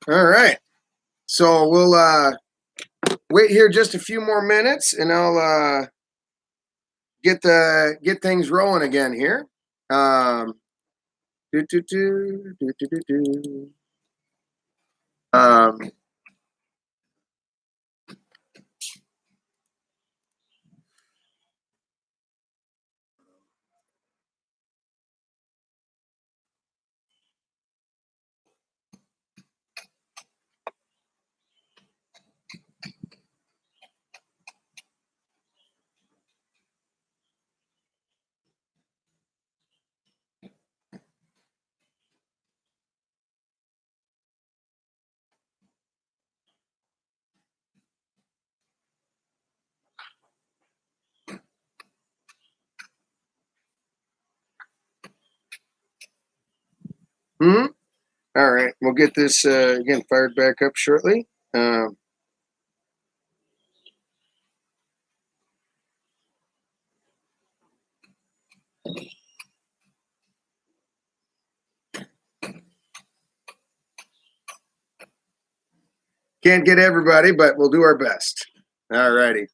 All right. So we'll wait here just a few more minutes, and I'll get things rolling again here. Um, do, do, do, do, do, do, do. Um, hmm? All right. We'll get this again fired back up shortly. Can't get everybody, but we'll do our best. All righty.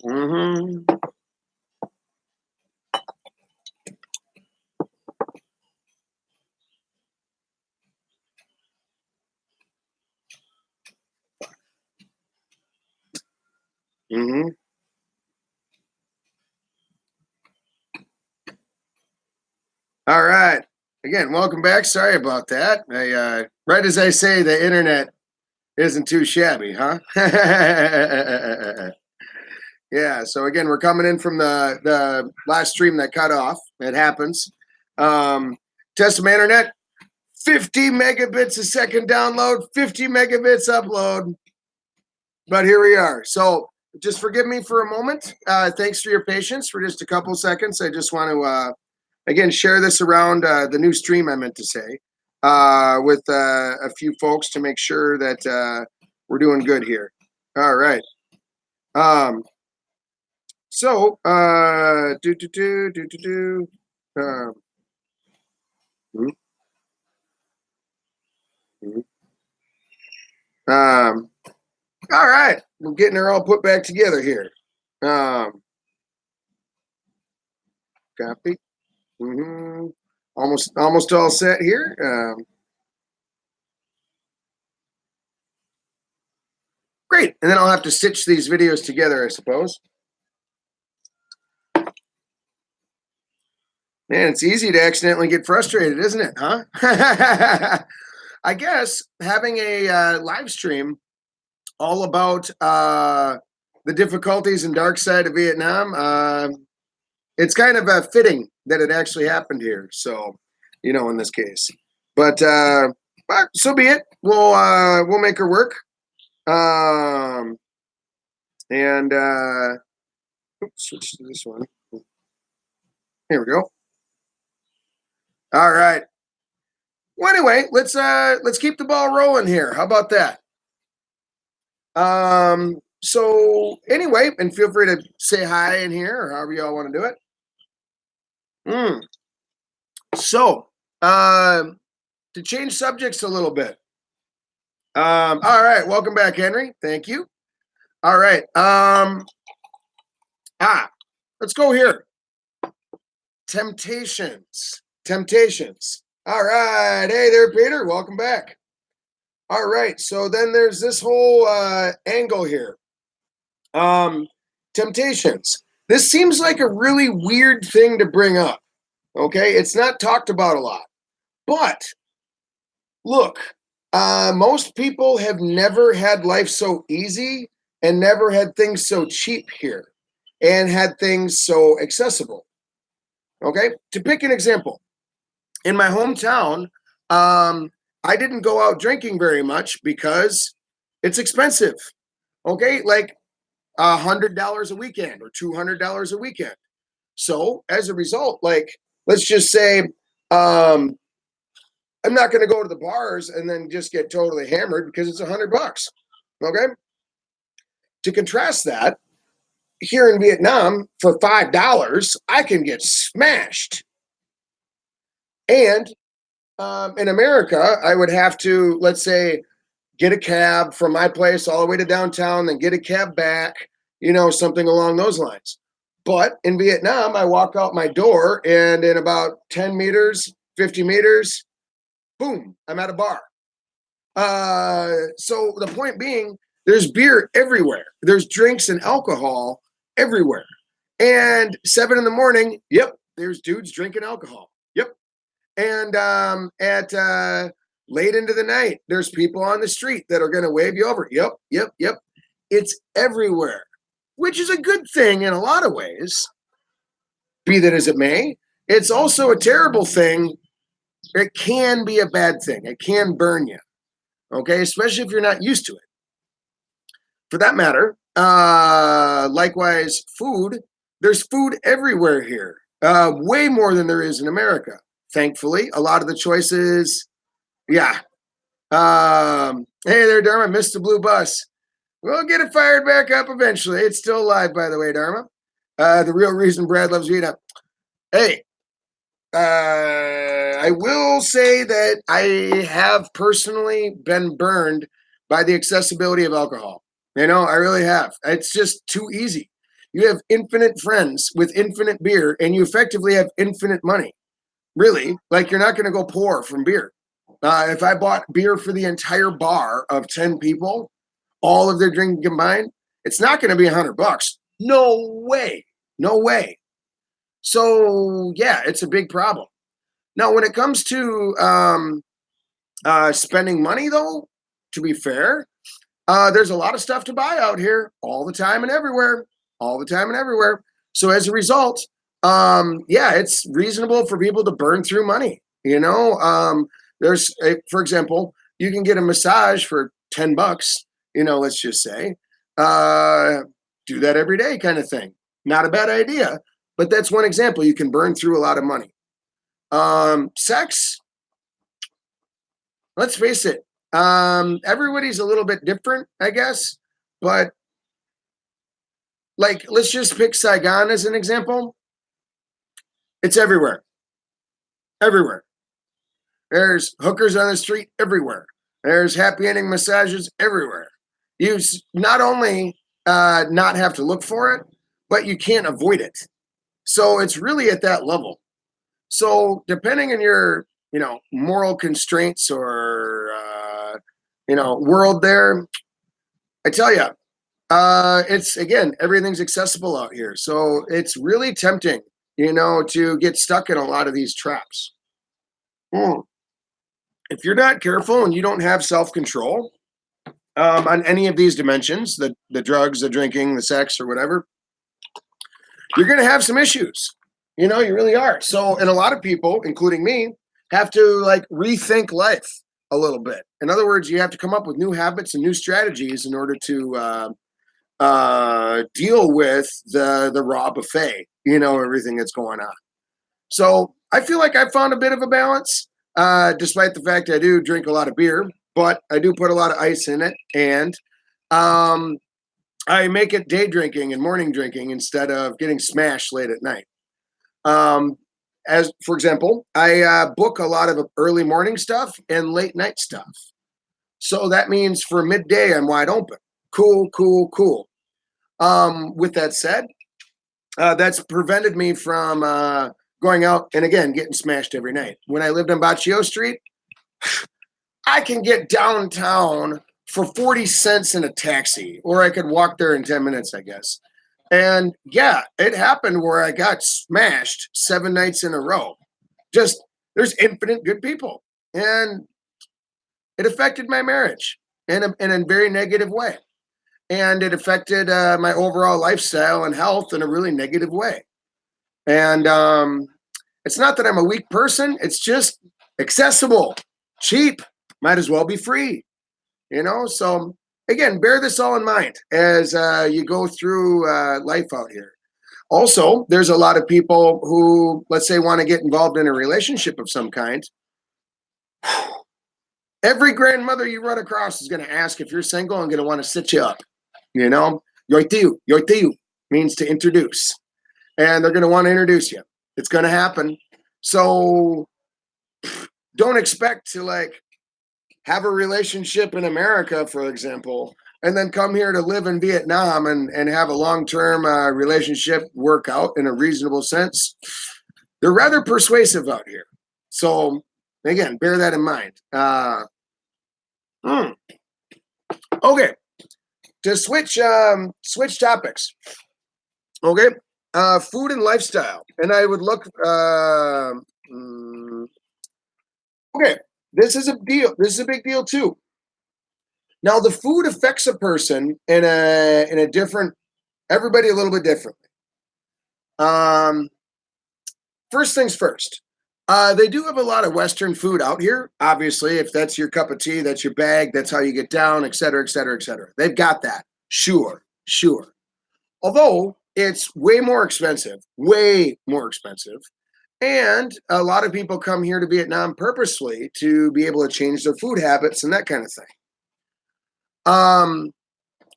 Mm-hmm. Mm-hmm. All right. Again, welcome back. Sorry about that. Right as I say, the internet isn't too shabby, huh? Yeah. So again, we're coming in from the last stream that cut off. It happens. Test my internet. 50 megabits a second download, 50 megabits upload. But here we are. So just forgive me for a moment. Thanks for your patience for just a couple seconds. I just want to again share this around the new stream. I meant to say with a few folks to make sure that we're doing good here. All right. Um, So, do do do do do do. Um, mm, mm. um, all right, we're getting her all put back together here. Um, Copy. Mm-hmm. Almost all set here. Great, and then I'll have to stitch these videos together, I suppose. Man, it's easy to accidentally get frustrated, isn't it? Huh? I guess having a live stream all about the difficulties and dark side of Vietnam. It's kind of fitting that it actually happened here. So, in this case, but so be it. We'll make her work. Um, and oops, switch to this one. Here we go. All right. Well, anyway, let's keep the ball rolling here. How about that? So anyway, and feel free to say hi in here or however y'all want to do it. Mm. So, to change subjects a little bit. All right, welcome back, Henry. Thank you. All right. Let's go here. Temptations. Temptations. All right. Hey there, Peter. Welcome back. All right. So then there's this whole angle here. Temptations. This seems like a really weird thing to bring up. Okay. It's not talked about a lot. But look, most people have never had life so easy and never had things so cheap here and had things so accessible. Okay, to pick an example, in my hometown, I didn't go out drinking very much because it's expensive. Okay, like $100 a weekend or $200 a weekend. So as a result, like let's just say um, I'm not going to go to the bars and then just get totally hammered because it's $100. Okay. To contrast that, here in Vietnam, for $5, I can get smashed. And In America, I would have to, let's say, get a cab from my place all the way to downtown, then get a cab back, something along those lines. But in Vietnam, I walk out my door and in about 10 meters, 50 meters, boom, I'm at a bar. So the point being, there's beer everywhere. There's drinks and alcohol everywhere. And 7 in the morning, yep, there's dudes drinking alcohol. Yep. And at late into the night, there's people on the street that are going to wave you over. Yep, yep, yep. It's everywhere, which is a good thing in a lot of ways. Be that as it may, it's also a terrible thing. It can be a bad thing. It can burn you. Okay, especially if you're not used to it. For that matter, likewise, food. There's food everywhere here, way more than there is in America. Thankfully, a lot of the choices, yeah. Hey there, Dharma, missed the blue bus. We'll get it fired back up eventually. It's still alive, by the way, Dharma. The real reason Brad loves Vietnam. Hey, I will say that I have personally been burned by the accessibility of alcohol. I really have. It's just too easy. You have infinite friends with infinite beer, and you effectively have infinite money. Really, like you're not going to go poor from beer. If I bought beer for the entire bar of 10 people, all of their drinking combined, it's not going to be $100. No way. No way. So yeah, it's a big problem. Now, when it comes to spending money, though, to be fair, there's a lot of stuff to buy out here all the time and everywhere, all the time and everywhere. So as a result, yeah, it's reasonable for people to burn through money. For example, you can get a massage for $10. Let's just say, do that every day, kind of thing. Not a bad idea. But that's one example. You can burn through a lot of money. Sex, let's face it. Everybody's a little bit different, I guess. But like, let's just pick Saigon as an example. It's everywhere. Everywhere. There's hookers on the street everywhere. There's happy ending massages everywhere. You not only not have to look for it, but you can't avoid it. So it's really at that level. So depending on your, moral constraints or, world there, I tell you, it's, again, everything's accessible out here. So it's really tempting, to get stuck in a lot of these traps. If you're not careful and you don't have self-control on any of these dimensions, the drugs, the drinking, the sex, or whatever, you're going to have some issues. You really are. So, and a lot of people, including me, have to rethink life a little bit. In other words, you have to come up with new habits and new strategies in order to deal with the raw buffet, everything that's going on. So I feel like I found a bit of a balance, despite the fact I do drink a lot of beer, but I do put a lot of ice in it. And I make it day drinking and morning drinking instead of getting smashed late at night. As for example, I book a lot of early morning stuff and late night stuff. So that means for midday, I'm wide open. Cool, cool, cool. With that said, that's prevented me from going out and, again, getting smashed every night. When I lived on Baccio Street, I can get downtown for 40 cents in a taxi, or I could walk there in 10 minutes, I guess. And yeah, it happened where I got smashed 7 nights in a row. Just, there's infinite good people. And it affected my marriage in a very negative way. And it affected my overall lifestyle and health in a really negative way. And it's not that I'm a weak person. It's just accessible, cheap, might as well be free. So again, bear this all in mind as you go through life out here. Also, there's a lot of people who, let's say, want to get involved in a relationship of some kind. Every grandmother you run across is going to ask if you're single and going to want to sit you up. Your tío means to introduce. And they're going to want to introduce you. It's going to happen. So don't expect to like have a relationship in America, for example, and then come here to live in Vietnam and have a long-term relationship work out in a reasonable sense. They're rather persuasive out here. So again, bear that in mind. Okay, to switch topics. Okay, food and lifestyle, and I would look. Okay, this is a deal. This is a big deal too. Now, the food affects a person in a different. Everybody a little bit differently. Um, First things first. They do have a lot of Western food out here. Obviously, if that's your cup of tea, that's your bag, that's how you get down, et cetera, et cetera, et cetera. They've got that. Sure, sure. Although it's way more expensive. And a lot of people come here to Vietnam purposely to be able to change their food habits and that kind of thing.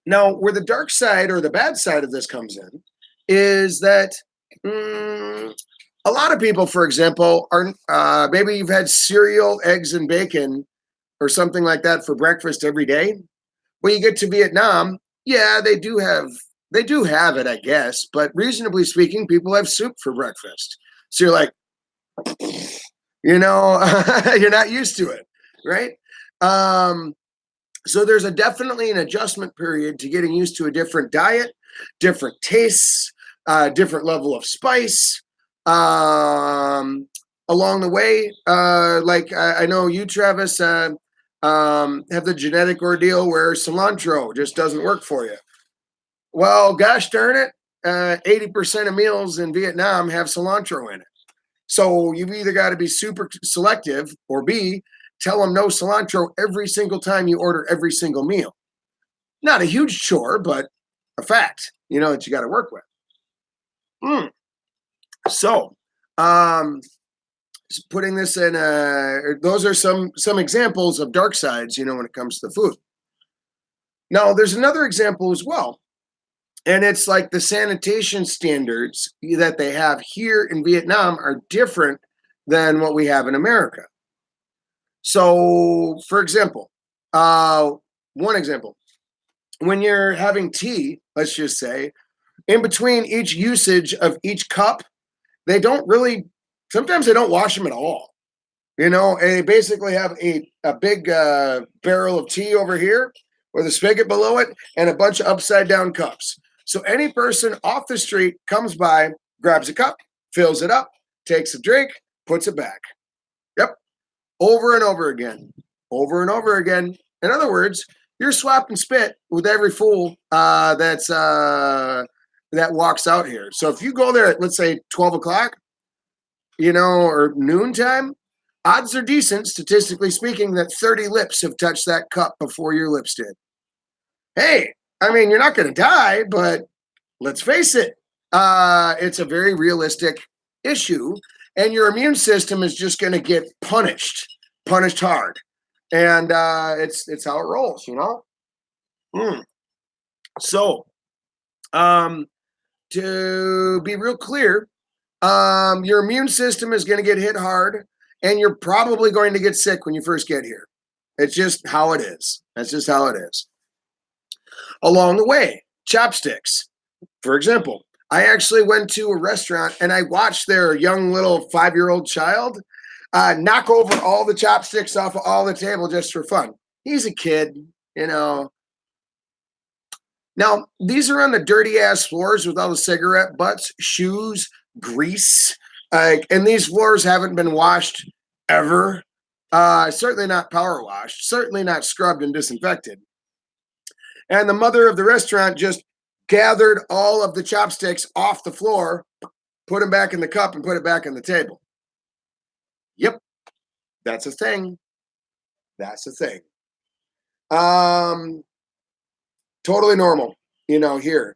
Now, where the dark side or the bad side of this comes in is that a lot of people, for example, are maybe you've had cereal, eggs, and bacon or something like that for breakfast every day. When you get to Vietnam, yeah, they do have it, I guess, but reasonably speaking, people have soup for breakfast. So you're like, you're not used to it, right? So there's definitely an adjustment period to getting used to a different diet, different tastes, different level of spice. Along the way, like I know you, Travis, have the genetic ordeal where cilantro just doesn't work for you. Well, gosh darn it, 80% of meals in Vietnam have cilantro in it. So you've either got to be super selective or B, tell them no cilantro every single time you order every single meal. Not a huge chore, but a fact, that you got to work with. So, putting this in, those are some examples of dark sides, when it comes to the food. Now, there's another example as well. And it's like the sanitation standards that they have here in Vietnam are different than what we have in America. So, for example, one example, when you're having tea, let's just say, in between each usage of each cup, sometimes they don't wash them at all. And they basically have a big barrel of tea over here with a spigot below it and a bunch of upside down cups. So any person off the street comes by, grabs a cup, fills it up, takes a drink, puts it back. Yep. Over and over again. Over and over again. In other words, you're swapping spit with every fool that walks out here. So if you go there at, let's say, 12 o'clock, or noontime, odds are decent, statistically speaking, that 30 lips have touched that cup before your lips did. Hey, I mean, you're not going to die, but let's face it, it's a very realistic issue, and your immune system is just going to get punished hard, and it's how it rolls, So, to be real clear, your immune system is going to get hit hard, and you're probably going to get sick when you first get here. It's just how it is. That's just how it is. Along the way, chopsticks. For example, I actually went to a restaurant and I watched their young little 5-year-old child knock over all the chopsticks off of all the table just for fun. He's a kid, Now, these are on the dirty ass floors with all the cigarette butts, shoes, grease, and these floors haven't been washed ever. Certainly not power washed, certainly not scrubbed and disinfected. And the mother of the restaurant just gathered all of the chopsticks off the floor, put them back in the cup, and put it back on the table. Yep, that's a thing. That's a thing. Totally normal, here.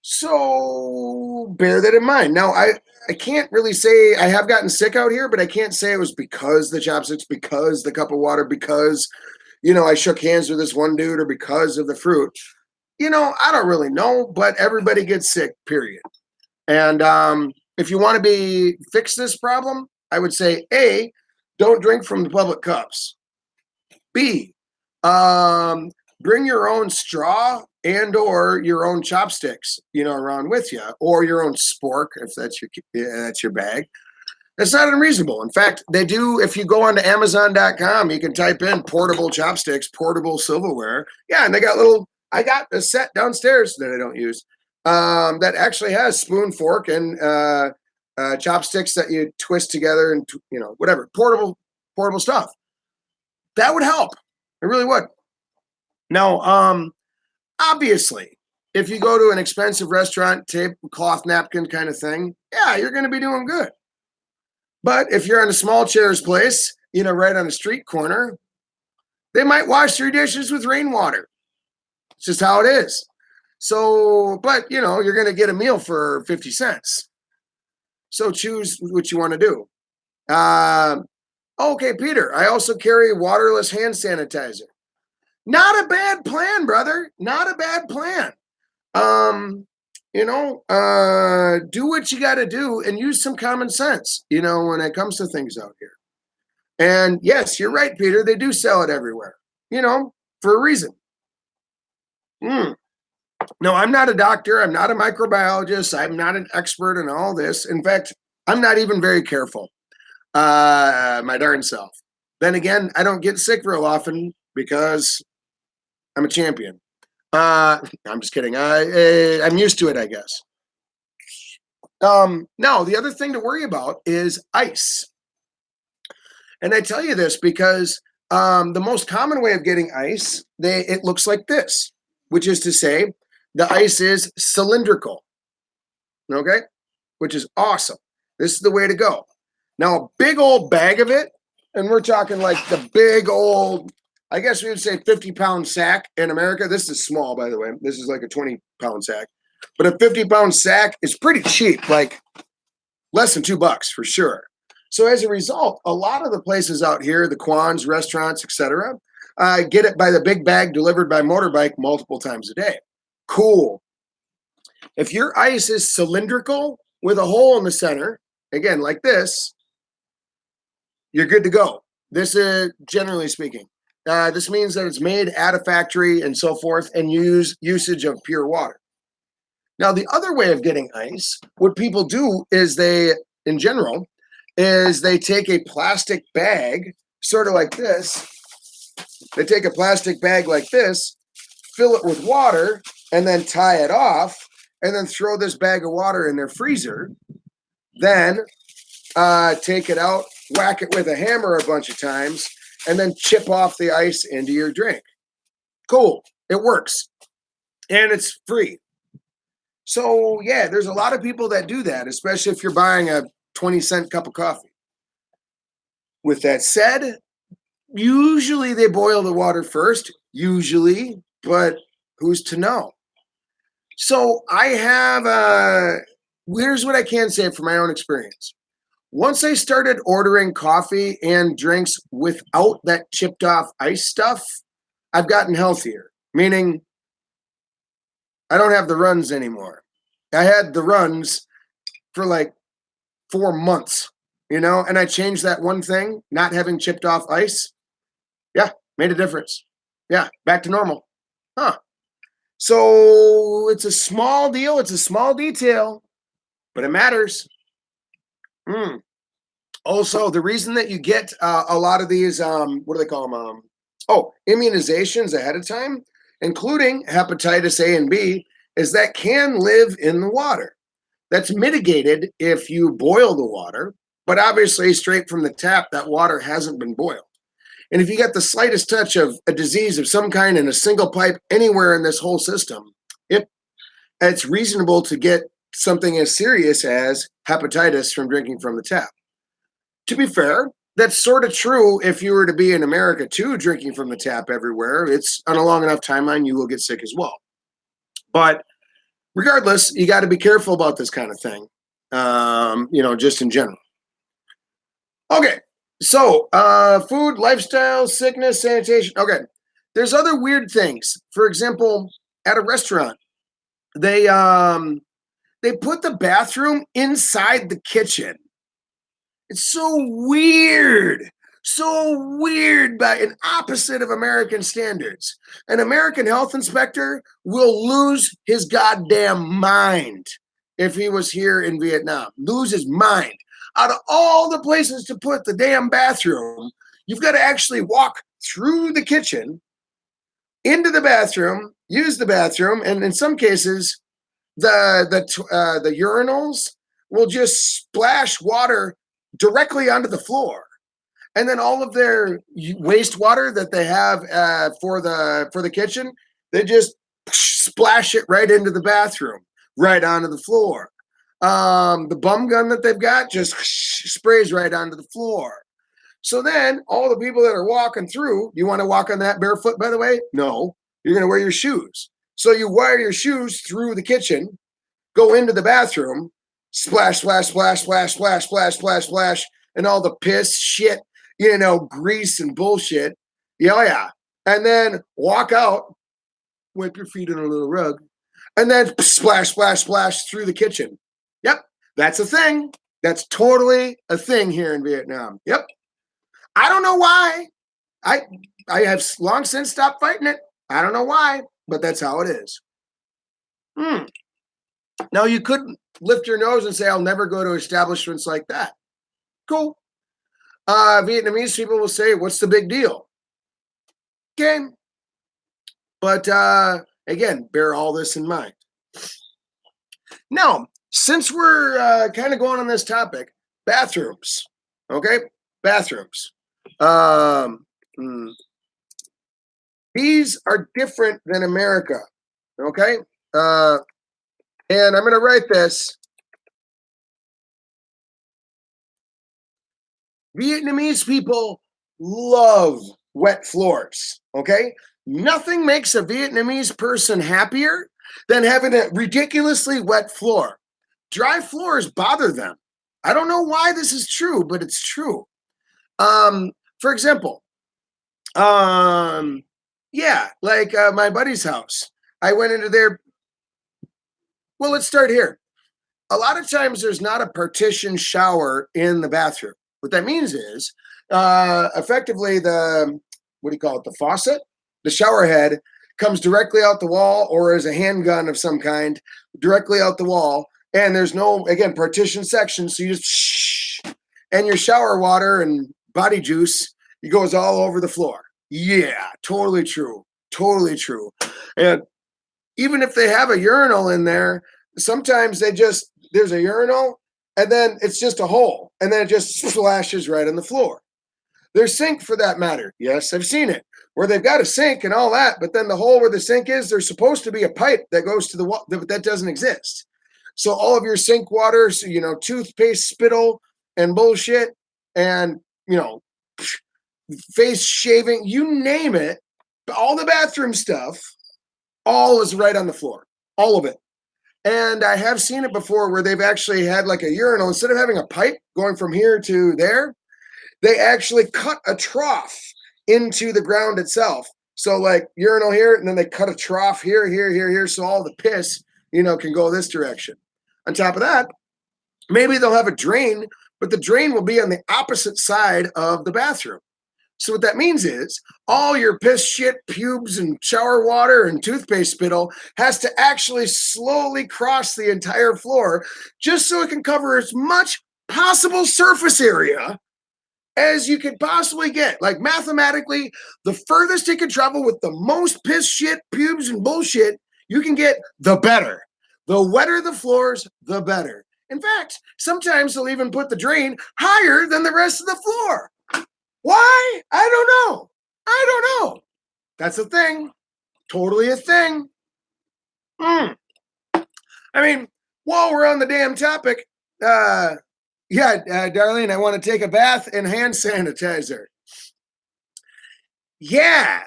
So bear that in mind. Now, I can't really say I have gotten sick out here, but I can't say it was because the chopsticks, because the cup of water, because I shook hands with this one dude, or because of the fruit. I don't really know, but everybody gets sick, period. And if you want to fix this problem, I would say, A, don't drink from the public cups. B, um, bring your own straw and or your own chopsticks, around with you, or your own spork if that's your bag. That's not unreasonable. In fact, they do. If you go onto Amazon.com, you can type in portable chopsticks, portable silverware. Yeah, and they got little. I got a set downstairs that I don't use. That actually has spoon, fork, and chopsticks that you twist together and whatever portable stuff. That would help. It really would. Now, obviously, if you go to an expensive restaurant, tablecloth napkin kind of thing, yeah, you're going to be doing good. But if you're in a small chairs place, right on a street corner, they might wash your dishes with rainwater. It's just how it is. So, but you're going to get a meal for 50 cents. So choose what you want to do. Okay, Peter, I also carry waterless hand sanitizer. Not a bad plan, brother. Not a bad plan. Do what you got to do and use some common sense, when it comes to things out here. And yes, you're right, Peter. They do sell it everywhere, for a reason. No, I'm not a doctor. I'm not a microbiologist. I'm not an expert in all this. In fact, I'm not even very careful. My darn self. Then again, I don't get sick real often because I'm a champion. I'm just kidding. I'm used to it, I guess. Now, the other thing to worry about is ice. And I tell you this because the most common way of getting ice, it looks like this, which is to say the ice is cylindrical, okay, which is awesome. This is the way to go. Now, a big old bag of it, and we're talking like the big old, I guess we would say 50-pound sack in America. This is small, by the way. This is like a 20-pound sack. But a 50-pound sack is pretty cheap, like less than $2 for sure. So as a result, a lot of the places out here, the Quans, restaurants, etc., get it by the big bag delivered by motorbike multiple times a day. Cool. If your ice is cylindrical with a hole in the center, again, like this, you're good to go. This is, generally speaking, this means that it's made at a factory and so forth, and usage of pure water. Now, the other way of getting ice, what people do is they take a plastic bag, sort of like this. They take a plastic bag like this, fill it with water, and then tie it off, and then throw this bag of water in their freezer. Then take it out, whack it with a hammer a bunch of times, and then chip off the ice into your drink. Cool. It works. And it's free. So, yeah, there's a lot of people that do that, especially if you're buying a 20-cent cup of coffee. With that said, usually they boil the water first, but who's to know? So here's what I can say from my own experience. Once I started ordering coffee and drinks without that chipped off ice stuff, I've gotten healthier, meaning I don't have the runs anymore. I had the runs for like 4 months, and I changed that one thing, not having chipped off ice. Yeah, made a difference. Yeah, back to normal. Huh. So it's a small deal. It's a small detail, but it matters. Also, the reason that you get a lot of these, what do they call them? Immunizations ahead of time, including hepatitis A and B, is that can live in the water. That's mitigated if you boil the water, but obviously straight from the tap, that water hasn't been boiled. And if you get the slightest touch of a disease of some kind in a single pipe anywhere in this whole system, it's reasonable to get something as serious as hepatitis from drinking from the tap. To be fair, that's sort of true if you were to be in America too, drinking from the tap everywhere. It's on a long enough timeline, you will get sick as well. But regardless, you got to be careful about this kind of thing, just in general. Okay, so food, lifestyle, sickness, sanitation. Okay, there's other weird things. For example, at a restaurant, they put the bathroom inside the kitchen. It's so weird. So weird by an opposite of American standards. An American health inspector will lose his goddamn mind if he was here in Vietnam. Lose his mind. Out of all the places to put the damn bathroom, you've got to actually walk through the kitchen into the bathroom, use the bathroom, and in some cases, the urinals will just splash water directly onto the floor, and then all of their wastewater that they have for the kitchen, they just splash it right into the bathroom, right onto the floor. The bum gun that they've got just sprays right onto the floor. So then all the people that are walking through, you want to walk on that barefoot, by the way? No, you're going to wear your shoes. So you wear your shoes through the kitchen, go into the bathroom, splash, splash, splash, splash, splash, splash, splash, splash, and all the piss, shit, grease and bullshit. Yeah, yeah. And then walk out, wipe your feet on a little rug, and then splash, splash, splash through the kitchen. Yep, that's a thing. That's totally a thing here in Vietnam. Yep. I don't know why. I I have long since stopped fighting it. I don't know why, but that's how it is. Now you could lift your nose and say, "I'll never go to establishments like that." Cool. Vietnamese people will say, "What's the big deal?" Okay, but again, bear all this in mind. Now, since we're kind of going on this topic, bathrooms. Okay, bathrooms. Um, mm, these are different than America. Okay, and I'm going to write this. Vietnamese people love wet floors. Okay, nothing makes a Vietnamese person happier than having a ridiculously wet floor. Dry floors bother them. I don't know why this is true, but it's true. For example, yeah, like my buddy's house. I went into their. Well, let's start here. A lot of times there's not a partition shower in the bathroom. What that means is effectively the, what do you call it, the faucet, the shower head comes directly out the wall or as a handgun of some kind directly out the wall. And there's no, again, partition section. So you just shh, and your shower water and body juice, it goes all over the floor. Yeah, totally true. Totally true. And even if they have a urinal in there, sometimes there's a urinal and then it's just a hole and then it just splashes right on the floor. Their sink, for that matter, yes, I've seen it, where they've got a sink and all that, but then the hole where the sink is, there's supposed to be a pipe that goes to the wall, but that doesn't exist. So all of your sink water, so, toothpaste spittle and bullshit and, face shaving, you name it, all the bathroom stuff, all is right on the floor, all of it. And I have seen it before where they've actually had like a urinal, instead of having a pipe going from here to there, they actually cut a trough into the ground itself. So like urinal here, and then they cut a trough here, here, here, here. So all the piss, can go this direction. On top of that, maybe they'll have a drain, but the drain will be on the opposite side of the bathroom. So what that means is all your piss, shit, pubes, and shower water and toothpaste spittle has to actually slowly cross the entire floor just so it can cover as much possible surface area as you could possibly get. Like mathematically, the furthest it can travel with the most piss, shit, pubes, and bullshit you can get, the better. The wetter the floors, the better. In fact, sometimes they'll even put the drain higher than the rest of the floor. Why? I don't know. I don't know. That's a thing. Totally a thing. I mean, while we're on the damn topic, Darlene, I want to take a bath in hand sanitizer. Yeah,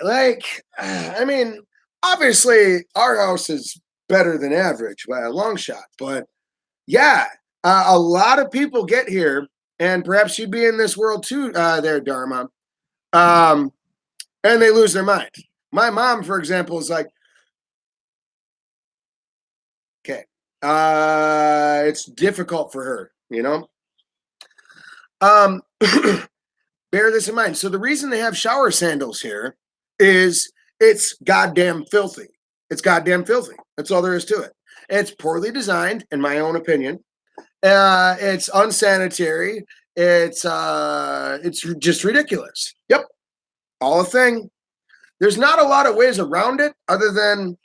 obviously our house is better than average by a long shot, but yeah, a lot of people get here, and perhaps you'd be in this world too, there, Dharma, and they lose their mind. My mom, for example, is like, okay, it's difficult for her, Um, bear this in mind. So the reason they have shower sandals here is it's goddamn filthy. It's goddamn filthy. That's all there is to it. It's poorly designed, in my own opinion. It's unsanitary. It's just ridiculous. Yep, all a thing. There's not a lot of ways around it other than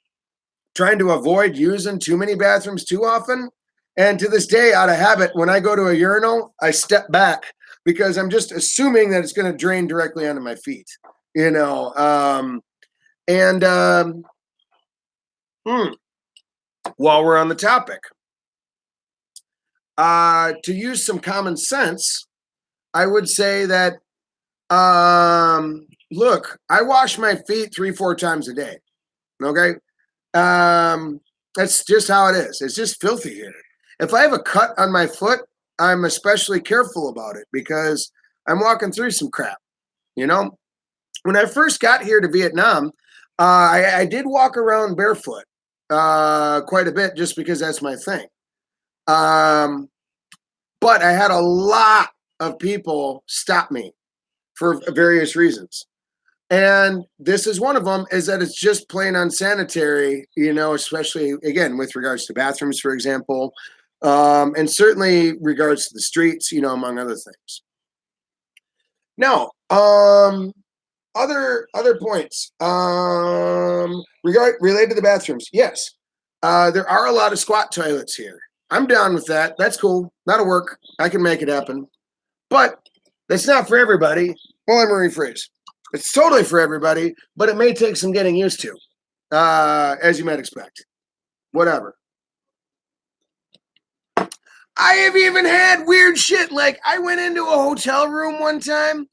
trying to avoid using too many bathrooms too often. And to this day, out of habit, when I go to a urinal, I step back because I'm just assuming that it's going to drain directly onto my feet. You know, and while we're on the topic, to use some common sense, I would say that look, I wash my feet 3-4 times a day. Okay, that's just how it is. It's just filthy here. If I have a cut on my foot, I'm especially careful about it because I'm walking through some crap. You know, when I first got here to Vietnam, I did walk around barefoot quite a bit just because that's my thing. But I had a lot of people stop me for various reasons. And this is one of them, is that it's just plain unsanitary, you know, especially, again, with regards to bathrooms, for example, and certainly regards to the streets, you know, among other things. Now, other points related to the bathrooms. Yes, there are a lot of squat toilets here. I'm down with that. That's cool. That'll work. I can make it happen. But that's not for everybody. Well, let me rephrase. It's totally for everybody, but it may take some getting used to, as you might expect. Whatever. I have even had weird shit. Like, I went into a hotel room one time,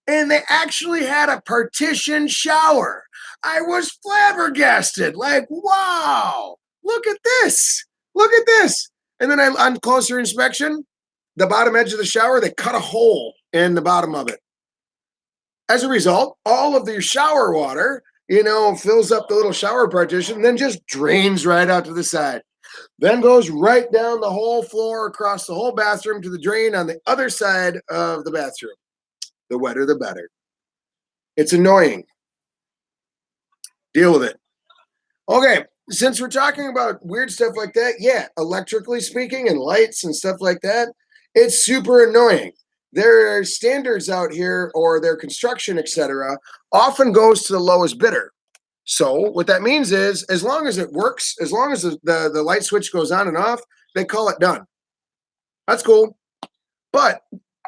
and they actually had a partition shower. I was flabbergasted. Like, wow, look at this. Look at this. And then on closer inspection, the bottom edge of the shower, they cut a hole in the bottom of it. As a result, all of the shower water, you know, fills up the little shower partition and then just drains right out to the side. Then goes right down the whole floor, across the whole bathroom to the drain on the other side of the bathroom. The wetter, the better. It's annoying. Deal with it. Okay, since we're talking about weird stuff like that, yeah, electrically speaking and lights and stuff like that, it's super annoying. Their standards out here or their construction, etc., often goes to the lowest bidder. So what that means is, as long as it works, as long as the light switch goes on and off, they call it done. That's cool. But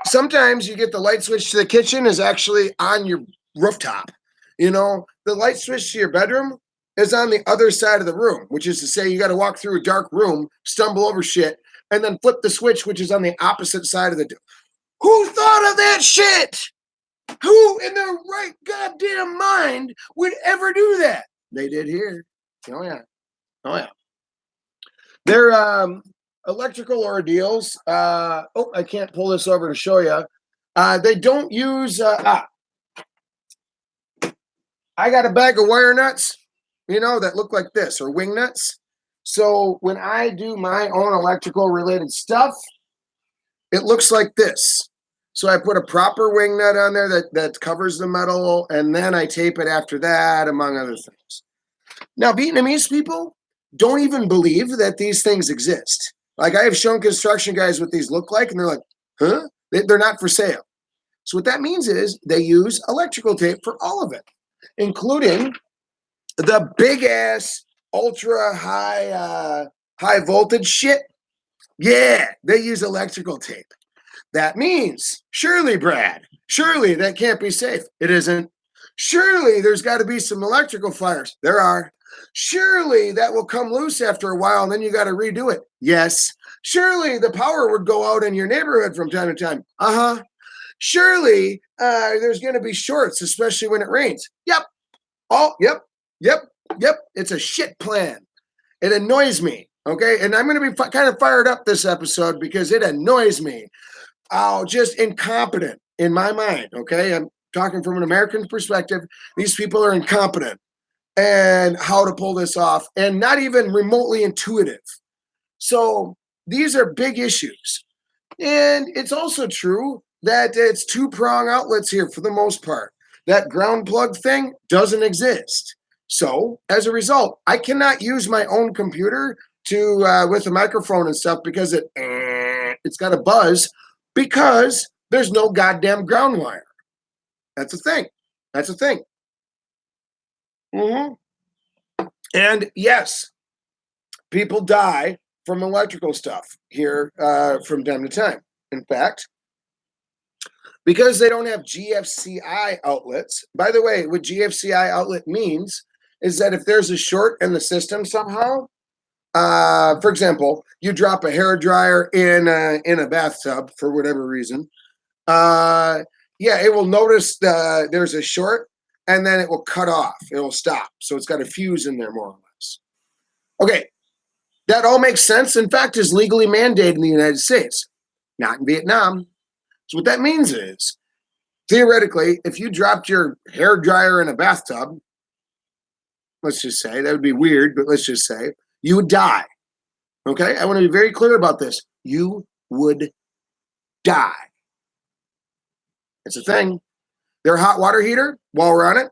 sometimes you get the light switch to the kitchen is actually on your rooftop. You know, the light switch to your bedroom is on the other side of the room, which is to say you got to walk through a dark room, stumble over shit, and then flip the switch, which is on the opposite side of the door. Who thought of that shit? Who in their right goddamn mind would ever do that? They did here. Oh, yeah. Oh, yeah. Their electrical ordeals. I can't pull this over to show you. They don't use. I got a bag of wire nuts, you know, that look like this, or wing nuts. So when I do my own electrical related stuff, it looks like this. So I put a proper wing nut on there that covers the metal, and then I tape it after that, among other things. Now, Vietnamese people don't even believe that these things exist. Like, I have shown construction guys what these look like, and they're like, huh? They're not for sale. So what that means is they use electrical tape for all of it, including the big-ass, ultra-high voltage shit. Yeah, they use electrical tape. That means, surely, Brad, surely that can't be safe. It isn't. Surely there's got to be some electrical fires. There are. Surely that will come loose after a while and then you got to redo it. Yes. Surely the power would go out in your neighborhood from time to time. Uh-huh. Surely there's going to be shorts, especially when it rains. Yep. Oh, yep. It's a shit plan. It annoys me. Okay. And I'm going to be kind of fired up this episode because it annoys me. Oh, just incompetent in my mind. Okay. I'm talking from an American perspective. These people are incompetent and how to pull this off and not even remotely intuitive. So these are big issues. And it's also true that it's two-prong outlets here for the most part. That ground plug thing doesn't exist. So as a result, I cannot use my own computer to with a microphone and stuff because it's got a buzz because there's no goddamn ground wire. That's a thing. That's a thing. Mm-hmm. And yes, people die from electrical stuff here from time to time. In fact, because they don't have GFCI outlets. By the way, what GFCI outlet means is that if there's a short in the system somehow, for example, you drop a hair dryer in a bathtub for whatever reason, yeah, it will notice there's a short, and then it will cut off. It will stop. So it's got a fuse in there, more or less. Okay, that all makes sense. In fact, is legally mandated in the United States, not in Vietnam. So what that means is, theoretically, if you dropped your hair dryer in a bathtub, let's just say, that would be weird, but let's just say, you would die. Okay? I want to be very clear about this. You would die. It's a thing. Their hot water heater, while we're on it,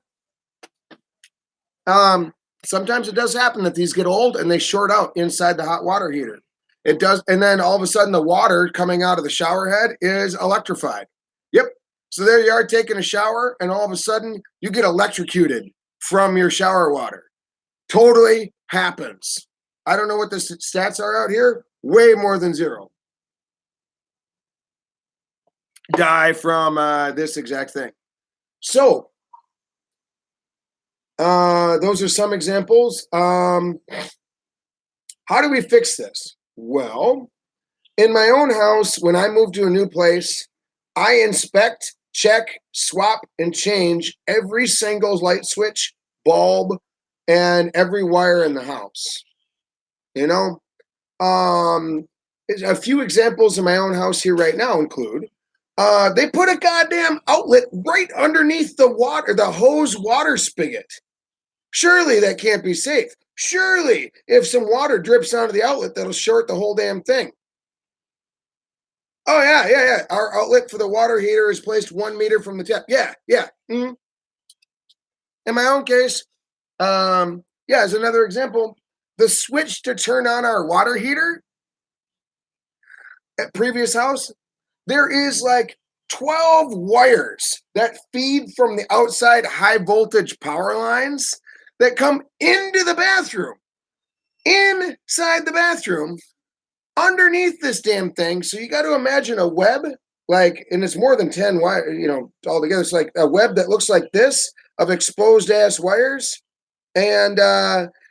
sometimes it does happen that these get old and they short out inside the hot water heater. It does, and then all of a sudden the water coming out of the shower head is electrified. Yep. So there you are taking a shower, and all of a sudden you get electrocuted from your shower water. Totally happens. I don't know what the stats are out here. Way more than zero. Die from this exact thing. So those are some examples. How do we fix this? Well, in my own house, when I move to a new place, I inspect, check, swap, and change every single light switch, bulb, and every wire in the house. You know, a few examples in my own house here right now include they put a goddamn outlet right underneath the water, the hose water spigot. Surely that can't be safe. Surely, if some water drips onto the outlet, that'll short the whole damn thing. Oh, yeah. Our outlet for the water heater is placed 1 meter from the tap. Yeah. Mm-hmm. In my own case, as another example, the switch to turn on our water heater at previous house, there is like 12 wires that feed from the outside high voltage power lines that come into the bathroom, inside the bathroom, underneath this damn thing. So you got to imagine a web, and it's more than 10 wire, altogether. It's like a web that looks like this of exposed ass wires. And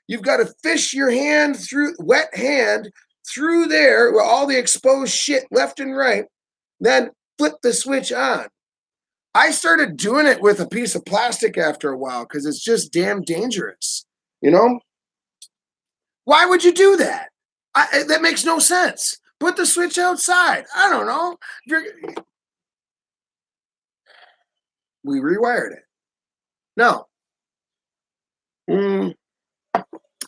you've got to fish your wet hand through there with all the exposed shit left and right, then flip the switch on. I started doing it with a piece of plastic after a while because it's just damn dangerous. Why would you do that? That makes no sense. Put the switch outside. I don't know. We rewired it. No.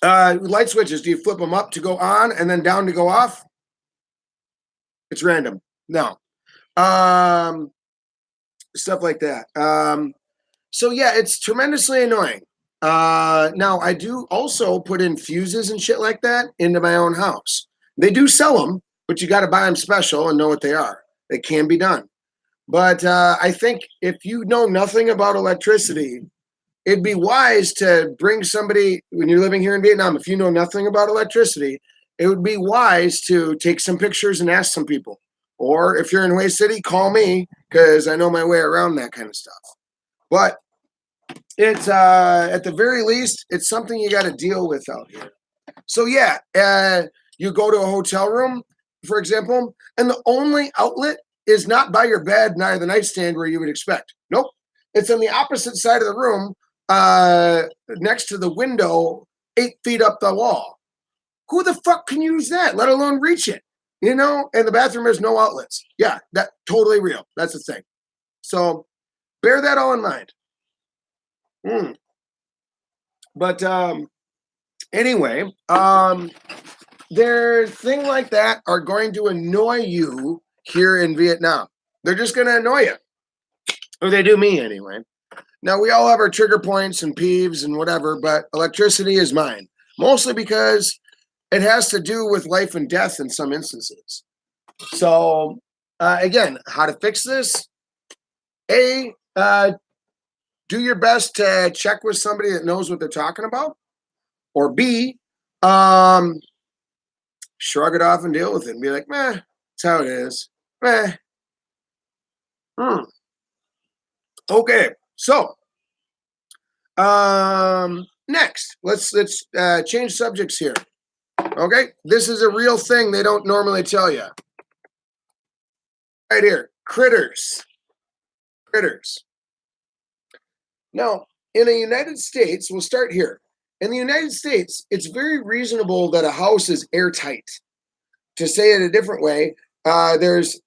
Light switches, do you flip them up to go on and then down to go off? It's random. No. Stuff like that. So yeah, it's tremendously annoying. Now I do also put in fuses and shit like that into my own house. They do sell them, but you got to buy them special and know what they are. It can be done. But I think if you know nothing about electricity, it'd be wise to bring somebody, when you're living here in Vietnam, if you know nothing about electricity, it would be wise to take some pictures and ask some people. Or if you're in Hue City, call me because I know my way around that kind of stuff. But it's, at the very least, it's something you got to deal with out here. So yeah, you go to a hotel room, for example, and the only outlet is not by your bed, neither the nightstand where you would expect. Nope. It's on the opposite side of the room, next to the window, 8 feet up the wall. Who the fuck can use that, let alone reach it? And the bathroom has no outlets. Yeah, that totally real. That's the thing. So bear that all in mind. But anyway, their thing like that are going to annoy you here in Vietnam. They're just going to annoy you. Or they do me anyway. Now, we all have our trigger points and peeves and whatever, but electricity is mine. Mostly because it has to do with life and death in some instances. So, again, how to fix this? Do your best to check with somebody that knows what they're talking about. Or B, shrug it off and deal with it and be like, meh, that's how it is. Meh. Okay, so next, let's change subjects here. Okay, this is a real thing they don't normally tell you. Right here, critters. Critters. Now, in the United States, we'll start here. In the United States, it's very reasonable that a house is airtight. To say it a different way, there's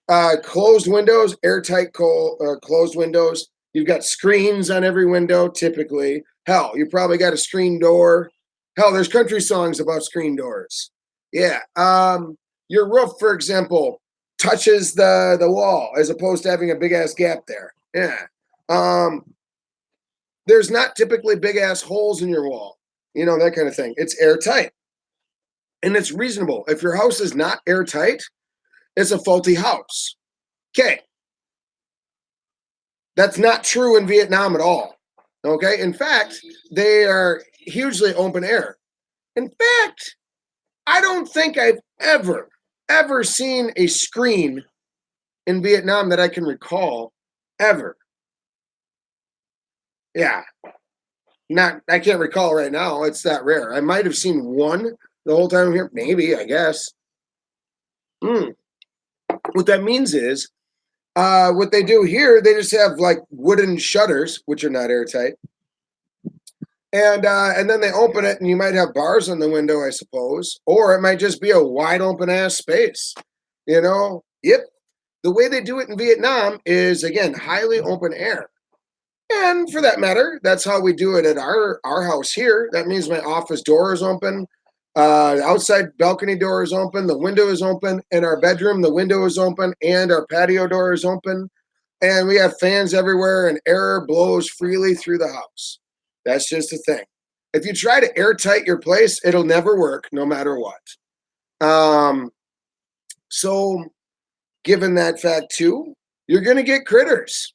closed windows, airtight closed windows. You've got screens on every window, typically. Hell, you probably got a screen door. Hell, there's country songs about screen doors. Yeah. Your roof, for example, touches the wall as opposed to having a big ass gap there. Yeah. There's not typically big ass holes in your wall, that kind of thing. It's airtight. And it's reasonable. If your house is not airtight, it's a faulty house. Okay. That's not true in Vietnam at all. Okay. In fact, they are hugely open air. In fact, I don't think I've ever seen a screen in Vietnam that I can recall ever. Yeah. I can't recall right now. It's that rare. I might have seen one the whole time here. Maybe, I guess. What that means is, what they do here, they just have like wooden shutters, which are not airtight. And then they open it, and you might have bars on the window, I suppose. Or it might just be a wide open ass space. Yep. The way they do it in Vietnam is, again, highly open air. And for that matter, that's how we do it at our house here. That means my office door is open. The outside balcony door is open. The window is open. In our bedroom, the window is open and our patio door is open. And we have fans everywhere and air blows freely through the house. That's just a thing. If you try to airtight your place, it'll never work no matter what. So given that fact too, you're going to get critters.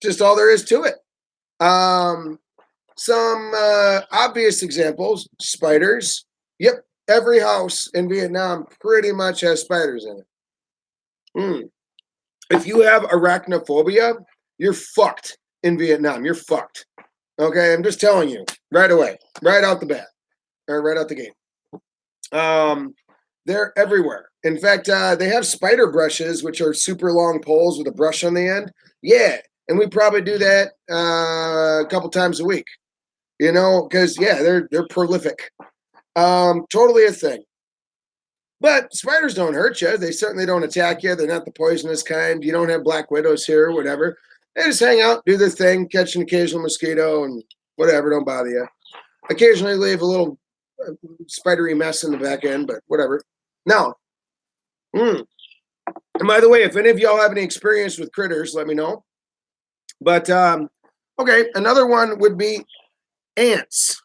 Just all there is to it. Some obvious examples, spiders. Yep, every house in Vietnam pretty much has spiders in it. If you have arachnophobia, you're fucked in Vietnam. You're fucked. Okay, I'm just telling you right away, right out the bat, or right out the gate. They're everywhere. In fact, they have spider brushes, which are super long poles with a brush on the end. Yeah, and we probably do that a couple times a week. Because they're prolific. Totally a thing. But spiders don't hurt you. They certainly don't attack you. They're not the poisonous kind. You don't have black widows here or whatever. They just hang out, do their thing, catch an occasional mosquito and whatever, don't bother you. Occasionally leave a little spidery mess in the back end, but whatever. Now, and by the way, if any of y'all have any experience with critters, let me know. But, okay, another one would be ants.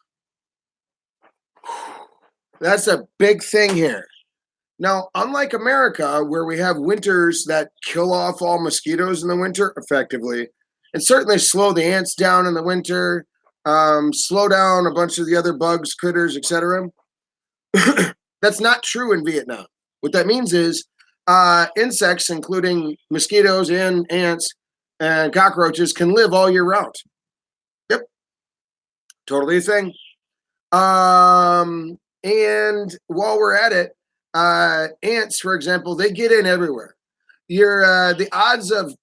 That's a big thing here. Now, unlike America, where we have winters that kill off all mosquitoes in the winter effectively, and certainly slow the ants down in the winter, slow down a bunch of the other bugs, critters, etc. That's not true in Vietnam. What that means is insects, including mosquitoes and ants and cockroaches, can live all year round. Yep. Totally a thing. And while we're at it, ants, for example, they get in everywhere. The odds of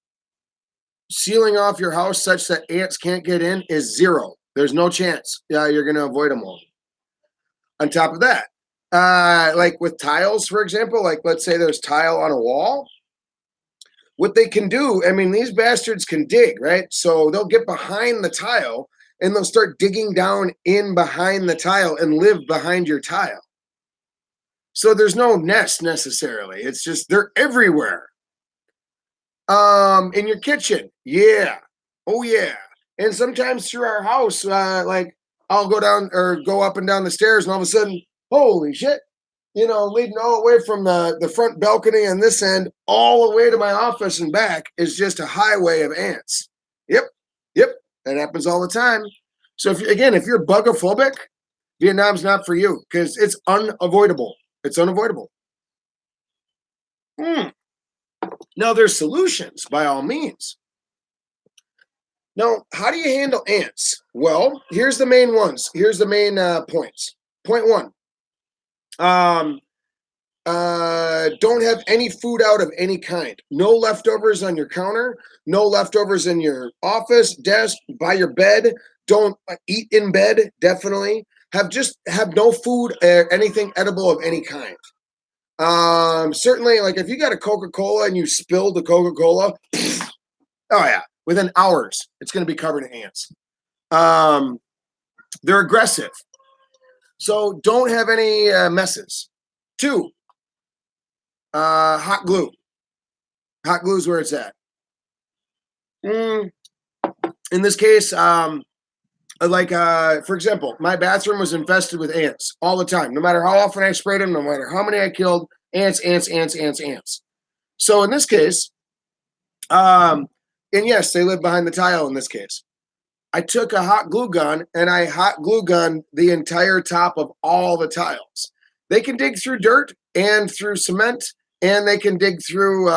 sealing off your house such that ants can't get in is 0. There's no chance. You're going to avoid them all. On top of that, like with tiles, for example, like let's say there's tile on a wall. What they can do, these bastards can dig, right? So they'll get behind the tile and they'll start digging down in behind the tile and live behind your tile. So there's no nest necessarily. It's just they're everywhere. In your kitchen, yeah, oh yeah, and sometimes through our house, like I'll go down or go up and down the stairs, and all of a sudden, holy shit, leading all the way from the front balcony on this end all the way to my office and back is just a highway of ants. Yep, yep, that happens all the time. So if you're bugophobic, Vietnam's not for you because it's unavoidable. It's unavoidable. Mm. Now there's solutions by all means. Now, how do you handle ants? Well, here's the main ones. Here's the main points. Point one. Um, don't have any food out of any kind. No leftovers on your counter. No leftovers in your office, desk, by your bed. Don't eat in bed. Definitely have no food or anything edible of any kind. Certainly, like if you got a Coca-Cola and you spilled the Coca-Cola, oh yeah, within hours it's going to be covered in ants. They're aggressive, so don't have any messes. Two, hot glue. Hot glue is where it's at. In this case, for example, my bathroom was infested with ants all the time. No matter how often I sprayed them, no matter how many I killed, ants, ants, ants, ants, ants. So in this case, and yes, they live behind the tile in this case. I took a hot glue gun and I hot glue gunned the entire top of all the tiles. They can dig through dirt and through cement, and they can dig through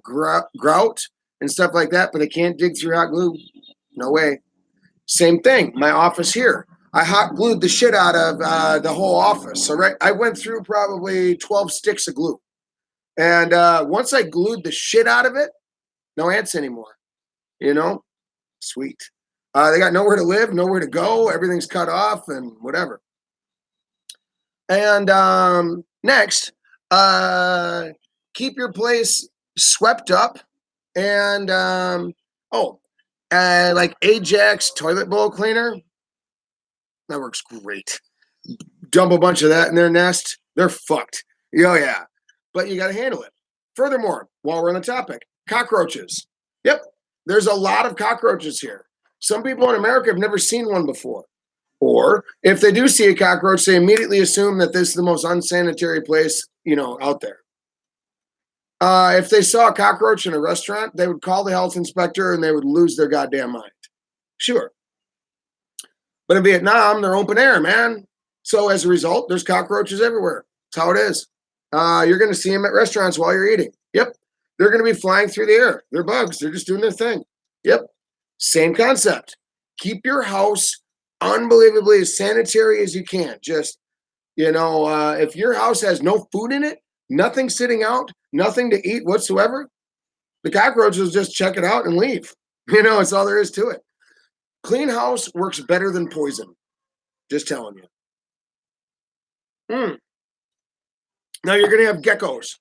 grout and stuff like that, but they can't dig through hot glue. No way. Same thing. My office here. I hot glued the shit out of the whole office. So I went through probably 12 sticks of glue. And once I glued the shit out of it, no ants anymore. Sweet. They got nowhere to live, nowhere to go. Everything's cut off and whatever. And next, keep your place swept up. And like Ajax toilet bowl cleaner, that works great. Dump a bunch of that in their nest, they're fucked. Oh yeah, but you got to handle it. Furthermore, while we're on the topic, cockroaches. Yep, there's a lot of cockroaches here. Some people in America have never seen one before. Or if they do see a cockroach, they immediately assume that this is the most unsanitary place, out there. If they saw a cockroach in a restaurant, they would call the health inspector and they would lose their goddamn mind. Sure. But in Vietnam, they're open air, man. So as a result, there's cockroaches everywhere. That's how it is. You're going to see them at restaurants while you're eating. Yep. They're going to be flying through the air. They're bugs. They're just doing their thing. Yep. Same concept. Keep your house unbelievably as sanitary as you can. Just, if your house has no food in it, nothing sitting out, nothing to eat whatsoever, the cockroaches just check it out and leave. It's all there is to it. Clean house works better than poison. Just telling you. Now you're going to have geckos.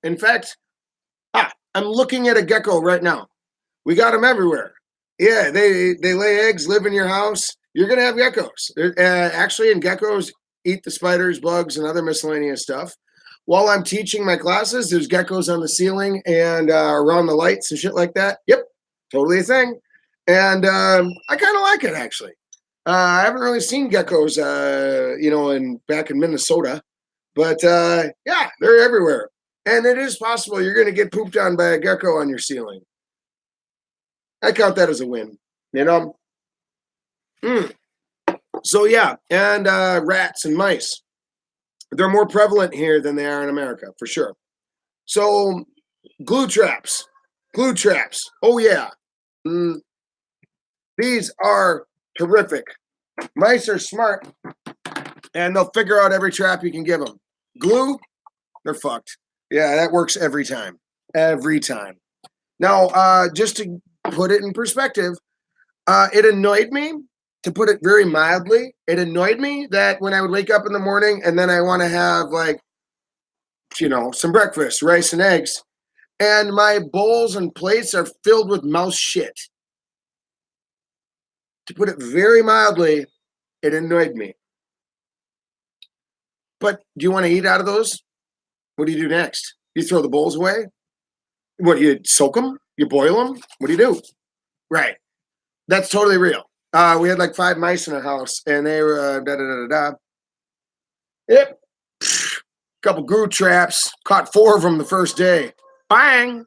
In fact, I'm looking at a gecko right now. We got them everywhere. Yeah, they lay eggs, live in your house. You're going to have geckos. Actually, and geckos eat the spiders, bugs, and other miscellaneous stuff. While I'm teaching my classes, there's geckos on the ceiling and around the lights and shit like that. Yep, totally a thing. And I kind of like it, actually. I haven't really seen geckos, back in Minnesota. But, yeah, they're everywhere. And it is possible you're going to get pooped on by a gecko on your ceiling. I count that as a win, So, yeah, and rats and mice. They're more prevalent here than they are in America, for sure. So, glue traps. Glue traps. Oh, yeah. These are terrific. Mice are smart, and they'll figure out every trap you can give them. Glue, they're fucked. Yeah, that works every time. Every time. Now, just to put it in perspective, it annoyed me, to put it very mildly, it annoyed me that when I would wake up in the morning and then I want to have, some breakfast, rice and eggs, and my bowls and plates are filled with mouse shit. To put it very mildly, it annoyed me. But do you want to eat out of those? What do you do next? You throw the bowls away? What, you soak them? You boil them? What do you do? Right. That's totally real. We had like 5 mice in a house, and they were da da da da da. Yep. Couple glue traps. Caught 4 of them the first day. Bang.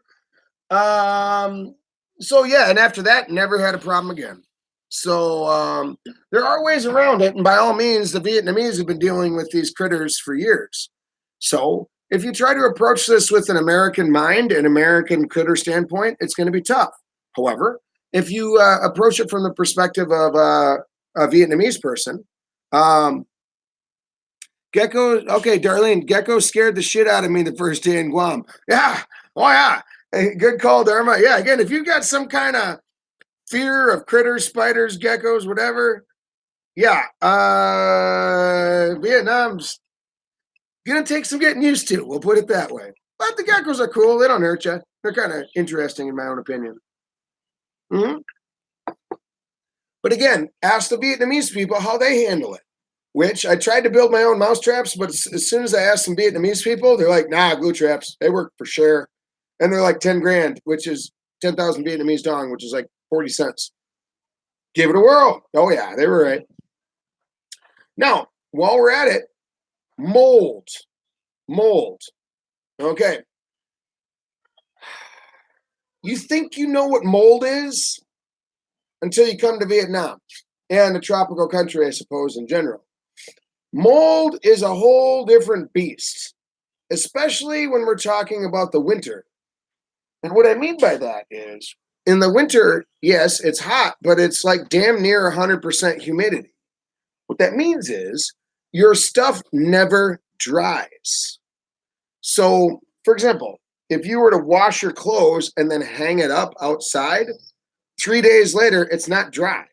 So yeah, and after that, never had a problem again. So there are ways around it, and by all means, the Vietnamese have been dealing with these critters for years. So if you try to approach this with an American mind, an American critter standpoint, it's going to be tough. However, if you approach it from the perspective of a Vietnamese person, gecko. Okay, Darlene, gecko scared the shit out of me the first day in Guam. Yeah, oh yeah. Hey, good call, Dharma. Yeah, again, if you've got some kind of fear of critters, spiders, geckos, whatever, yeah, Vietnam's gonna take some getting used to. We'll put it that way. But the geckos are cool. They don't hurt you. They're kind of interesting, in my own opinion. Mm-hmm. But again, ask the Vietnamese people how they handle it. Which I tried to build my own mouse traps, but as soon as I asked some Vietnamese people, they're like, "Nah, glue traps. They work for sure." And they're like 10 grand, which is 10,000 Vietnamese dong, which is like 40 cents. Give it a whirl. Oh, yeah, they were right. Now, while we're at it, mold. Mold. Okay. You think you know what mold is until you come to Vietnam and a tropical country, I suppose, in general. Mold is a whole different beast, especially when we're talking about the winter. And what I mean by that is, in the winter, yes, it's hot, but it's like damn near 100% humidity. What that means is your stuff never dries. So, for example, if you were to wash your clothes and then hang it up outside, 3 days later, it's not dry.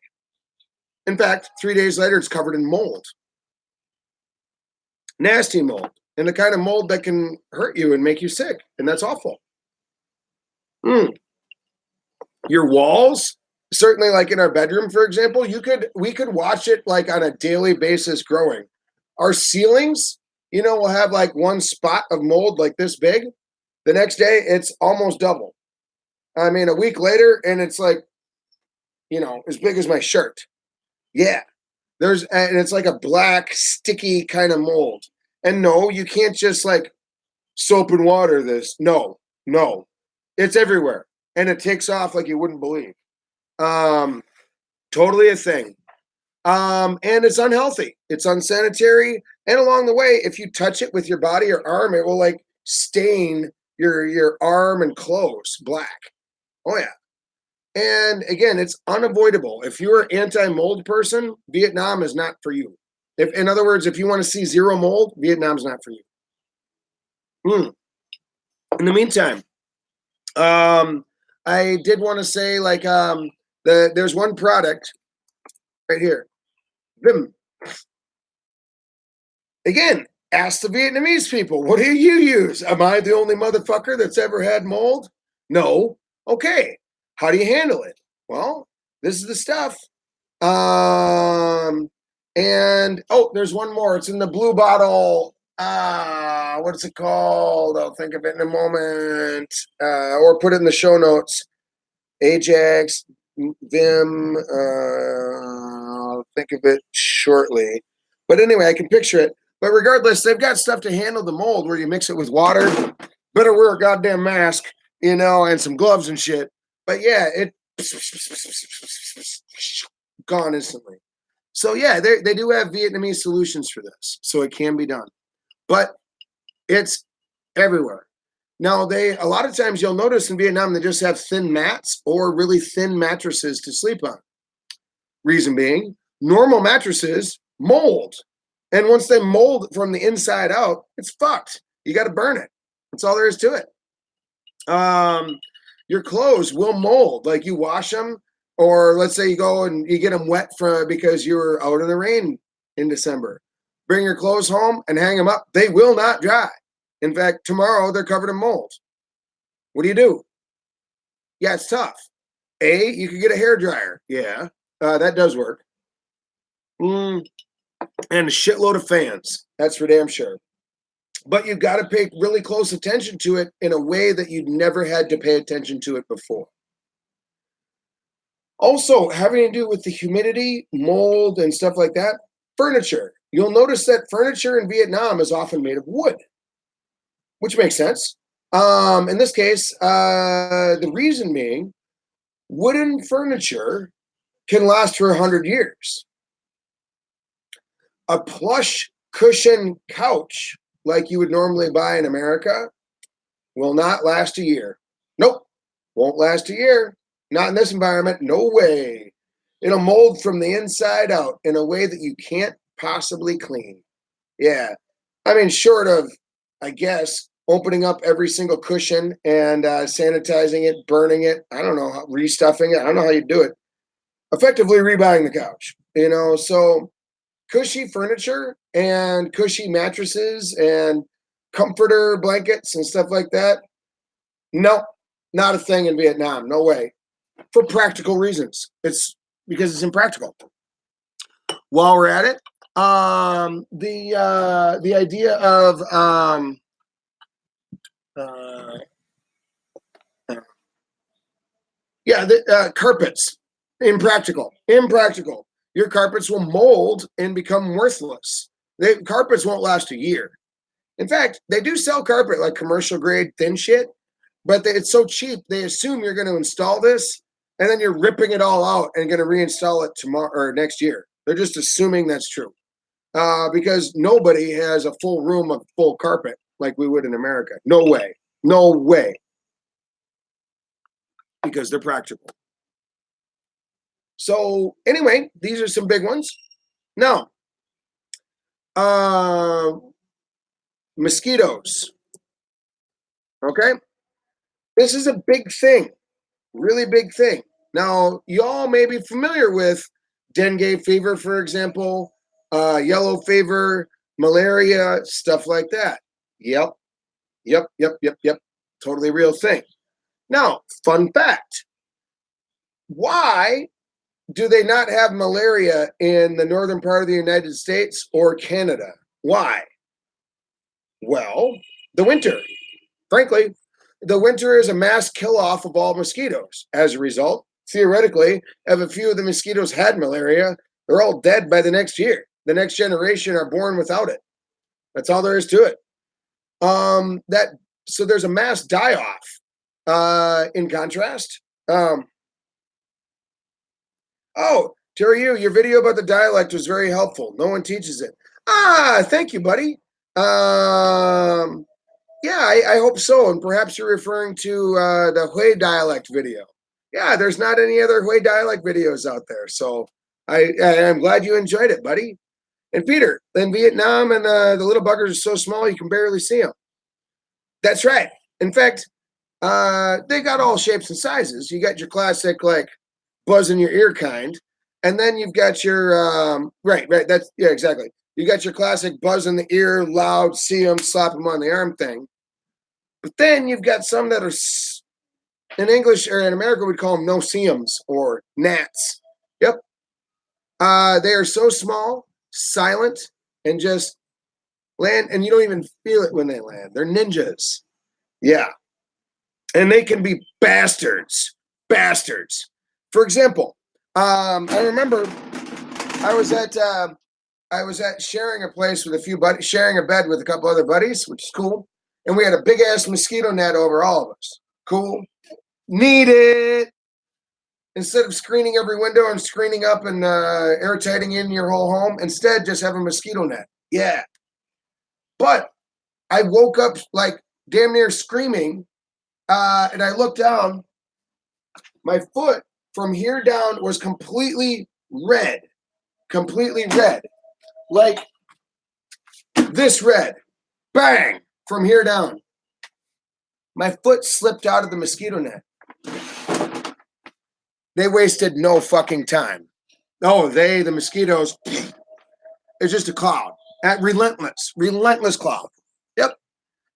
In fact, 3 days later, it's covered in mold. Nasty mold, and the kind of mold that can hurt you and make you sick, and that's awful. Your walls, certainly like in our bedroom, for example, we could watch it like on a daily basis growing. Our ceilings, will have like one spot of mold like this big. The next day, it's almost double. I mean, a week later, and it's like, as big as my shirt. Yeah. And it's like a black, sticky kind of mold. And no, you can't just like soap and water this. No. It's everywhere. And it takes off like you wouldn't believe. Totally a thing. And it's unhealthy. It's unsanitary. And along the way, if you touch it with your body or arm, it will like stain your arm and clothes black. Oh yeah. And again, it's unavoidable. If you're an anti-mold person, Vietnam is not for you. In other words, if you want to see zero mold, Vietnam's not for you. In the meantime, I did want to say like there's one product right here. Vim. Again, ask the Vietnamese people, what do you use? Am I the only motherfucker that's ever had mold? No. Okay. How do you handle it? Well, this is the stuff. And there's one more. It's in the blue bottle. What's it called? I'll think of it in a moment. Or put it in the show notes. Ajax, Vim. I'll think of it shortly. But anyway, I can picture it. But regardless, they've got stuff to handle the mold where you mix it with water. Better wear a goddamn mask, and some gloves and shit. But yeah, it gone instantly. So yeah, they do have Vietnamese solutions for this, so it can be done. But it's everywhere. Now a lot of times you'll notice in Vietnam they just have thin mats or really thin mattresses to sleep on. Reason being, normal mattresses mold, and once they mold from the inside out, it's fucked. You got to burn it. That's all there is to it. Your clothes will mold. Like you wash them, or let's say you go and you get them wet because you were out in the rain in December. Bring your clothes home and hang them up. They will not dry. In fact, tomorrow they're covered in mold. What do? Yeah, it's tough. You could get a hairdryer. Yeah, that does work. And a shitload of fans. That's for damn sure. but you've got to pay really close attention to it in a way that you'd never had to pay attention to it before. Also, having to do with the humidity, mold, and stuff like that, furniture. You'll notice that furniture in Vietnam is often made of wood, which makes sense. In this case, the reason being, wooden furniture can last for 100 years. A plush cushion couch, like you would normally buy in America, will not last a year. Nope, won't last a year. Not in this environment, no way. It'll mold from the inside out in a way that you can't possibly clean. Yeah, I mean, short of, I guess, opening up every single cushion and sanitizing it, burning it. I don't know, restuffing it. I don't know how you do it. Effectively rebuying the couch, So cushy furniture and cushy mattresses and comforter blankets and stuff like that. No, not a thing in Vietnam. No way. For practical reasons. It's because it's impractical. While we're at it, the idea of carpets, impractical. Your carpets will mold and become worthless. Carpets won't last a year. In fact, they do sell carpet like commercial grade thin shit, but it's so cheap. They assume you're going to install this, and then you're ripping it all out and going to reinstall it tomorrow or next year. They're just assuming that's true, because nobody has a full room of full carpet like we would in America. No way. Because they're practical. So anyway, these are some big ones. Now, mosquitoes. Okay, this is a big thing, really big thing. Now, y'all may be familiar with dengue fever, for example, yellow fever, malaria, stuff like that. Yep. Totally real thing. Now, fun fact. Why do they not have malaria in the northern part of the United States or Canada? Why? Well, the winter. Frankly, the winter is a mass kill-off of all mosquitoes. As a result, theoretically, if a few of the mosquitoes had malaria, they're all dead by the next year. The next generation are born without it. That's all there is to it. So there's a mass die-off. In contrast, Terry, your video about the dialect was very helpful. No one teaches it. Thank you, buddy. Yeah, I hope so. And perhaps you're referring to the Hui dialect video. Yeah, there's not any other Hui dialect videos out there. So I'm glad you enjoyed it, buddy. And Peter, in Vietnam, and the little buggers are so small you can barely see them. That's right. In fact, they got all shapes and sizes. You got your classic, like, buzz in your ear kind. And then you've got your, right. Yeah, exactly. You got your classic buzz in the ear, loud, see them, slap them on the arm thing. But then you've got some that are, in English or in America, we'd call them no-see-ums or gnats. Yep. They are so small, silent, and just land, and you don't even feel it when they land. They're ninjas. Yeah. And they can be bastards. For example, I remember I was at sharing a place with a few buddies, sharing a bed with a couple other buddies, which is cool. And we had a big ass mosquito net over all of us. Cool. Need it. Instead of screening every window and screening up and airtightening in your whole home, instead just have a mosquito net. Yeah. But I woke up like damn near screaming, and I looked down. My foot from here down was completely red. Like this red. Bang! From here down. My foot slipped out of the mosquito net. They wasted no fucking time. Oh, the mosquitoes, it's just a cloud. Relentless cloud. Yep.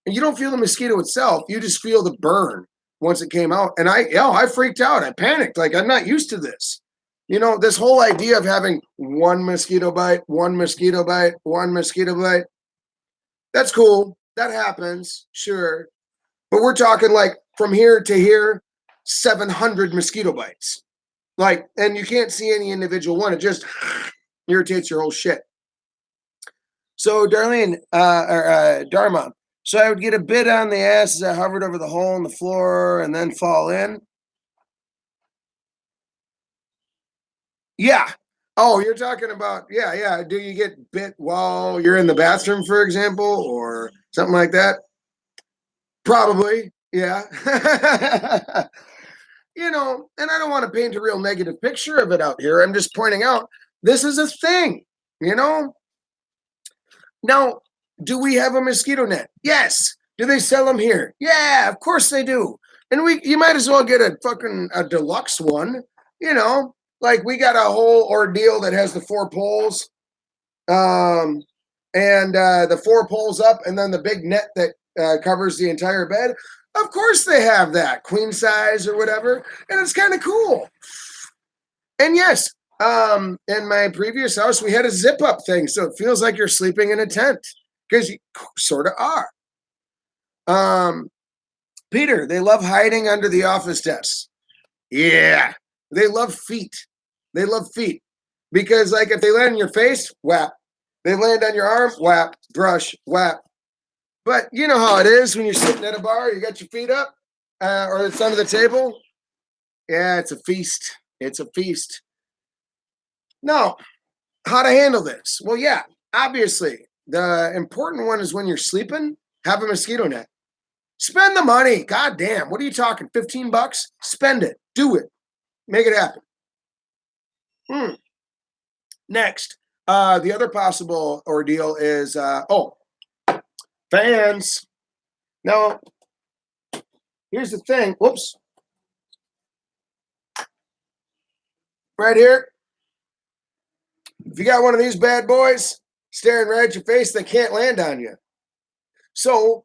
And you don't feel the mosquito itself. You just feel the burn once it came out. And I freaked out. I panicked. Like, I'm not used to this. This whole idea of having one mosquito bite. That's cool. that happens, sure. But we're talking like from here to here, 700 mosquito bites. Like, and you can't see any individual one. It just irritates your whole shit. So, Darlene, Dharma, so I would get a bit on the ass as I hovered over the hole in the floor and then fall in. Yeah. Oh, you're talking about, yeah, yeah. Do you get bit while you're in the bathroom, for example, or something like that? Probably, yeah. And I don't want to paint a real negative picture of it out here. I'm just pointing out this is a thing, you know? Now, do we have a mosquito net? Yes. Do they sell them here? Yeah, of course they do. And you might as well get a deluxe one, like we got a whole ordeal that has the 4 poles, um, and the 4 poles up, and then the big net that covers the entire bed. Of course they have that, queen size or whatever, and it's kind of cool. And yes, in my previous house, we had a zip up thing, so it feels like you're sleeping in a tent because you sort of are. Peter, they love hiding under the office desks. Yeah, they love feet. They love feet because, like, if they land in your face, whap. They land on your arm, whap. Brush, whap. But you know how it is when you're sitting at a bar, you got your feet up, or it's under the table. Yeah, it's a feast. It's a feast. Now, how to handle this? Well, yeah, obviously, the important one is when you're sleeping, have a mosquito net. Spend the money. God damn. What are you talking? $15? Spend it. Do it. Make it happen. Next, the other possible ordeal is fans. Now, here's the thing. Whoops. Right here. If you got one of these bad boys staring right at your face, they can't land on you. So,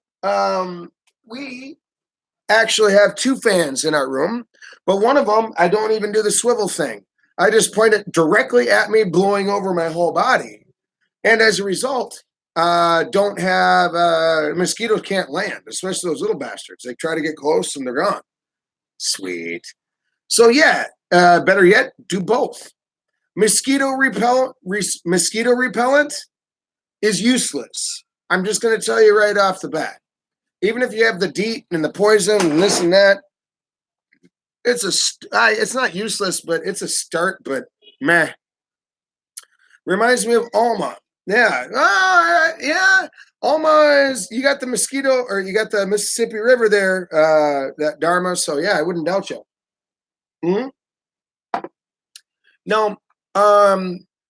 we actually have 2 fans in our room, but one of them, I don't even do the swivel thing. I just point it directly at me, blowing over my whole body. And as a result, don't have mosquitoes can't land, especially those little bastards. They try to get close and they're gone. Sweet. So yeah, better yet, do both. Mosquito repellent is useless. I'm just going to tell you right off the bat. Even if you have the DEET and the poison and this and that, it's not useless, but it's a start. But meh. Reminds me of Alma. Yeah. Yeah. Alma is, you got the mosquito, or you got the Mississippi River there, that Dharma. So yeah, I wouldn't doubt you. Now,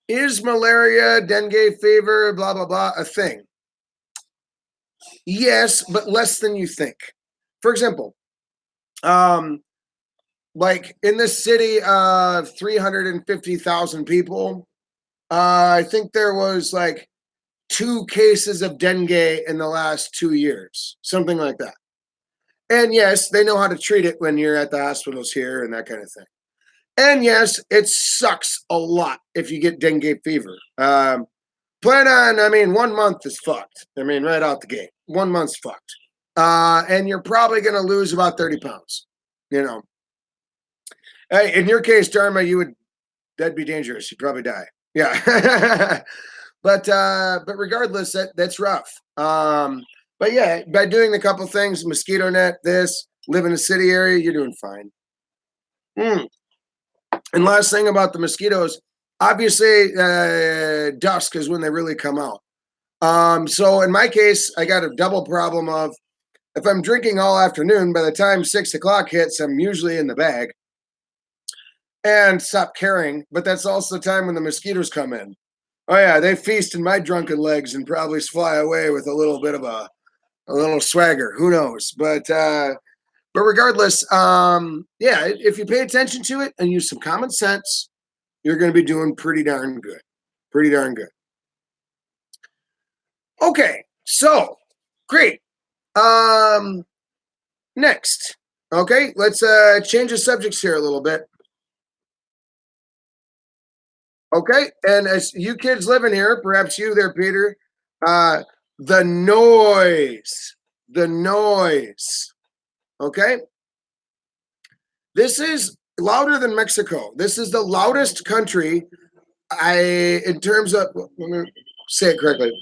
is malaria, dengue fever, blah, blah, blah, a thing? Yes, but less than you think. For example, like in this city of 350,000 people, I think there was like 2 cases of dengue in the last 2 years, something like that. And yes, they know how to treat it when you're at the hospitals here and that kind of thing. And yes, it sucks a lot if you get dengue fever. Plan on, 1 month is fucked. Right out the gate. 1 month's fucked. And you're probably going to lose about 30 pounds. Hey, in your case, Dharma, that'd be dangerous. You'd probably die. Yeah. But regardless, that's rough. But yeah, by doing a couple things, mosquito net, live in a city area, you're doing fine. And last thing about the mosquitoes, obviously, dusk is when they really come out. So in my case, I got a double problem of, if I'm drinking all afternoon, by the time 6 o'clock hits, I'm usually in the bag and stop caring. But that's also the time when the mosquitoes come in. Oh yeah, they feast in my drunken legs and probably fly away with a little bit of a little swagger. Who knows? But regardless, yeah, if you pay attention to it and use some common sense, you're going to be doing pretty darn good. Pretty darn good. Okay, so great. Next, okay, let's change the subjects here a little bit. Okay, and as you kids living here, perhaps you there, Peter, The noise. The noise. Okay? This is louder than Mexico. This is the loudest country in terms of, let me say it correctly.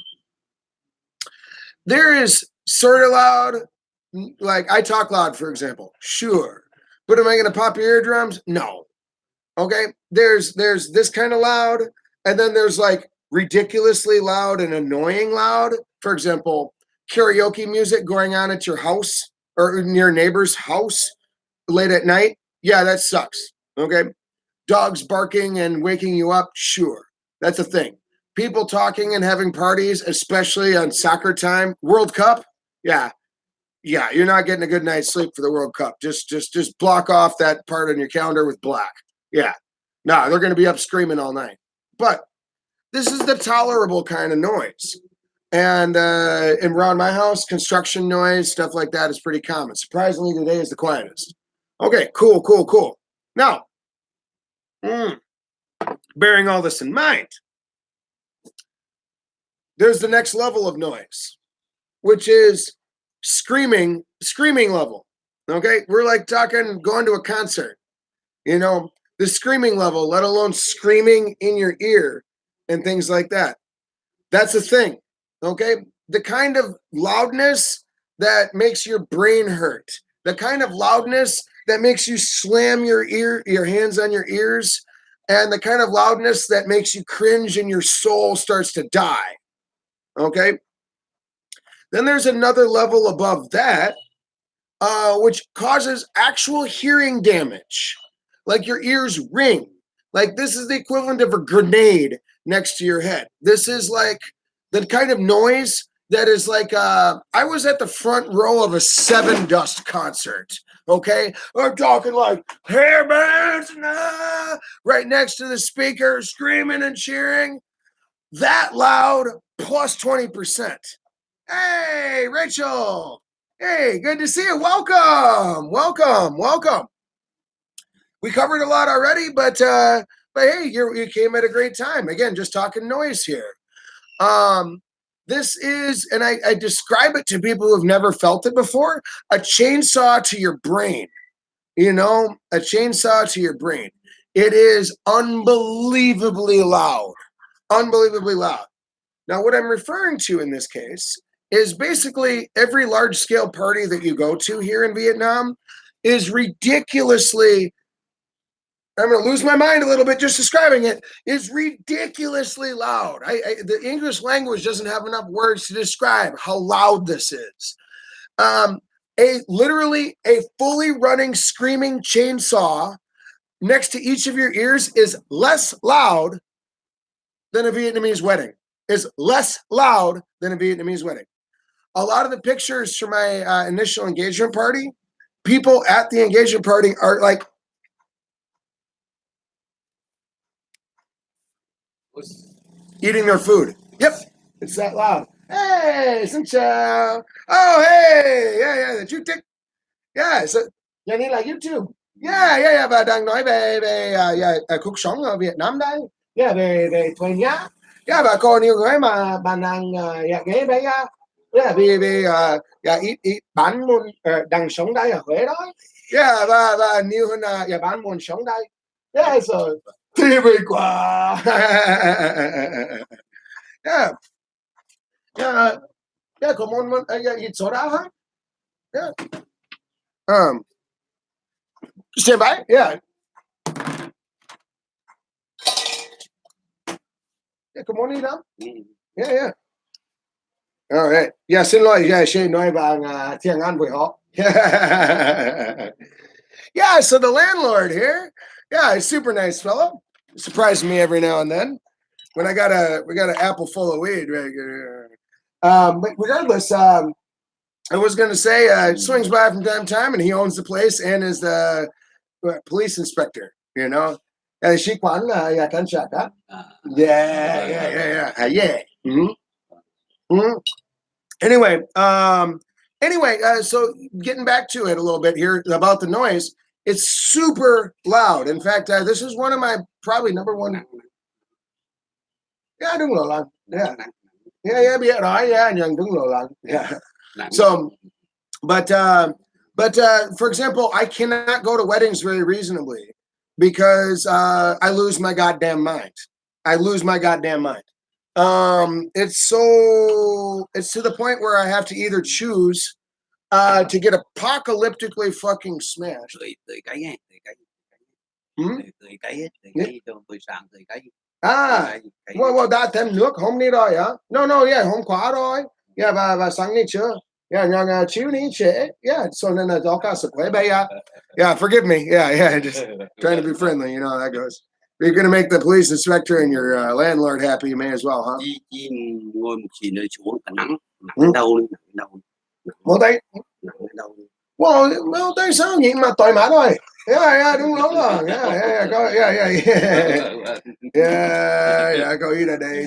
There is sort of loud, like I talk loud, for example. Sure. But am I going to pop your eardrums? No. Okay? There's this kind of loud, and then there's like ridiculously loud and annoying loud. For example, karaoke music going on at your house or in your neighbor's house late at night. Yeah, that sucks. Okay? Dogs barking and waking you up, sure. That's a thing. People talking and having parties, especially on soccer time, World Cup. Yeah. Yeah, you're not getting a good night's sleep for the World Cup. Just block off that part on your calendar with black. Yeah. No, they're going to be up screaming all night. But this is the tolerable kind of noise. And around my house, construction noise, stuff like that is pretty common. Surprisingly, today is the quietest. Okay, cool. Now, bearing all this in mind, there's the next level of noise, which is screaming level. Okay, we're like talking going to a concert, the screaming level, let alone screaming in your ear and things like that. That's a thing. Okay, the kind of loudness that makes your brain hurt, the kind of loudness that makes you slam your hands on your ears, and the kind of loudness that makes you cringe and your soul starts to die. Okay. Then there's another level above that, which causes actual hearing damage. Like your ears ring. Like this is the equivalent of a grenade next to your head. This is like the kind of noise that is like, I was at the front row of a Seven Dust concert. Okay. I'm talking like hair bands, right next to the speaker, screaming and cheering. That loud, plus 20%. Hey, Rachel. Hey, good to see you. Welcome. We covered a lot already, but hey, you came at a great time. Again, just talking noise here. This is, and I describe it to people who have never felt it before, a chainsaw to your brain. A chainsaw to your brain. It is unbelievably loud. Unbelievably loud. Now, what I'm referring to in this case is basically every large-scale party that you go to here in Vietnam is ridiculously, I'm going to lose my mind a little bit just describing it, is ridiculously loud. The English language doesn't have enough words to describe how loud this is. Literally a fully running, screaming chainsaw next to each of your ears is less loud than a Vietnamese wedding. Is less loud than a Vietnamese wedding. A lot of the pictures from my initial engagement party, people at the engagement party are like, eating their food. Yep, it's that loud. Hey, xin chào. Oh, hey, yeah, that you take. Yeah, so, nhà này là YouTube. Yeah, và đang nói về cuộc sống ở Việt Nam đây. Yeah, về thuê nhà. Yeah, bà có nhiều người mà bà đang ghé bé vì ít bán muốn đang sống đây ở Huế đó. Yeah, và nhiều hơn bán muốn sống đây. Yeah, so thú vị quá. Yeah, có muốn ít soda hả? Yeah. Stand by. Yeah. Yeah, come on in now. Yeah. All right. Yeah, xin lỗi, xin nói bằng tiếng Anh với họ. Yeah, so the landlord here, yeah, he's a super nice fellow. Surprises me every now and then when we got an apple full of weed right here. But regardless, I was going to say, swings by from time to time, and he owns the place and is the police inspector, She quản cảnh sát đó. Yeah. Mm-hmm. Anyway, so getting back to it a little bit here about the noise, it's super loud. In fact, this is one of my probably number one. Yeah, I do a lot. Yeah. Yeah, biết rồi, yeah, nhận đúng rồi lần. Yeah. So, but for example, I cannot go to weddings very reasonably because I lose my goddamn mind. I lose my goddamn mind. It's to the point where I have to either choose to get apocalyptically fucking smashed. Hmm? À, well, đã thêm nước hôm nay rồi hả? No, yeah, hôm qua rồi. Yeah, và sáng nay chưa? Yeah, chiều nay trễ. Yeah, so nên là đó cả sức khỏe bây giờ. Yeah, forgive me. Yeah, just trying to be friendly. You know how that goes. If you're going to make the police inspector and your landlord happy, you may as well, huh? Chỉ ngồi một xí nơi xuống nắng đầu Well, tại sao vậy mà tội mã rồi? Yeah, đúng rồi. Yeah, go, yeah, go eat a day.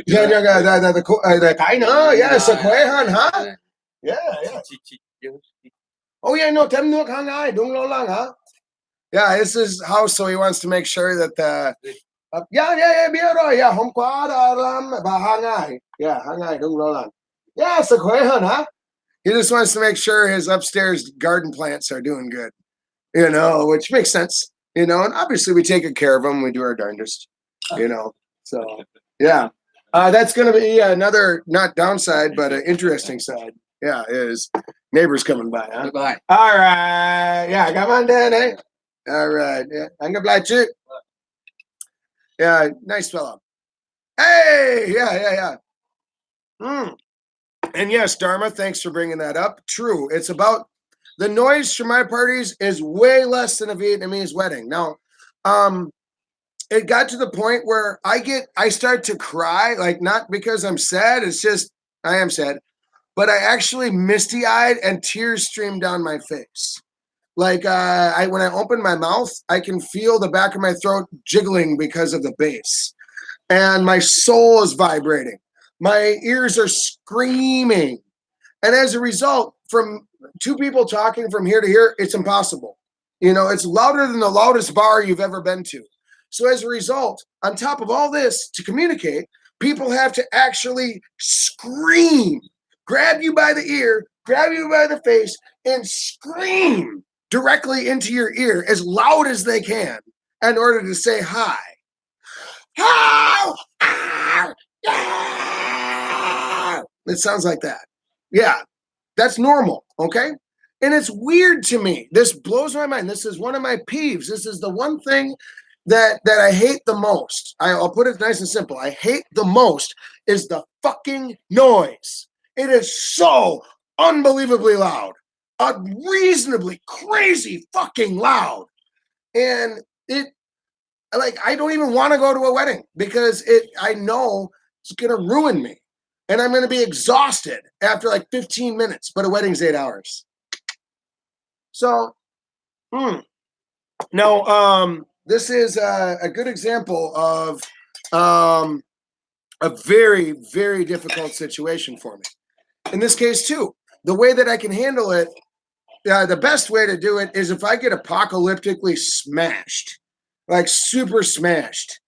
Yeah, the cái nữa, yeah, sức khỏe hơn hả? Yeah. Oh yeah, no, thêm nước hàng ngày, đúng rồi lang hả? Yeah, this is how so he wants to make sure that yeah, biết rồi, yeah, hôm qua đã làm bà hàng ngày. Yeah, hàng ngày đúng rồi lang. Yeah, sức khỏe hơn hả? He just wants to make sure his upstairs garden plants are doing good, which makes sense, and obviously we take good care of them. We do our darndest, so yeah. That's going to be another, not downside, but an interesting side. Yeah, is neighbors coming by, huh? Bye. All right. Yeah, come on down, eh? All right. Yeah, I'm going to blast you. Yeah, nice fellow. Hey, yeah. And yes, Dharma, thanks for bringing that up. True. It's about the noise from my parties is way less than a Vietnamese wedding. Now, it got to the point where I start to cry, like not because I'm sad. It's just I am sad, but I actually misty-eyed and tears stream down my face. Like when I open my mouth, I can feel the back of my throat jiggling because of the bass, and my soul is vibrating. My ears are screaming. And as a result, from two people talking from here to here, it's impossible. It's louder than the loudest bar you've ever been to. So as a result, on top of all this, to communicate, people have to actually scream, grab you by the ear, grab you by the face, and scream directly into your ear as loud as they can in order to say hi. How? It sounds like that. Yeah, that's normal, okay? And it's weird to me. This blows my mind. This is one of my peeves. This is the one thing that I hate the most. I'll put it nice and simple. I hate the most is the fucking noise. It is so unbelievably loud. Unreasonably crazy fucking loud. And I don't even want to go to a wedding because I know it's going to ruin me. And I'm going to be exhausted after like 15 minutes, but a wedding's 8 hours. So, no, this is a good example of a very, very difficult situation for me. In this case, too, the way that I can handle it, the best way to do it is if I get apocalyptically smashed, like super smashed,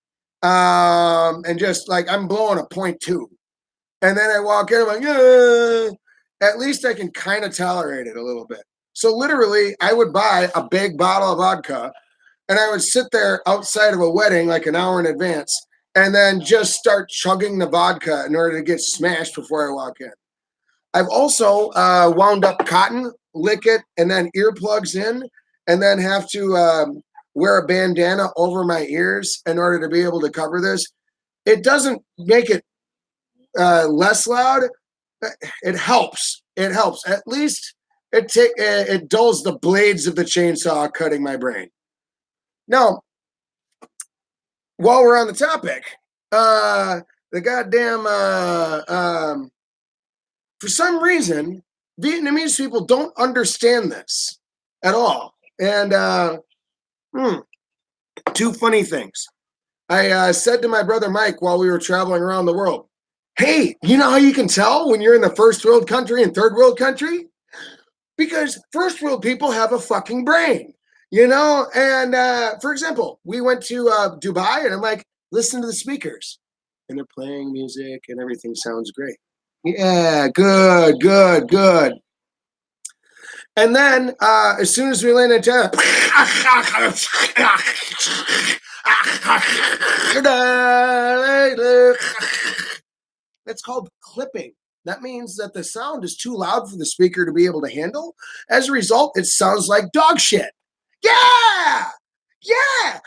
and just like I'm blowing a 0.2. And then I walk in, I'm like, at least I can kind of tolerate it a little bit. So literally, I would buy a big bottle of vodka, and I would sit there outside of a wedding like an hour in advance, and then just start chugging the vodka in order to get smashed before I walk in. I've also wound up cotton, lick it, and then earplugs in, and then have to wear a bandana over my ears in order to be able to cover this. It doesn't make it less loud. It helps. At least it dulls the blades of the chainsaw cutting my brain. Now, while we're on the topic, the goddamn for some reason, Vietnamese people don't understand this at all. And two funny things. I said to my brother Mike while we were traveling around the world, hey, you know how you can tell when you're in the first world country and third world country? Because first world people have a fucking brain, And for example, we went to Dubai, and I'm like, listen to the speakers. and they're playing music and everything sounds great. Yeah, good, good, good. And then as soon as we land in town, that's called clipping. That means that the sound is too loud for the speaker to be able to handle. As a result, it sounds like dog shit. Yeah! Yeah!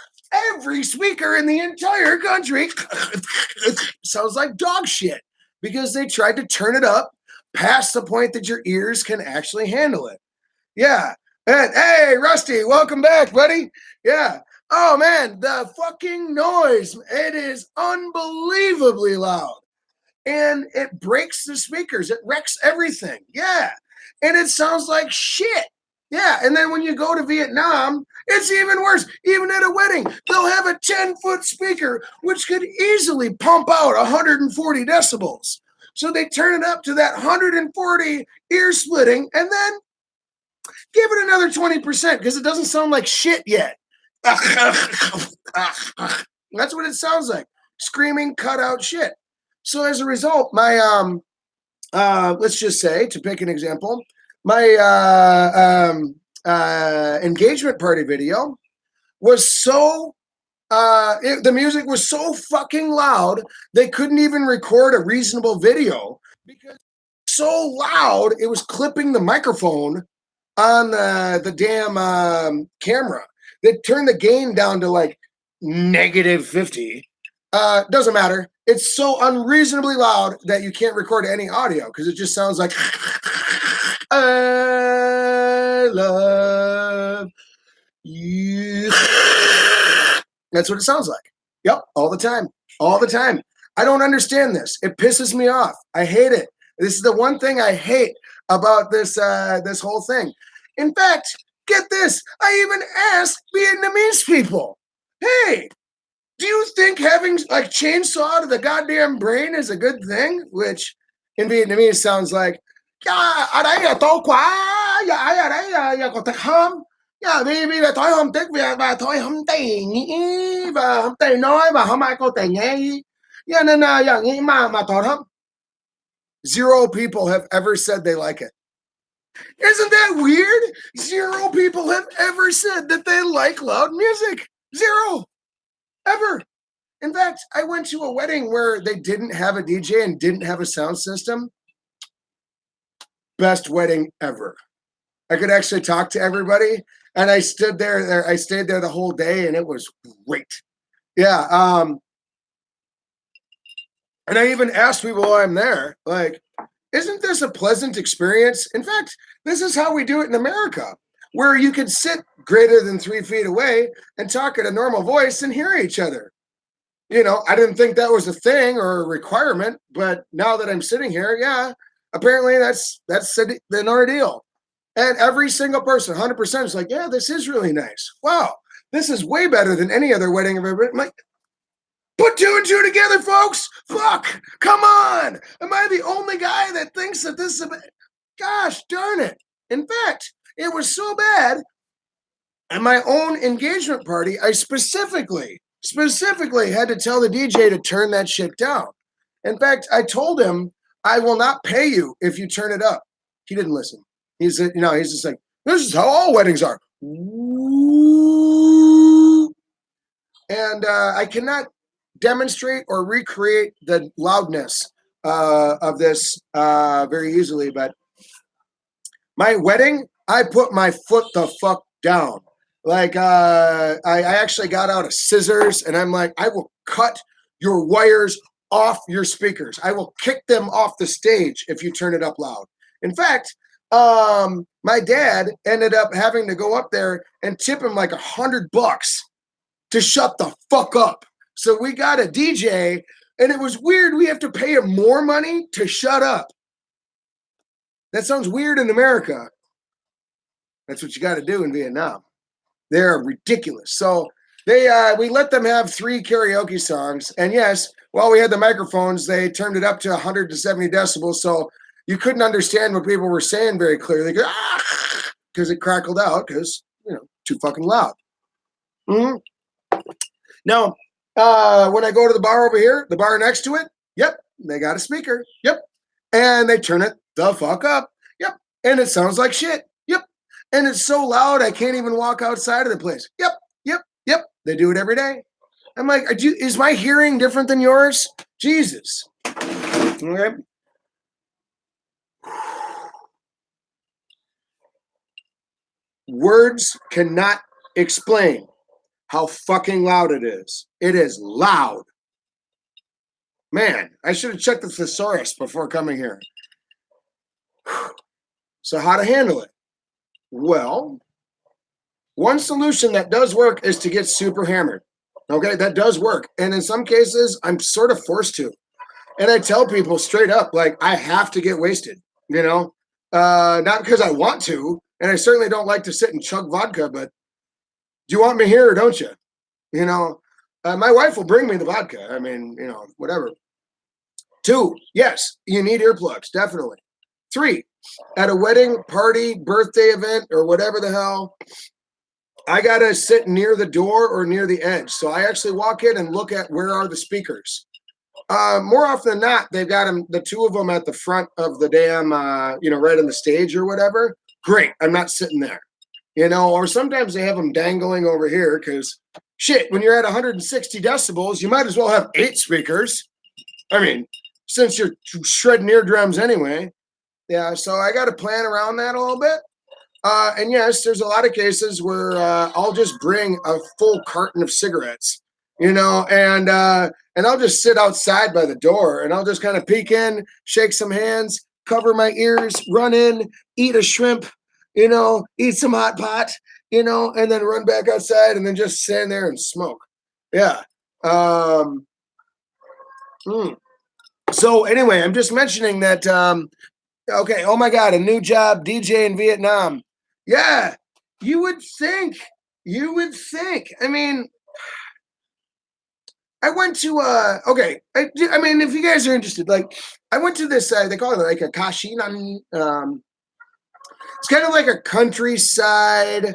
Every speaker in the entire country sounds like dog shit because they tried to turn it up past the point that your ears can actually handle it. Yeah. And hey, Rusty, welcome back, buddy. Yeah. Oh man, the fucking noise. It is unbelievably loud. And it breaks the speakers. It wrecks everything. Yeah. And it sounds like shit. Yeah. And then when you go to Vietnam, it's even worse. Even at a wedding, they'll have a 10-foot speaker, which could easily pump out 140 decibels. So they turn it up to that 140 ear splitting and then give it another 20% because it doesn't sound like shit yet. That's what it sounds like. Screaming, cut out shit. So as a result, my let's just say, to pick an example, my engagement party video was so the music was so fucking loud they couldn't even record a reasonable video because so loud it was clipping the microphone on the damn camera. They turned the gain down to like -50. Doesn't matter. It's so unreasonably loud that you can't record any audio because it just sounds like I love you. That's what it sounds like. Yep, all the time. All the time. I don't understand this. It pisses me off. I hate it. This is the one thing I hate about this this whole thing. In fact, get this. I even asked Vietnamese people, hey, do you think having like chainsaw to the goddamn brain is a good thing? Which in Vietnamese sounds like, yeah, ở đây là tốt quá, dạ ở đây là còn thật không? Dạ vì là thôi không tiếc việc và thôi không tiền nghĩ và không tiền nói và không ai có tiền nghe. Yeah, nên dạ nghĩ mà tốt không? Zero people have ever said they like it. Isn't that weird? Zero people have ever said that they like loud music. Zero. Ever. In fact, I went to a wedding where they didn't have a DJ and didn't have a sound system. Best wedding ever. I could actually talk to everybody, and I stood there. I stayed there the whole day, and it was great. Yeah. And I even asked people while I'm there, like, isn't this a pleasant experience? In fact, this is how we do it in America, where you can sit greater than 3 feet away and talk at a normal voice and hear each other. You know, I didn't think that was a thing or a requirement, but now that I'm sitting here, yeah, apparently that's an ordeal. And every single person, 100%, is like, yeah, this is really nice. Wow, this is way better than any other wedding I've ever been. I'm like, put 2 and 2 together, folks. Fuck, come on. Am I the only guy that thinks that this is a... Gosh darn it. In fact, it was so bad at my own engagement party, I specifically had to tell the DJ to turn that shit down. In fact, I told him, I will not pay you if you turn it up. He didn't listen. He's just like, this is how all weddings are. And I cannot demonstrate or recreate the loudness of this very easily, but my wedding, I put my foot the fuck down. Like, I actually got out a scissors and I'm like, I will cut your wires off your speakers. I will kick them off the stage if you turn it up loud. In fact, my dad ended up having to go up there and tip him like $100 to shut the fuck up. So we got a DJ and it was weird. We have to pay him more money to shut up. That sounds weird in America. That's what you got to do in Vietnam. They're ridiculous. So we let them have 3 karaoke songs. And yes, while we had the microphones, they turned it up to 170 decibels. So you couldn't understand what people were saying very clearly. Because it crackled out because, too fucking loud. Mm-hmm. Now, When I go to the bar over here, the bar next to it, yep, they got a speaker. Yep. And they turn it the fuck up. Yep. And it sounds like shit. Yep. And it's so loud I can't even walk outside of the place. Yep. Yep. Yep. They do it every day. I'm like, is my hearing different than yours? Jesus. Okay. Words cannot explain how fucking loud it is. It is loud. Man, I should have checked the thesaurus before coming here. So how to handle it? Well, one solution that does work is to get super hammered. Okay, that does work. And in some cases, I'm sort of forced to. And I tell people straight up, like, I have to get wasted, you know? Not because I want to, and I certainly don't like to sit and chug vodka, but do you want me here or don't you? You know, my wife will bring me the vodka. I mean, you know, whatever. 2, yes, you need earplugs, definitely. 3, at a wedding, party, birthday event, or whatever the hell, I got to sit near the door or near the edge. So I actually walk in and look at where are the speakers. More often than not, they've got them, the 2 of them at the front of the damn, right on the stage or whatever. Great, I'm not sitting there. Or sometimes they have them dangling over here because, shit, when you're at 160 decibels, you might as well have 8 speakers. I mean, since you're shredding eardrums anyway. Yeah, so I got to plan around that a little bit. And yes, there's a lot of cases where I'll just bring a full carton of cigarettes, and I'll just sit outside by the door and I'll just kind of peek in, shake some hands, cover my ears, run in, eat a shrimp, eat some hot pot, and then run back outside and then just stand there and smoke. Yeah. So anyway, I'm just mentioning that, okay, oh my God, a new job, DJ in Vietnam. Yeah, you would think. I mean, I went to, I mean, if you guys are interested, like, I went to this, they call it like a Kashinan, it's kind of like a countryside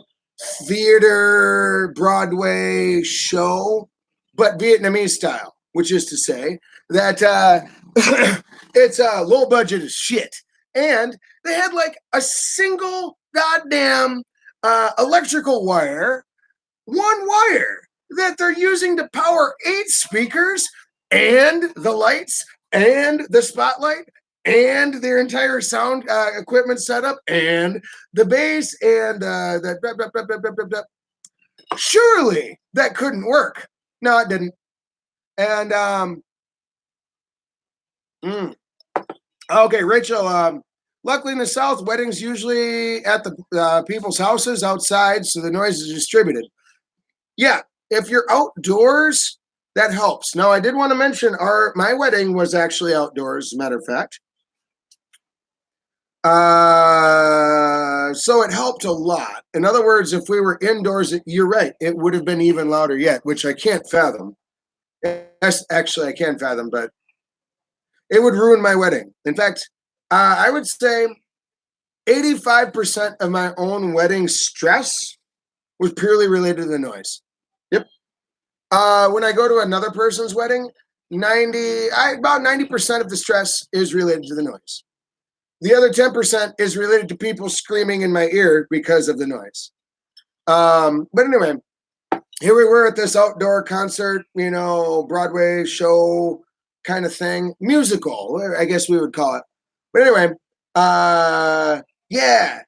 theater Broadway show, but Vietnamese style, which is to say that it's low budget as shit. And they had like a single goddamn electrical wire, one wire that they're using to power 8 speakers and the lights and the spotlight and their entire sound equipment setup and the bass and the blah, blah, blah, blah, blah, blah. Surely that couldn't work. No, it didn't. And okay, Rachel, luckily in the South, weddings usually at the people's houses outside, so the noise is distributed. Yeah, if you're outdoors, that helps. Now, I did want to mention my wedding was actually outdoors, as a matter of fact. So it helped a lot. In other words, if we were indoors, you're right, it would have been even louder yet, which I can't fathom. Yes, actually, I can fathom, but it would ruin my wedding. In fact, I would say 85% of my own wedding stress was purely related to the noise. Yep. When I go to another person's wedding, about 90% of the stress is related to the noise. The other 10% is related to people screaming in my ear because of the noise. But anyway, here we were at this outdoor concert, Broadway show kind of thing, musical, I guess we would call it. But anyway, yeah,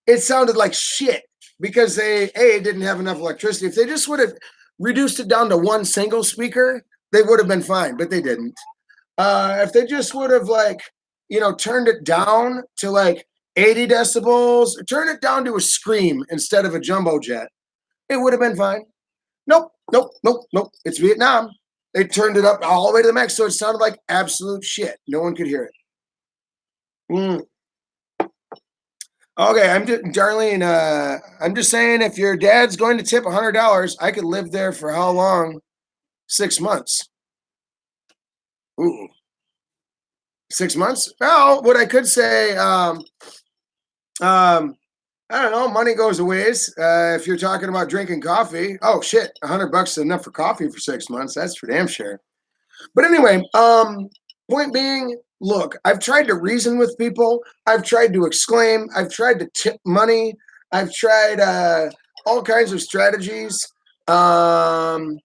it sounded like shit because they didn't have enough electricity. If they just would have reduced it down to one single speaker, they would have been fine, but they didn't. If they just would have turned it down to like 80 decibels, turn it down to a scream instead of a jumbo jet, it would have been fine. Nope. It's Vietnam. They turned it up all the way to the max, so it sounded like absolute shit. No one could hear it. Okay, Darlene, I'm just saying, if your dad's going to tip $100, I could live there for how long? 6 months. Ooh. 6 months? Well, what I could say, I I don't know. Money goes a ways. If you're talking about drinking coffee, oh shit, $100 is enough for coffee for 6 months. That's for damn sure. But anyway, point being, look, I've tried to reason with people. I've tried to exclaim. I've tried to tip money. I've tried all kinds of strategies. And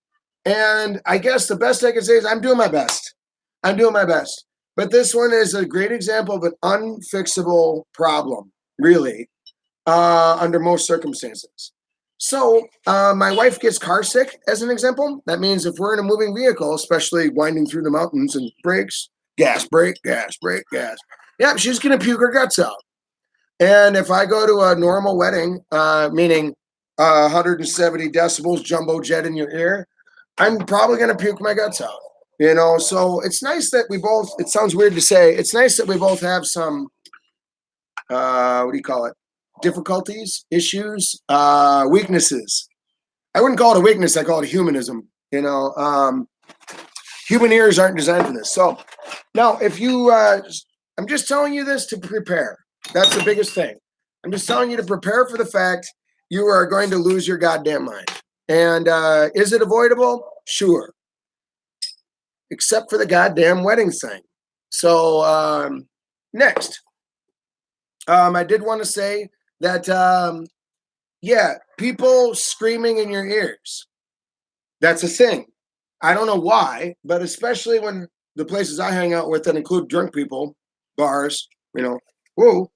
I guess the best I can say is I'm doing my best. I'm doing my best. But this one is a great example of an unfixable problem, really, under most circumstances. So my wife gets car sick, as an example. That means if we're in a moving vehicle, especially winding through the mountains and brakes, gas, brake, gas, brake, gas. Yeah, she's going to puke her guts out. And if I go to a normal wedding, meaning 170 decibels, jumbo jet in your ear, I'm probably going to puke my guts out. You know, so it's nice that we both, it sounds weird to say, it's nice that we both have some, what do you call it? Difficulties, issues, weaknesses. I wouldn't call it a weakness. I call it a humanism. You know, human ears aren't designed for this. So now if you, I'm just telling you this to prepare. That's the biggest thing. I'm just telling you to prepare for the fact you are going to lose your goddamn mind. And is it avoidable? Sure. Except for the goddamn wedding thing. So next, I did want to say that, yeah, people screaming in your ears. That's a thing. I don't know why, but especially when the places I hang out with that include drunk people, bars, you know, whoa.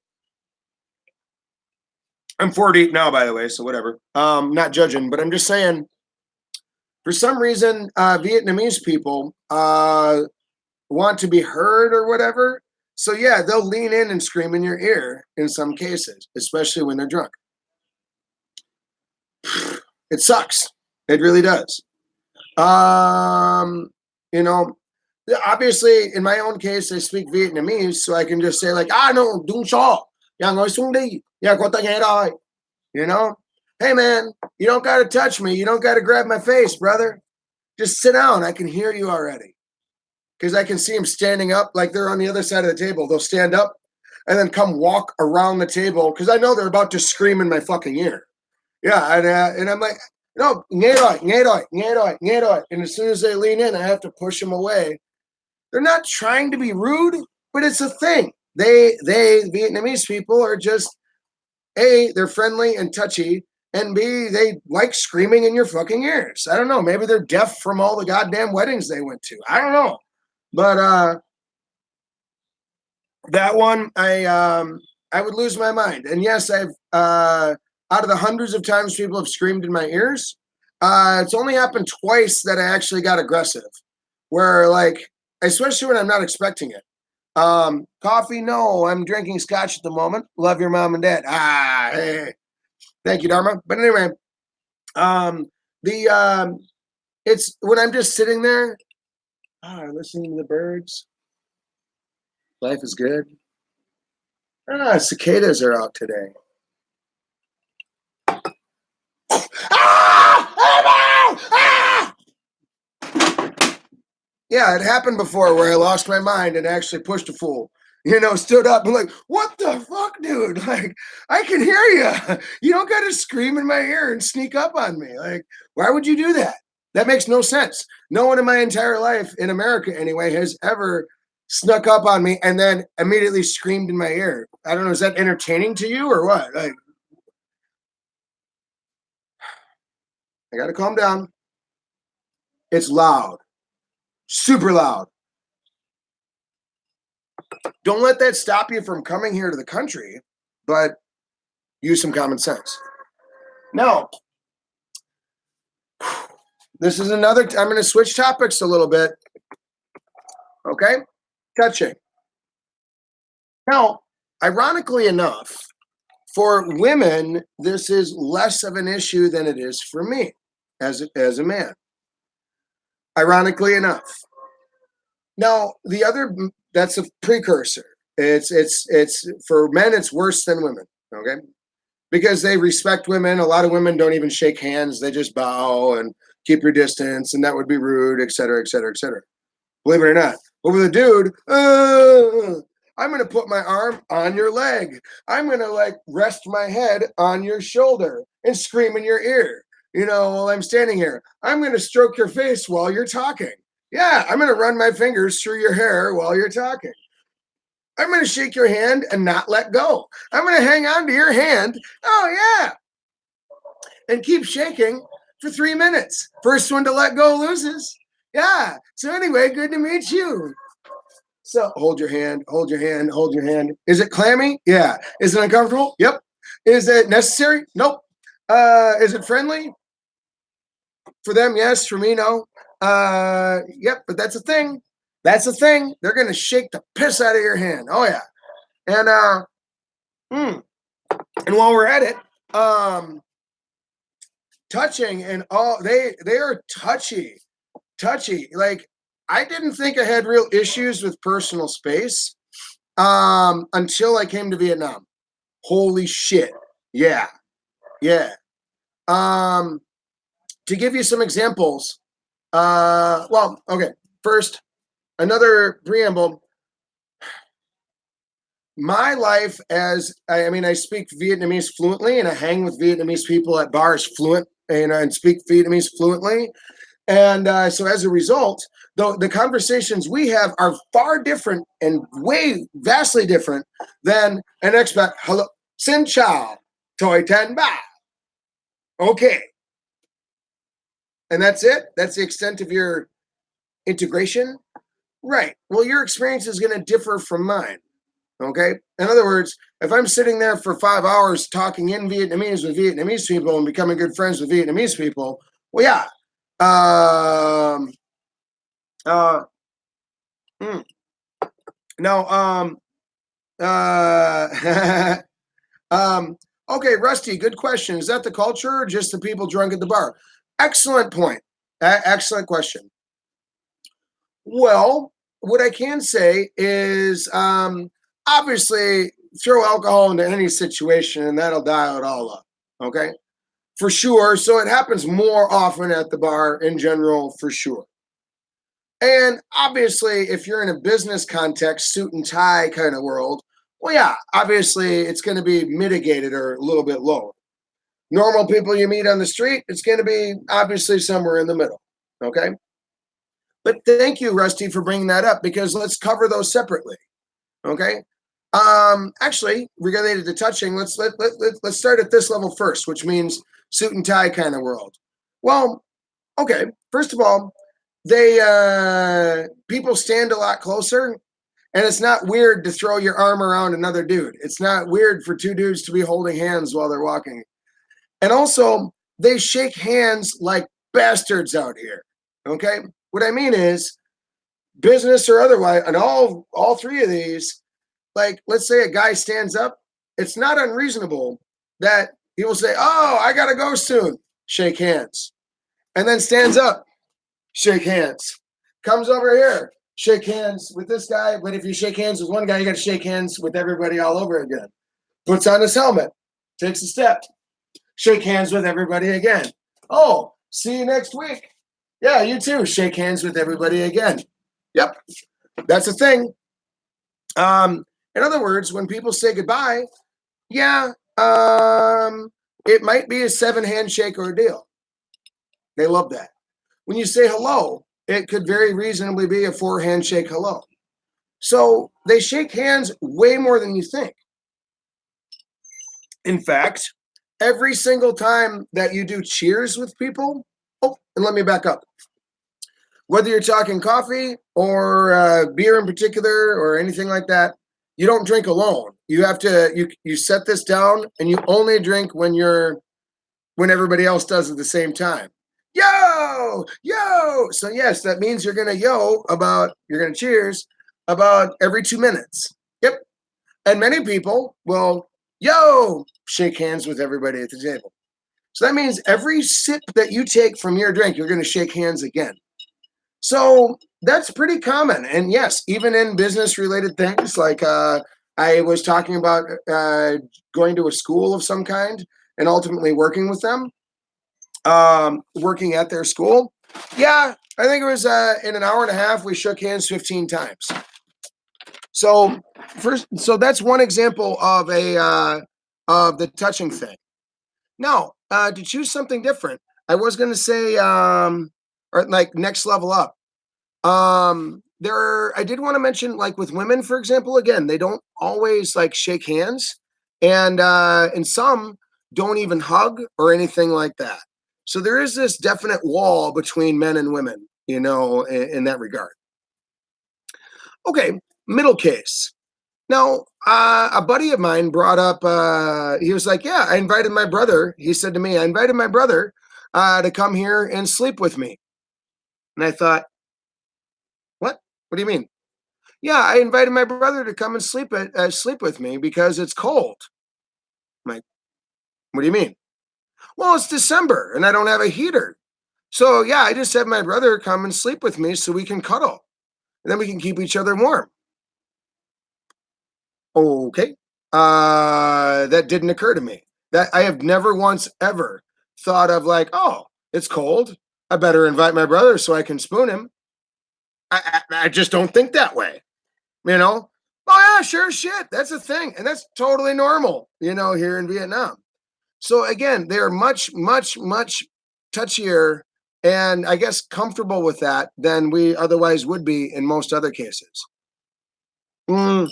I'm 40 now, by the way, so whatever. Not judging, but I'm just saying, for some reason, Vietnamese people want to be heard or whatever. So yeah, they'll lean in and scream in your ear in some cases, especially when they're drunk. It sucks. It really does. You know, obviously in my own case, I speak Vietnamese, so I can just say like, no, đúng cho, nhà ngồi xuống đi, nhà có tai nghe rồi. You know, hey man, you don't got to touch me. You don't got to grab my face, brother. Just sit down. I can hear you already. Because I can see them standing up like they're on the other side of the table. They'll stand up and then come walk around the table because I know they're about to scream in my fucking ear. Yeah, and I'm like, no, nghe rồi, nghe rồi, nghe rồi, nghe rồi. And as soon as they lean in, I have to push them away. They're not trying to be rude, but it's a thing. They Vietnamese people are just, A, they're friendly and touchy, and B, they like screaming in your fucking ears. I don't know. Maybe they're deaf from all the goddamn weddings they went to. I don't know. But that one, I would lose my mind. And yes, I've out of the hundreds of times people have screamed in my ears, it's only happened twice that I actually got aggressive. Where like, especially when I'm not expecting it. Coffee? No, I'm drinking scotch at the moment. Love your mom and dad. Hey. Thank you, Dharma. But anyway, it's when I'm just sitting there, listening to the birds. Life is good. Cicadas are out today. Yeah, it happened before where I lost my mind and actually pushed a fool. You know, stood up and like, what the fuck, dude? Like, I can hear you. You don't got to scream in my ear and sneak up on me. Like, why would you do that? That makes no sense. No one in my entire life, in America anyway, has ever snuck up on me and then immediately screamed in my ear. I don't know, is that entertaining to you or what? Like, I got to calm down. It's loud. Super loud. Don't let that stop you from coming here to the country, but use some common sense. Now, this is another, I'm going to switch topics a little bit. Okay? Touching. Now, ironically enough, for women, this is less of an issue than it is for me as a man. Ironically enough. Now, the other, that's a precursor. It's for men, it's worse than women, okay? Because they respect women. A lot of women don't even shake hands. They just bow and keep your distance, and that would be rude, et cetera, et cetera, et cetera. Believe it or not. But with a dude, I'm going to put my arm on your leg. I'm going to like rest my head on your shoulder and scream in your ear, while I'm standing here. I'm going to stroke your face while you're talking. Yeah, I'm going to run my fingers through your hair while you're talking. I'm going to shake your hand and not let go. I'm going to hang on to your hand. Oh, yeah. And keep shaking for 3 minutes. First one to let go loses. Yeah. So anyway, good to meet you. So hold your hand, hold your hand, hold your hand. Is it clammy? Yeah. Is it uncomfortable? Yep. Is it necessary? Nope. Is it friendly? For them, yes. For me, no. Yep. But that's a thing. That's a thing. They're gonna shake the piss out of your hand. Oh yeah. And and while we're at it, touching and all they are touchy. Like I didn't think I had real issues with personal space until I came to Vietnam. Holy shit. Yeah. Yeah. To give you some examples, well, okay. First, another preamble. My life I speak Vietnamese fluently and I hang with Vietnamese people at bars and speak Vietnamese fluently. And so as a result, the conversations we have are far different and vastly different than an expat. Hello, Xin Chao, Toi Tan Ba. Okay. And that's it? That's the extent of your integration? Right. Well, your experience is going to differ from mine. Okay. In other words, if I'm sitting there for 5 hours talking in Vietnamese with Vietnamese people and becoming good friends with Vietnamese people, well, yeah. Okay, Rusty, good question. Is that the culture or just the people drunk at the bar? Excellent point. Excellent question. Well, what I can say is obviously throw alcohol into any situation and that'll dial it all up. Okay, for sure. So it happens more often at the bar in general, for sure. And obviously, if you're in a business context, suit and tie kind of world, well, yeah, obviously it's going to be mitigated or a little bit lower. Normal people you meet on the street, it's going to be obviously somewhere in the middle. Okay. But thank you, Rusty, for bringing that up because let's cover those separately. Okay. Actually, related to touching, let's start at this level first, which means suit and tie kind of world. Well, okay. First of all, people stand a lot closer, and it's not weird to throw your arm around another dude. It's not weird for two dudes to be holding hands while they're walking. And also, they shake hands like bastards out here. Okay. What I mean is, business or otherwise, and all three of these, like, let's say a guy stands up, it's not unreasonable that he will say, "Oh, I gotta go soon." Shake hands. And then stands up, shake hands. Comes over here, shake hands with this guy. But if you shake hands with one guy, you gotta shake hands with everybody all over again. Puts on his helmet, takes a step, shake hands with everybody again. Oh, see you next week. Yeah, you too. Shake hands with everybody again. Yep, that's the thing. In other words, when people say goodbye, yeah, it might be a 7 handshake ordeal. They love that. When you say hello, it could very reasonably be a 4 handshake hello. So they shake hands way more than you think. In fact, every single time that you do cheers with people, and let me back up. Whether you're talking coffee or beer in particular or anything like that, you don't drink alone. You have to you set this down and you only drink when everybody else does at the same time. Yo! So yes, that means you're gonna you're gonna cheers about every 2 minutes. Yep. And many people will shake hands with everybody at the table. So that means every sip that you take from your drink, you're gonna shake hands again. So that's pretty common. And yes, even in business related things, like I was talking about going to a school of some kind and ultimately working with them, working at their school. Yeah, I think it was in an hour and a half, we shook hands 15 times. So so that's one example of of the touching thing. Now, to choose something different, I was going to say, or like next level up. I did want to mention, like with women, for example, again, they don't always like shake hands, and some don't even hug or anything like that. So there is this definite wall between men and women, in that regard. Okay, middle case. Now, a buddy of mine brought up, he was like, yeah, I invited my brother. He said to me, I invited my brother to come here and sleep with me. And I thought, what? What do you mean? Yeah, I invited my brother to come and sleep with me because it's cold. I'm like, what do you mean? Well, it's December and I don't have a heater. So, yeah, I just had my brother come and sleep with me so we can cuddle and then we can keep each other warm. Okay. That didn't occur to me. That I have never once ever thought of like, oh, it's cold. I better invite my brother so I can spoon him. I just don't think that way, you know? Oh yeah, sure shit. That's a thing. And that's totally normal, here in Vietnam. So again, they're much, much, much touchier and I guess comfortable with that than we otherwise would be in most other cases. Mm,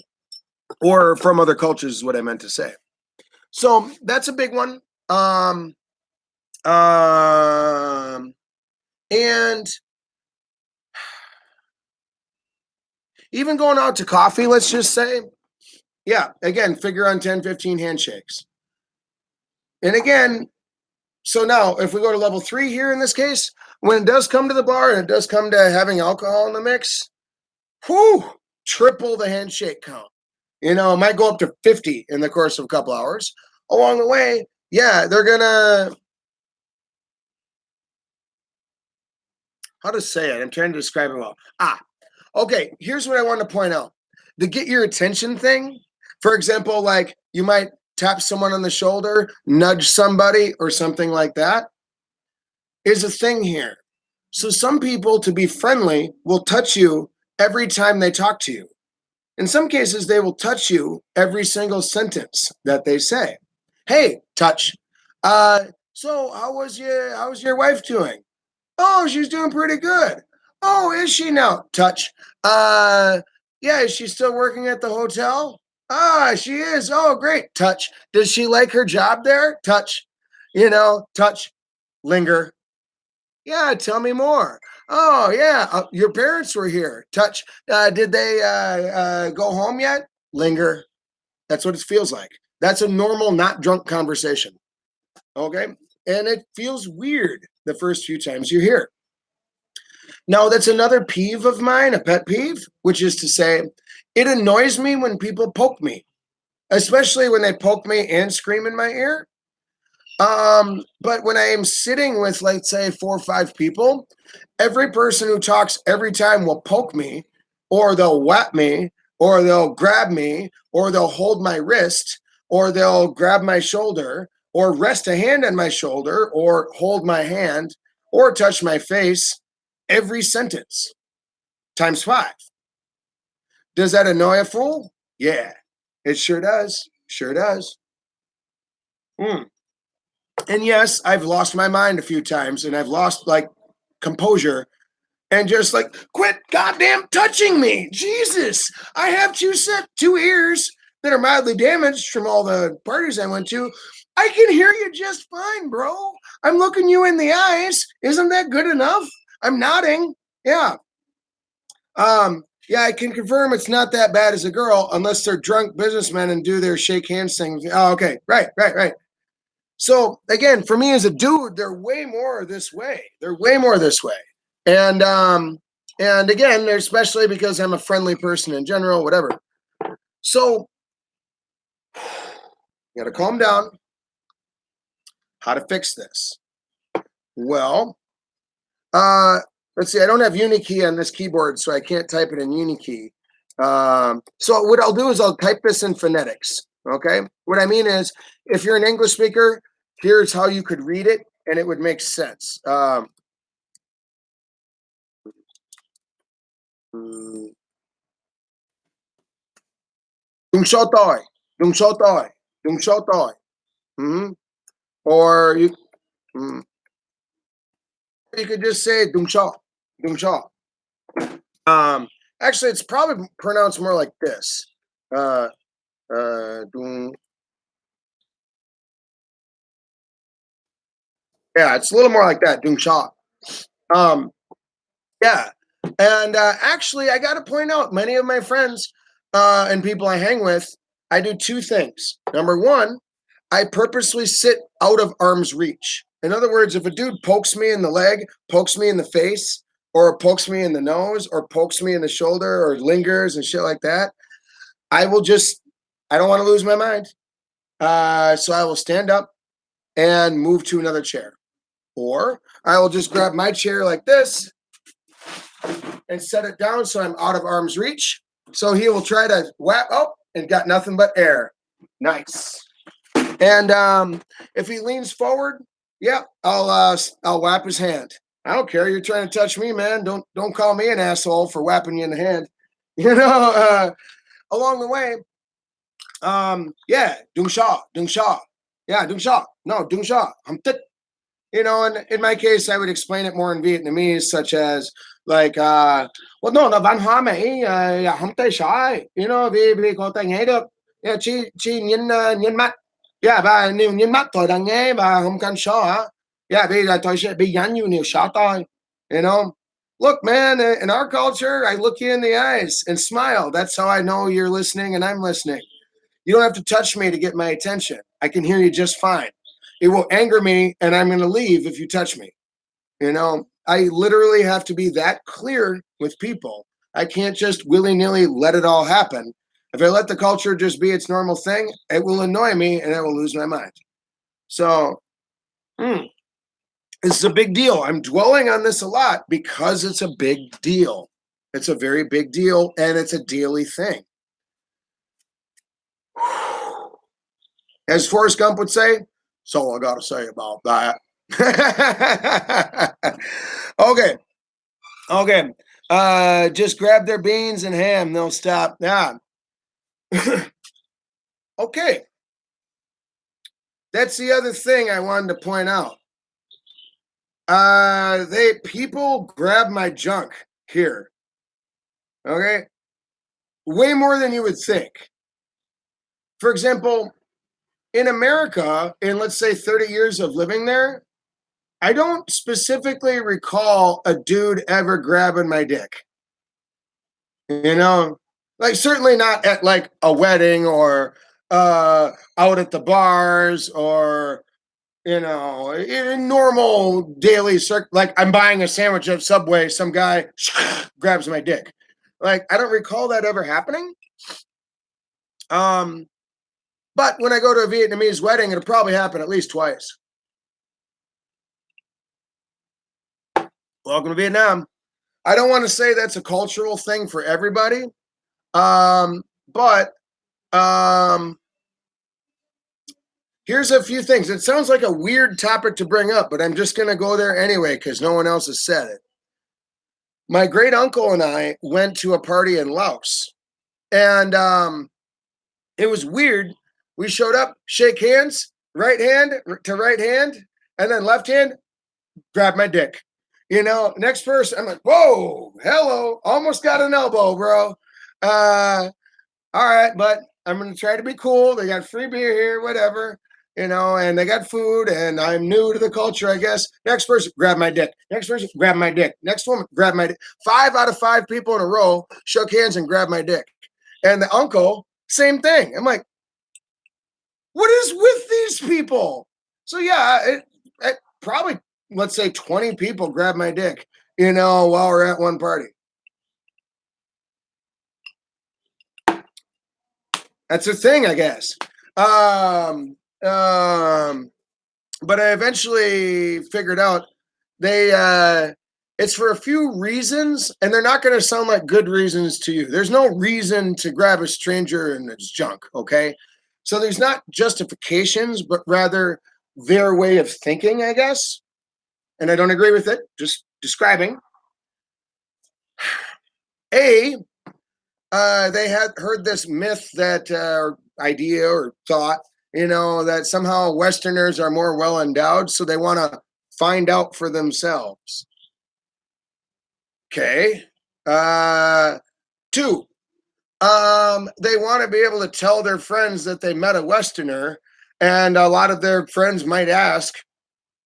or from other cultures is what I meant to say. So that's a big one. Um, um, and even going out to coffee, let's just say, yeah, again, figure on 10, 15 handshakes. And again, so now if we go to level 3 here in this case, when it does come to the bar and it does come to having alcohol in the mix, whew, triple the handshake count. It might go up to 50 in the course of a couple hours. Along the way, yeah, they're gonna, how to say it? I'm trying to describe it well. Okay, here's what I want to point out. The get your attention thing, for example, like you might tap someone on the shoulder, nudge somebody, or something like that, is a thing here. So some people, to be friendly, will touch you every time they talk to you. In some cases, they will touch you every single sentence that they say. Hey, touch. So how's your wife doing? Oh, she's doing pretty good. Oh, is she now? Touch. Uh, yeah, is she still working at the hotel? Ah, she is. Oh, great. Touch. Does she like her job there? Touch. Touch. Linger. Yeah, tell me more. Oh, yeah, your parents were here. Touch. Did they go home yet? Linger. That's what it feels like. That's a normal, not drunk conversation. Okay. And it feels weird the first few times you hear. Now, that's another peeve of mine, a pet peeve, which is to say, it annoys me when people poke me, especially when they poke me and scream in my ear. But when I am sitting with, let's say, 4 or 5 people, every person who talks every time will poke me, or they'll whap me, or they'll grab me, or they'll hold my wrist, or they'll grab my shoulder, or rest a hand on my shoulder, or hold my hand, or touch my face every sentence times 5. Does that annoy a fool? Yeah, it sure does. Sure does. Hmm. And yes, I've lost my mind a few times and I've lost like composure and just like, quit goddamn touching me. Jesus. I have two ears that are mildly damaged from all the parties I went to. I can hear you just fine, bro. I'm looking you in the eyes. Isn't that good enough? I'm nodding. Yeah. Yeah, I can confirm it's not that bad as a girl unless they're drunk businessmen and do their shake hands thing. Oh, okay. Right. So again, for me as a dude, they're way more this way. They're way more this way. And again, especially because I'm a friendly person in general, whatever. So you gotta calm down. How to fix this? Well, let's see, I don't have UniKey on this keyboard, so I can't type it in UniKey. So what I'll do is I'll type this in phonetics. Okay. What I mean is, if you're an English speaker, here's how you could read it, and it would make sense. Dung Shao Toy, Dung Shao Toy, Dung Shao Toy. Or mm, you could just say Dung Shao, Dung Shao. Actually, it's probably pronounced more like this. Dung. Yeah, it's a little more like that. Dung Shao. Yeah, and actually, I got to point out, many of my friends and people I hang with, I do two things. Number one, I purposely sit out of arm's reach. In other words, if a dude pokes me in the leg, pokes me in the face, or pokes me in the nose, or pokes me in the shoulder, or lingers and shit like that, I will just, I don't want to lose my mind. So I will stand up and move to another chair. Or I will just grab my chair like this and set it down so I'm out of arm's reach. So he will try to whap up and got nothing but air. Nice. And if he leans forward, yeah, I'll whap his hand. I don't care. You're trying to touch me, man. Don't call me an asshole for whapping you in the hand. You know, along the way, yeah, Dung Sha, Dung Sha. Yeah, Dung Sha. No, Dung Sha. You know, and in my case, I would explain it more in Vietnamese, such as like, well, no, là văn hóa Mỹ, không tay sai, you know, vì có tay nghe được, yeah, chỉ nhìn nhìn mắt, yeah, và nếu nhìn mắt tôi đang nghe và không cần sợ hả, yeah, vì là tôi sẽ bị gián you nếu sợ tôi, you know. Look, man, in our culture, I look you in the eyes and smile. That's how I know you're listening and I'm listening. You don't have to touch me to get my attention. I can hear you just fine. It will anger me and I'm going to leave if you touch me. You know, I literally have to be that clear with people. I can't just willy-nilly let it all happen. If I let the culture just be its normal thing, it will annoy me and I will lose my mind. So, this is a big deal. I'm dwelling on this a lot because it's a big deal. It's a very big deal and it's a daily thing. As Forrest Gump would say, that's all I got to say about that. Okay. Just grab their beans and ham. They'll stop. Yeah. Okay. That's the other thing I wanted to point out. People grab my junk here. Okay. Way more than you would think. For example, in America, in let's say 30 years of living there, I don't specifically recall a dude ever grabbing my dick. You know, like certainly not at like a wedding or out at the bars or you know in normal daily like I'm buying a sandwich at Subway, some guy grabs my dick. Like I don't recall that ever happening. But when I go to a Vietnamese wedding, it'll probably happen at least twice. Welcome to Vietnam. I don't want to say that's a cultural thing for everybody. But here's a few things. It sounds like a weird topic to bring up, but I'm just going to go there anyway because no one else has said it. My great uncle and I went to a party in Laos, and it was weird. We showed up, shake hands, right hand to right hand, and then left hand, grab my dick. You know, next person, I'm like, whoa, hello, almost got an elbow, bro. All right, but I'm going to try to be cool. They got free beer here, whatever, you know, and they got food, and I'm new to the culture, I guess. Next person, grab my dick. Next person, grab my dick. Next woman, grab my dick. 5 out of 5 people in a row shook hands and grabbed my dick. And the uncle, same thing. I'm like, what is with these people? So, yeah, it probably, let's say 20 people grab my dick, you know, while we're at one party. That's a thing, I guess. But I eventually figured out it's for a few reasons, and they're not going to sound like good reasons to you. There's no reason to grab a stranger in its junk, okay? So there's not justifications, but rather their way of thinking, I guess. And I don't agree with it, just describing. A, they had heard this myth that or idea or thought, that somehow Westerners are more well endowed, so they want to find out for themselves. Okay. Two, they want to be able to tell their friends that they met a Westerner, and a lot of their friends might ask,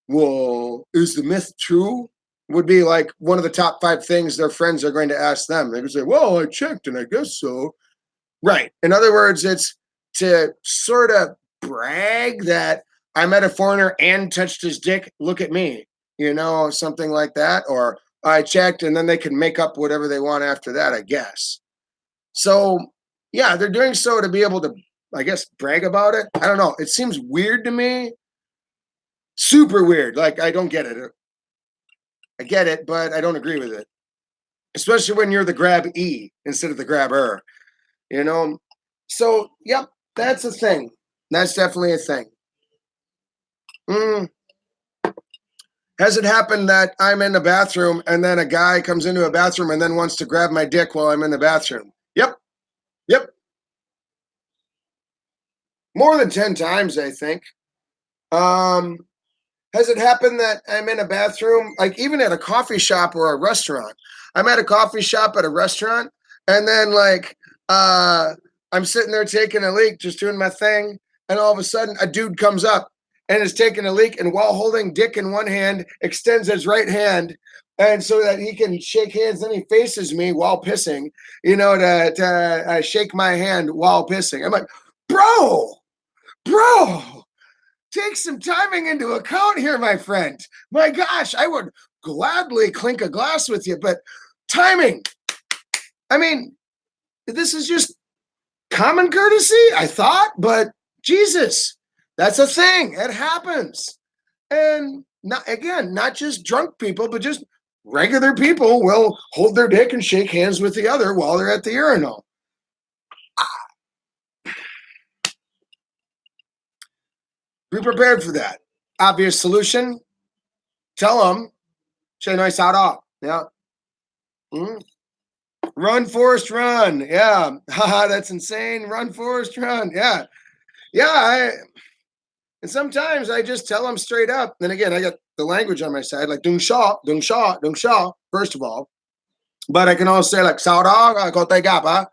well, is the myth true? Would be like one of the top 5 things their friends are going to ask them. They would say, well, I checked and I guess so. Right. In other words, it's to sort of brag that I met a foreigner and touched his dick. Look at me, something like that. Or I checked, and then they can make up whatever they want after that, I guess. So, yeah, they're doing so to be able to, I guess, brag about it. I don't know. It seems weird to me. Super weird. Like, I don't get it. I get it, but I don't agree with it. Especially when you're the grab E instead of the grabber, So, yep, that's a thing. That's definitely a thing. Has it happened that I'm in the bathroom and then a guy comes into a bathroom and then wants to grab my dick while I'm in the bathroom? Yep. More than 10 times, I think. Has it happened that I'm in a bathroom, like even at a coffee shop or a restaurant? I'm at a coffee shop at a restaurant, and then I'm sitting there taking a leak, just doing my thing, and all of a sudden a dude comes up and is taking a leak, and while holding dick in one hand, extends his right hand, and so that he can shake hands. Then he faces me while pissing, to shake my hand while pissing. I'm like, bro. Take some timing into account here, my friend. My gosh, I would gladly clink a glass with you, but timing. I mean, this is just common courtesy, I thought, but Jesus, that's a thing. It happens. And not just drunk people, but just regular people will hold their dick and shake hands with the other while they're at the urinal. Be prepared for that. Obvious solution. Tell them. Say nice out off. Yeah. Run, Forrest, run. Yeah. Haha, that's insane. Run, Forrest, run. Yeah. And sometimes I just tell them straight up. Then again, I got the language on my side, like dung shaw, first of all. But I can also say like Saura, kote gapa.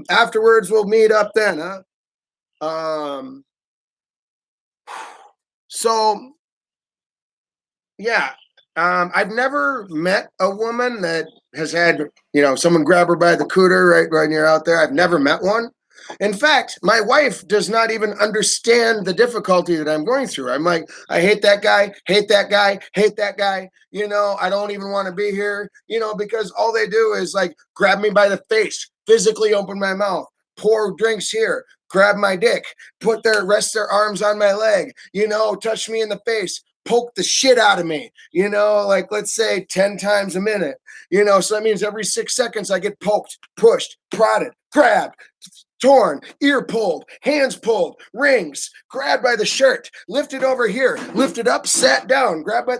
Afterwards we'll meet up then, huh? So, yeah, I've never met a woman that has had, someone grab her by the cooter right when you're out there. I've never met one. In fact, my wife does not even understand the difficulty that I'm going through. I'm like, I hate that guy, hate that guy, hate that guy. I don't even want to be here, because all they do is like grab me by the face, physically open my mouth, pour drinks here, grab my dick, rest their arms on my leg, touch me in the face, poke the shit out of me, like let's say 10 times a minute, so that means every 6 seconds I get poked, pushed, prodded, grabbed, torn, ear pulled, hands pulled, rings, grabbed by the shirt, lifted over here, lifted up, sat down, grabbed by,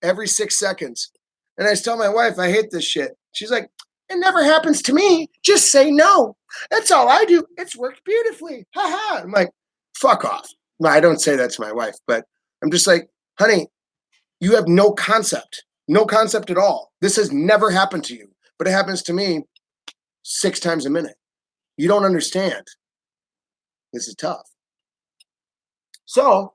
every 6 seconds. And I tell my wife, I hate this shit. She's like, it never happens to me. Just say no. That's all I do. It's worked beautifully. Ha ha. I'm like, fuck off. Well, I don't say that to my wife, but I'm just like, honey, you have no concept at all. This has never happened to you, but it happens to me 6 times a minute. You don't understand. This is tough. So,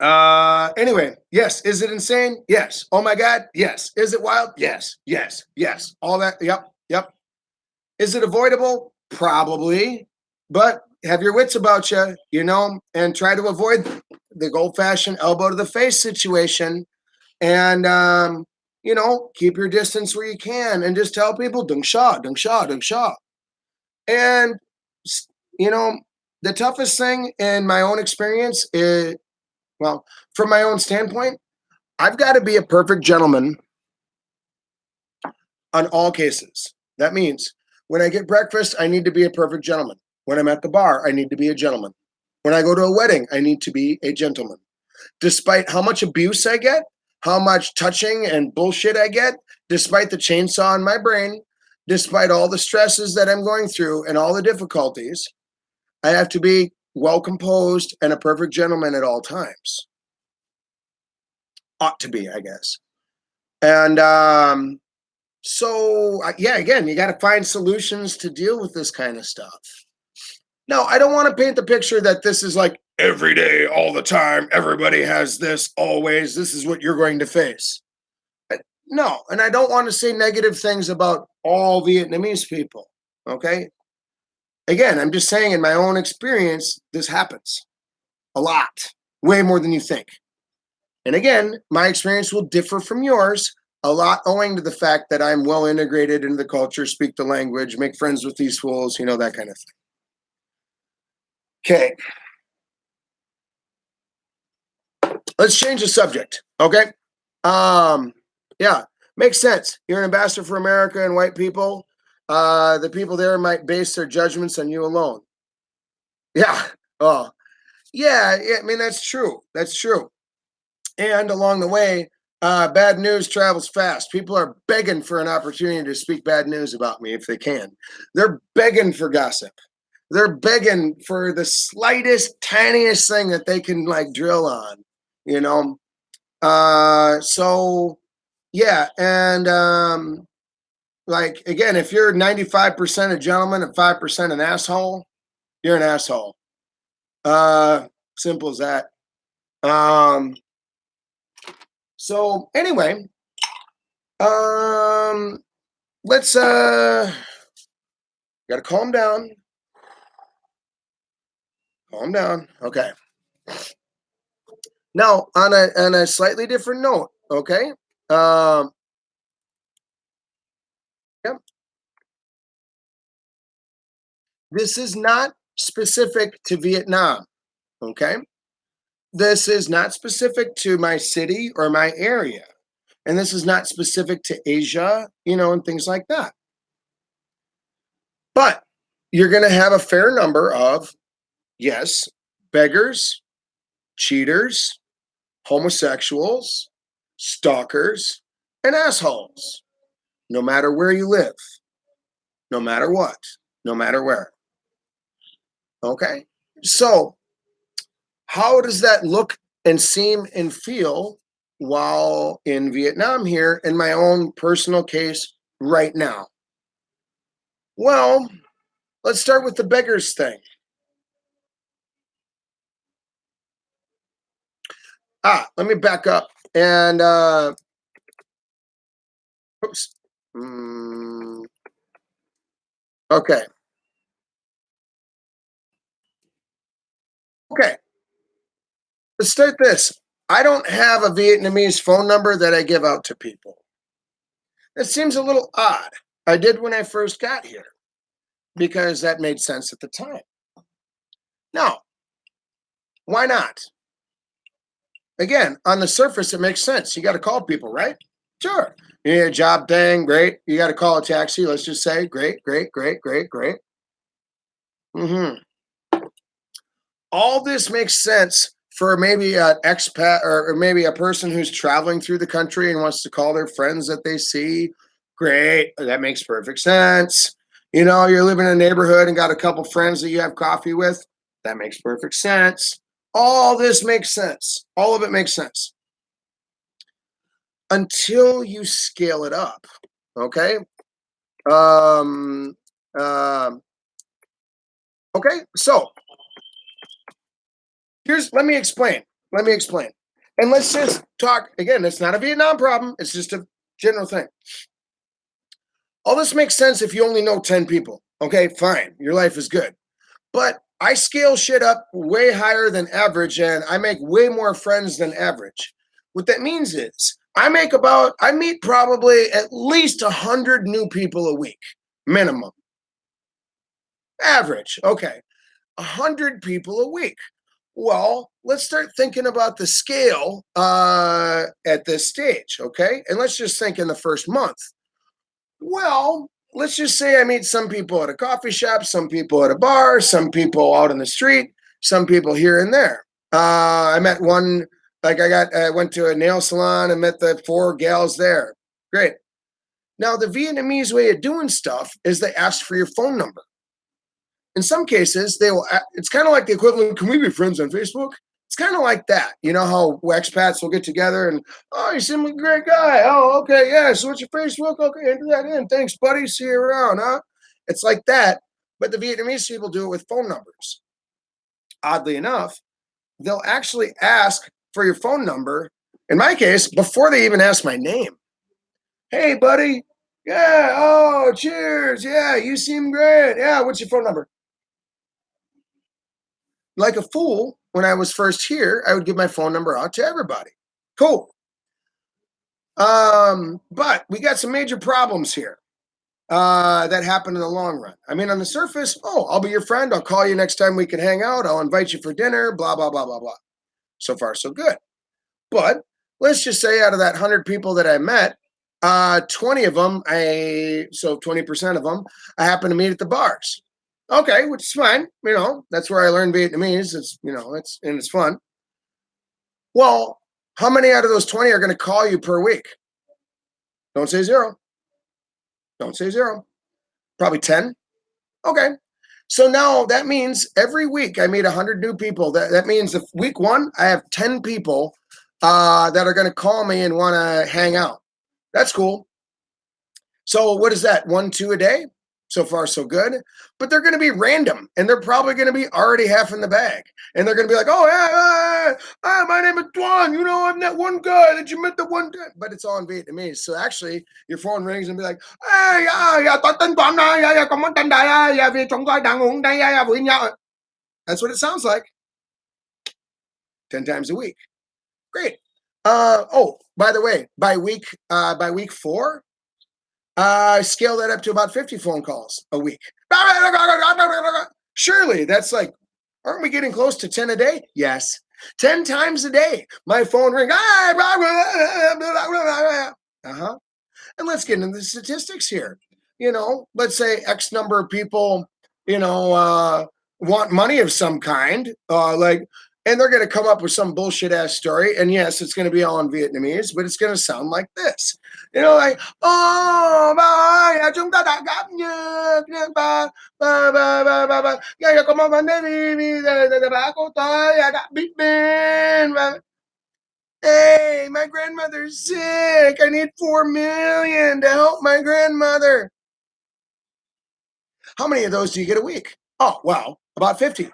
anyway, yes. Is it insane? Yes. Oh my God. Yes. Is it wild? Yes. All that. Yep. Is it avoidable? Probably, but have your wits about you, and try to avoid the old-fashioned elbow to the face situation, and keep your distance where you can, and just tell people dung sha. And the toughest thing in my own experience is, well, from my own standpoint, I've got to be a perfect gentleman on all cases. That means when I get breakfast, I need to be a perfect gentleman. When I'm at the bar, I need to be a gentleman. When I go to a wedding, I need to be a gentleman. Despite how much abuse I get, how much touching and bullshit I get, despite the chainsaw in my brain, despite all the stresses that I'm going through and all the difficulties, I have to be well composed and a perfect gentleman at all times. Ought to be, I guess. And yeah, again, you got to find solutions to deal with this kind of stuff. Now, I don't want to paint the picture that this is like every day, all the time, everybody has this, always, this is what you're going to face. No, and I don't want to say negative things about all Vietnamese people, okay? Again, I'm just saying in my own experience, this happens a lot, way more than you think. And again, my experience will differ from yours, a lot owing to the fact that I'm well integrated into the culture, speak the language, make friends with these fools, you know, that kind of thing. Okay. Let's change the subject, okay? Yeah, makes sense. You're an ambassador for America and white people. The people there might base their judgments on you alone. Yeah. Oh, yeah. I mean, that's true. That's true. And along the way, bad news travels fast. People are begging for an opportunity to speak bad news about me if they can. They're begging for gossip. They're begging for the slightest, tiniest thing that they can like drill on, you know? So yeah, and like again, if you're 95% a gentleman and 5% an asshole, you're an asshole. Simple as that. So anyway, let's gotta calm down. Calm down. Okay. Now on a slightly different note, okay? Yep. This is not specific to Vietnam, okay? This is not specific to my city or my area. And this is not specific to Asia, you know, and things like that. But you're going to have a fair number of, yes, beggars, cheaters, homosexuals, stalkers, and assholes, no matter where you live, no matter what, no matter where. Okay? So, how does that look and seem and feel while in Vietnam here in my own personal case right now? Well, let's start with the beggars thing. Let me back up and oops. Okay. Okay. Let's start this. I don't have a Vietnamese phone number that I give out to people. It seems a little odd. I did when I first got here because that made sense at the time. Now, why not? Again, on the surface, it makes sense. You got to call people, right? Sure. You need a job thing, great. You got to call a taxi, let's just say, great, great, great, great, great. All this makes sense for maybe an expat or maybe a person who's traveling through the country and wants to call their friends that they see. Great. That makes perfect sense. You know, you're living in a neighborhood and got a couple friends that you have coffee with. That makes perfect sense. All this makes sense. All of it makes sense. Until you scale it up. Okay. Okay. So let me explain. And let's just talk again. It's not a Vietnam problem. It's just a general thing. All this makes sense if you only know 10 people. Okay, fine. Your life is good. But I scale shit up way higher than average and I make way more friends than average. What that means is I meet probably at least 100 new people a week, minimum. Average. Okay. 100 people a week. Well, let's start thinking about the scale at this stage, okay? And let's just think in the first month. Well, let's just say I meet some people at a coffee shop, some people at a bar, some people out in the street, some people here and there. I met one, like I went to a nail salon and met the 4 gals there. Great. Now, the Vietnamese way of doing stuff is they ask for your phone number. In some cases, it's kind of like the equivalent, can we be friends on Facebook? It's kind of like that. You know how expats will get together and, oh, you seem like a great guy. Oh, okay, yeah. So what's your Facebook? Okay, enter that in. Thanks, buddy. See you around, huh? It's like that. But the Vietnamese people do it with phone numbers. Oddly enough, they'll actually ask for your phone number, in my case, before they even ask my name. Hey, buddy. Yeah. Oh, cheers. Yeah, you seem great. Yeah, what's your phone number? Like a fool, when I was first here, I would give my phone number out to everybody. Cool. But we got some major problems here that happen in the long run. I mean, on the surface, oh, I'll be your friend. I'll call you next time we can hang out. I'll invite you for dinner, blah, blah, blah, blah, blah. So far, so good. But let's just say out of that 100 people that I met, 20 of them, so 20% of them, I happen to meet at the bars. Okay, which is fine. You know, that's where I learned Vietnamese. It's fun. Well, how many out of those 20 are going to call you per week? Don't say zero. Don't say zero. Probably 10. Okay. So now that means every week I meet 100 new people. That means if week one, I have 10 people that are going to call me and want to hang out. That's cool. So what is that? 1, 2 a day? So far, so good. But they're going to be random, and they're probably going to be already half in the bag. And they're going to be like, oh, yeah, my name is Tuan. You know, I'm that one guy that you met the one time. But it's all in Vietnamese. So actually, your phone rings and be like, hey, tôi tên Tuan này, có món tên đây, vì chúng tôi đang uống đây với nhau. That's what it sounds like. 10 times a week. Great. Oh, by the way, by week 4, I scale that up to about 50 phone calls a week. Surely that's like, aren't we getting close to 10 a day? Yes. 10 times a day, my phone rings. Uh-huh. And let's get into the statistics here. You know, let's say X number of people, want money of some kind, and they're going to come up with some bullshit ass story. And yes, it's going to be all in Vietnamese, but it's going to sound like this. You know, like, oh, ba, chúng ta đã gặp nhau, ba. Có một vấn đề vì bà cô tôi đã biết bên. Hey, my grandmother's sick. I need 4 million to help my grandmother. How many of those do you get a week? Oh, well, about 50.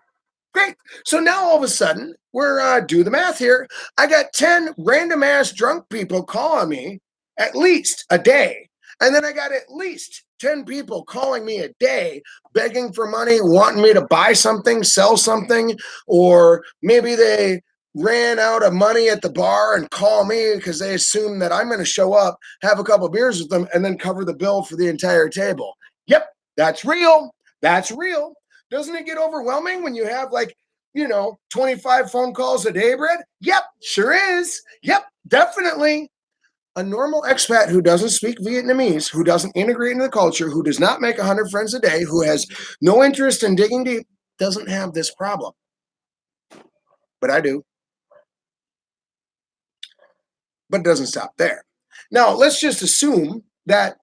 Great. So now all of a sudden, we're do the math here. I got 10 random ass drunk people calling me at least a day. And then I got at least 10 people calling me a day, begging for money, wanting me to buy something, sell something, or maybe they ran out of money at the bar and call me because they assume that I'm going to show up, have a couple beers with them, and then cover the bill for the entire table. Yep, that's real. That's real. Doesn't it get overwhelming when you have 25 phone calls a day, Brett? Yep, sure is. Yep, definitely. A normal expat who doesn't speak Vietnamese, who doesn't integrate into the culture, who does not make 100 friends a day, who has no interest in digging deep, doesn't have this problem. But I do. But it doesn't stop there. Now, let's just assume that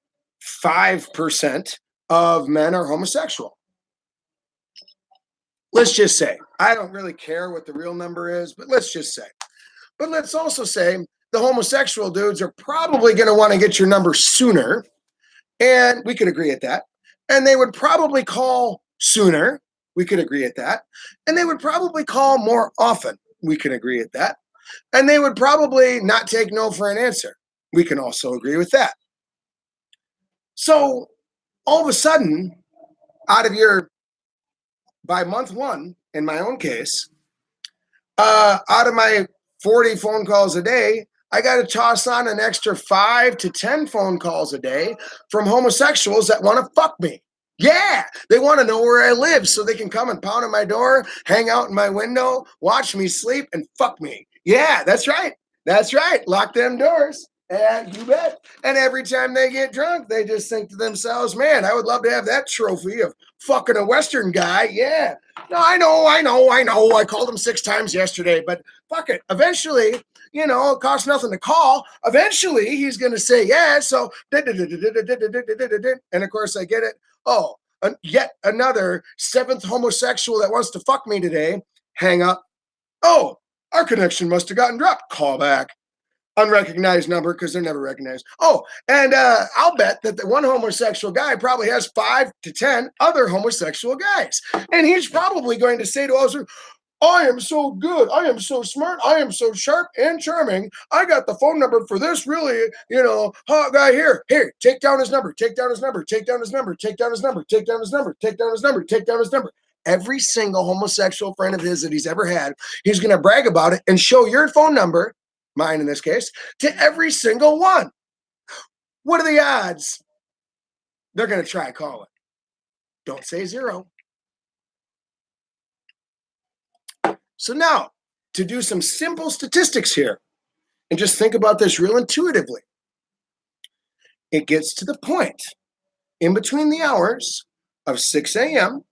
5% of men are homosexual. Let's just say, I don't really care what the real number is, but let's just say. But let's also say the homosexual dudes are probably going to want to get your number sooner, and we could agree at that. And they would probably call sooner. We could agree at that. And they would probably call more often. We can agree at that. And they would probably not take no for an answer. We can also agree with that. So all of a sudden, by month 1, in my own case, out of my 40 phone calls a day, I got to toss on an extra 5 to 10 phone calls a day from homosexuals that want to fuck me. Yeah, they want to know where I live so they can come and pound on my door, hang out in my window, watch me sleep, and fuck me. Yeah, that's right. That's right. Lock them doors. And you bet. And every time they get drunk, they just think to themselves, man, I would love to have that trophy of fucking a Western guy. Yeah. No, I know. I called him 6 times yesterday, but fuck it. Eventually, it costs nothing to call. Eventually, he's going to say yes. So, and of course, I get it. Oh, yet another 7th homosexual that wants to fuck me today. Hang up. Oh, our connection must have gotten dropped. Call back. Unrecognized number because they're never recognized. Oh, and I'll bet that the one homosexual guy probably has 5 to 10 other homosexual guys. And he's probably going to say to us, I am so good. I am so smart. I am so sharp and charming. I got the phone number for this really, hot guy here. Here, take down his number. Take down his number. Take down his number. Take down his number. Take down his number. Take down his number. Take down his number. Every single homosexual friend of his that he's ever had, he's going to brag about it and show your phone number, mine in this case, to every single one. What are the odds? They're going to try calling. Don't say 0. So now, to do some simple statistics here, and just think about this real intuitively. It gets to the point in between the hours of 6 a.m.,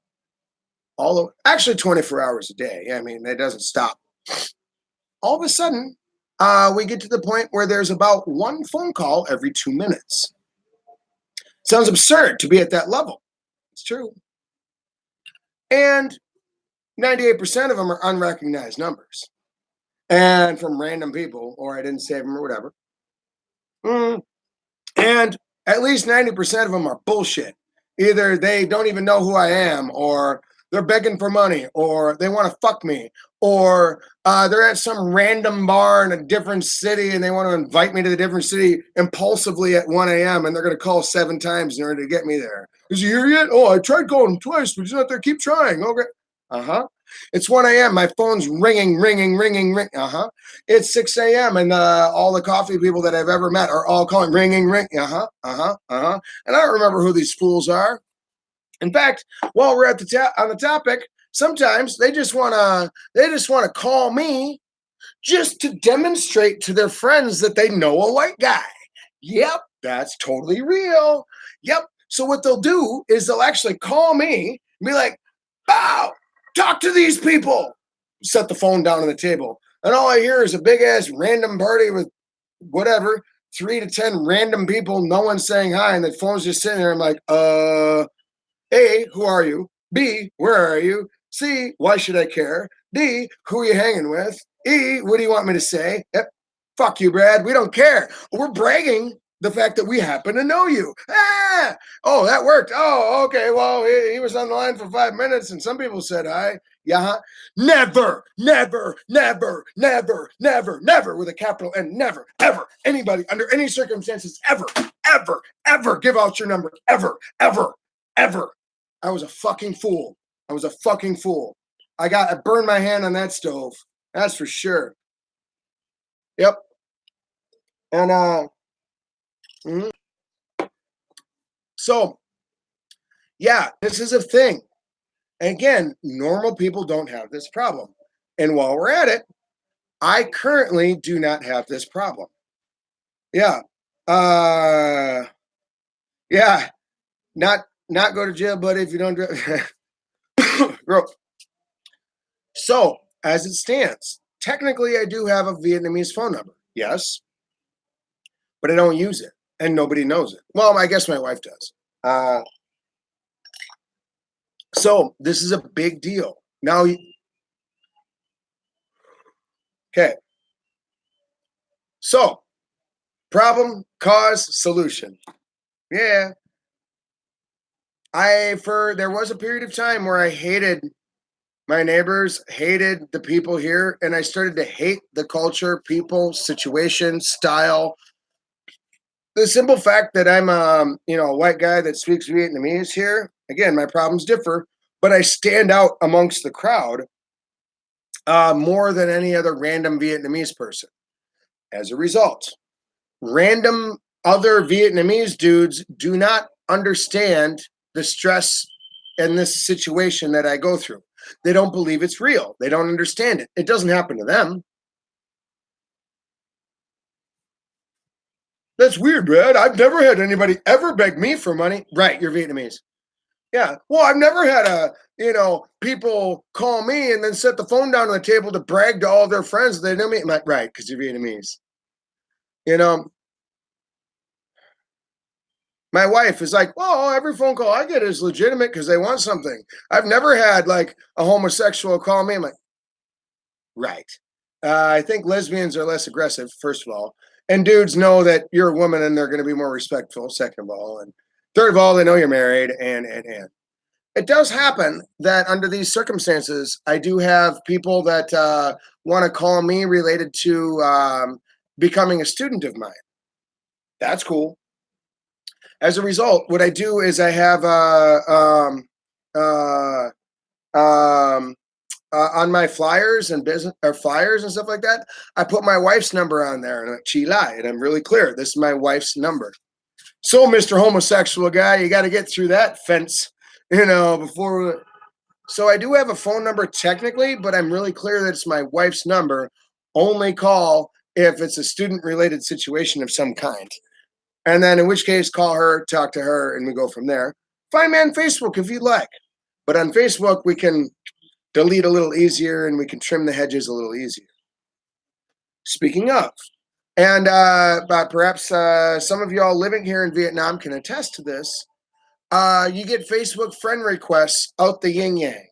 actually 24 hours a day. I mean, it doesn't stop. All of a sudden, we get to the point where there's about 1 phone call every 2 minutes. Sounds absurd to be at that level. It's true. And 98% of them are unrecognized numbers. And from random people, or I didn't save them or whatever. And at least 90% of them are bullshit. Either they don't even know who I am, or they're begging for money, or they want to fuck me, or they're at some random bar in a different city and they want to invite me to the different city impulsively at 1 a.m. and they're going to call 7 times in order to get me there. Is he here yet? Oh, I tried calling him twice, but he's not there. Keep trying. Okay. It's 1 a.m. My phone's ringing. It's 6 a.m. and all the coffee people that I've ever met are all calling ring. And I don't remember who these fools are. In fact, while we're at on the topic, sometimes they just want to call me just to demonstrate to their friends that they know a white guy. Yep, that's totally real. Yep. So what they'll do is they'll actually call me and be like, "Wow, talk to these people." Set the phone down on the table, and all I hear is a big ass random party with whatever 3 to 10 random people. No one's saying hi, and the phone's just sitting there. I'm like, A, who are you? B, where are you? C, why should I care? D, who are you hanging with? E, what do you want me to say? Yep. Fuck you, Brad. We don't care. We're bragging the fact that we happen to know you. Oh, that worked. Oh, okay. Well, he was on the line for 5 minutes and some people said hi. Yeah. Never with a capital N, never, ever, anybody under any circumstances, ever give out your number. Ever. I was a fucking fool. I burned my hand on that stove. That's for sure. Yep. And so yeah, this is a thing. And again, normal people don't have this problem. And while we're at it, I currently do not have this problem. Yeah. Yeah. Not go to jail, buddy, if you don't do So, as it stands, technically I do have a Vietnamese phone number. Yes. But I don't use it. And nobody knows it. Well, I guess my wife does. So this is a big deal. Now, okay. So, problem, cause, solution. Yeah. There was a period of time where I hated my neighbors, hated the people here, and I started to hate the culture, people, situation, style. The simple fact that I'm a white guy that speaks Vietnamese here, again, my problems differ, but I stand out amongst the crowd more than any other random Vietnamese person. As a result, random other Vietnamese dudes do not understand the stress and this situation that I go through. They don't believe it's real. They don't understand it. It doesn't happen to them. That's weird, Brad. I've never had anybody ever beg me for money. Right, you're Vietnamese. Yeah. Well, I've never had people call me and then set the phone down on the table to brag to all their friends they know me. I'm like, right, because you're Vietnamese. You know, my wife is like, well, every phone call I get is legitimate because they want something. I've never had like a homosexual call me. I'm like, right. I think lesbians are less aggressive, first of all. And dudes know that you're a woman and they're going to be more respectful, second of all. And third of all, they know you're married. And it does happen that under these circumstances, I do have people that want to call me related to becoming a student of mine. That's cool. As a result, what I do is I have on my flyers and business or flyers and stuff like that, I put my wife's number on there and I'm Chila, and I'm really clear. This is my wife's number. So, Mr. Homosexual guy, you got to get through that fence, before. So I do have a phone number technically, but I'm really clear that it's my wife's number. Only call if it's a student-related situation of some kind. And then in which case, call her, talk to her, and we go from there. Find me on Facebook if you'd like. But on Facebook, we can delete a little easier and we can trim the hedges a little easier. Speaking of, and perhaps some of y'all living here in Vietnam can attest to this, you get Facebook friend requests out the yin yang.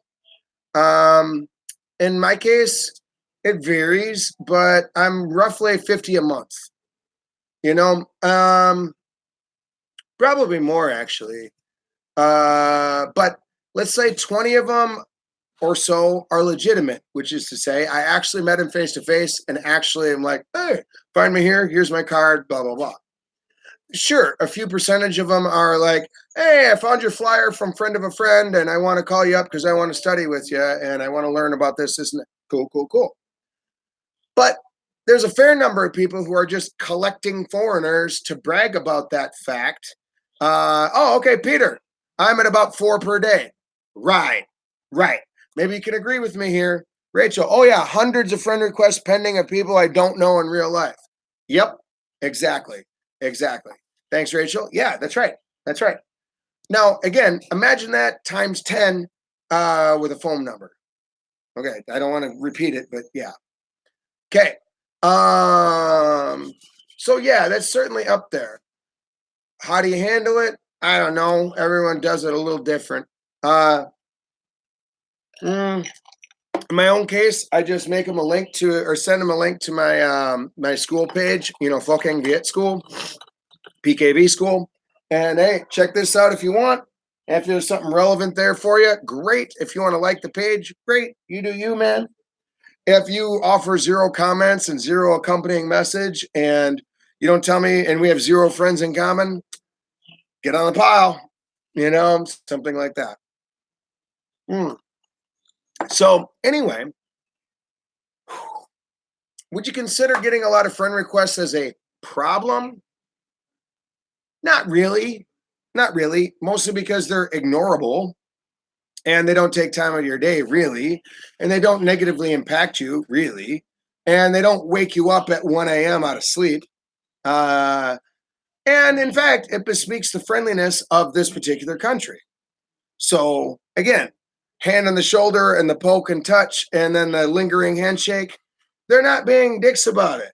In my case, it varies, but I'm roughly 50 a month. Probably more actually. But let's say 20 of them or so are legitimate, which is to say I actually met him face to face and actually am like, hey, find me here. Here's my card, blah, blah, blah. Sure, a few percentage of them are like, hey, I found your flyer from friend of a friend and I want to call you up because I want to study with you and I want to learn about this, and that. Cool, cool, cool. But there's a fair number of people who are just collecting foreigners to brag about that fact. Okay, Peter, I'm at about 4 per day. Right. Maybe you can agree with me here. Rachel, oh yeah, hundreds of friend requests pending of people I don't know in real life. Yep, exactly. Thanks, Rachel. Yeah, that's right. Now, again, imagine that times 10 with a phone number. Okay, I don't want to repeat it, but yeah. Okay. So yeah, that's certainly up there. How do you handle it? I don't know. Everyone does it a little different. In my own case, I just make them a link to, or send them a link to my my school page, Pho Canh Viet School, PKV School. And hey, check this out if you want. If there's something relevant there for you, great. If you want to like the page, great. You do you, man. If you offer 0 comments and 0 accompanying message and you don't tell me and we have 0 friends in common, get on the pile, something like that. So anyway, would you consider getting a lot of friend requests as a problem? Not really. Mostly because they're ignorable and they don't take time out of your day, really. And they don't negatively impact you, really. And they don't wake you up at 1 a.m. out of sleep. And in fact, it bespeaks the friendliness of this particular country. So again, hand on the shoulder and the poke and touch and then the lingering handshake. They're not being dicks about it.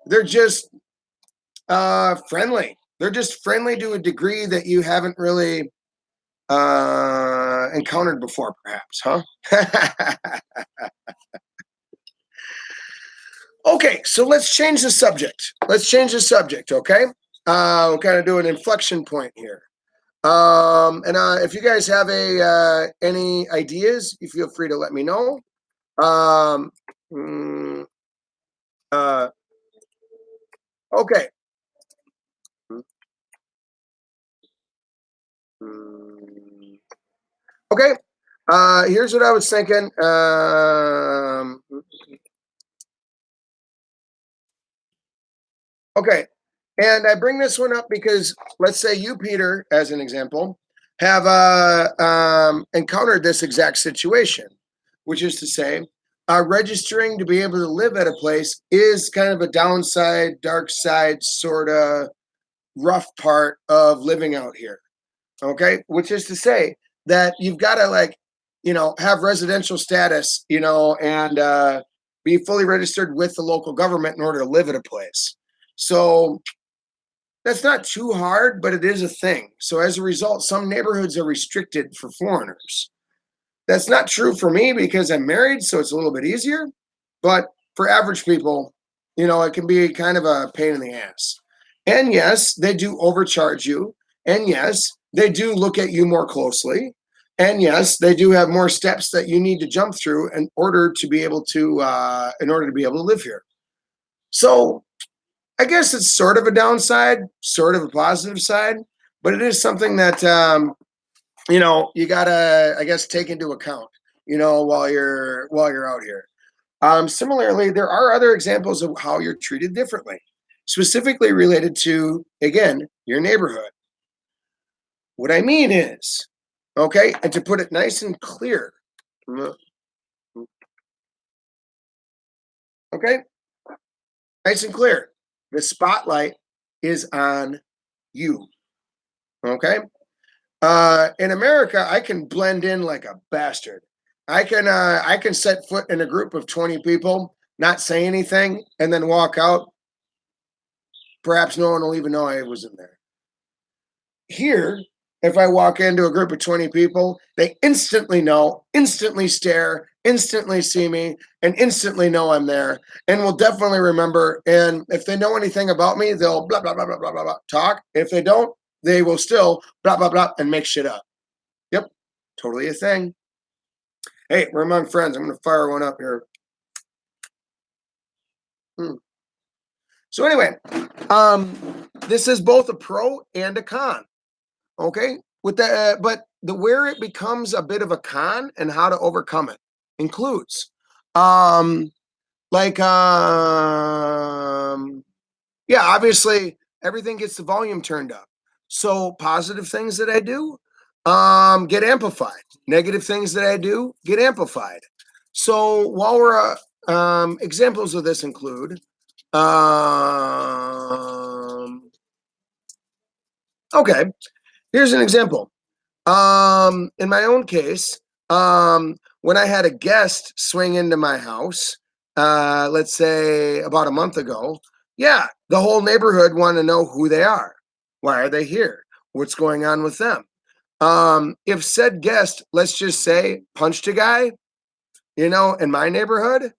They're just friendly. They're just friendly to a degree that you haven't really encountered before, perhaps, huh? Okay, so let's change the subject. Okay? We'll kind of do an inflection point here. And if you guys have any ideas, you feel free to let me know. Okay. Okay. Here's what I was thinking. Okay. And I bring this one up because let's say you, Peter, as an example, have encountered this exact situation, which is to say, registering to be able to live at a place is kind of a downside, dark side, sort of rough part of living out here. Okay, which is to say that you've got to have residential status, and be fully registered with the local government in order to live at a place. So that's not too hard, but it is a thing. So as a result, some neighborhoods are restricted for foreigners. That's not true for me because I'm married, so it's a little bit easier. But for average people, it can be kind of a pain in the ass. And yes, they do overcharge you. And yes, they do look at you more closely. And yes, they do have more steps that you need to jump through in order to be able to live here. So I guess it's sort of a downside, sort of a positive side, but it is something that you gotta, I guess, take into account, while you're out here. Similarly, there are other examples of how you're treated differently, specifically related to, again, your neighborhood. What I mean is, okay, and to put it nice and clear, okay, nice and clear, the spotlight is on you. Okay. In America, I can blend in like a bastard. I can set foot in a group of 20 people, not say anything, and then walk out. Perhaps no one will even know I was in there. Here, if I walk into a group of 20 people, they instantly know, instantly stare, instantly see me, and instantly know I'm there, and will definitely remember. And if they know anything about me, they'll blah blah blah blah blah blah, blah talk. If they don't, they will still blah blah blah and make shit up. Yep, totally a thing. Hey, we're among friends. I'm gonna fire one up here. So anyway, this is both a pro and a con. Okay, with the but the where it becomes a bit of a con and how to overcome it includes, um, like yeah, obviously everything gets the volume turned up. So positive things that I do get amplified. Negative things that I do get amplified. So while we're examples of this include okay, here's an example. In my own case, when I had a guest swing into my house, let's say about a month ago, yeah, the whole neighborhood want to know who they are. Why are they here? What's going on with them? If said guest, let's just say, punched a guy, in my neighborhood,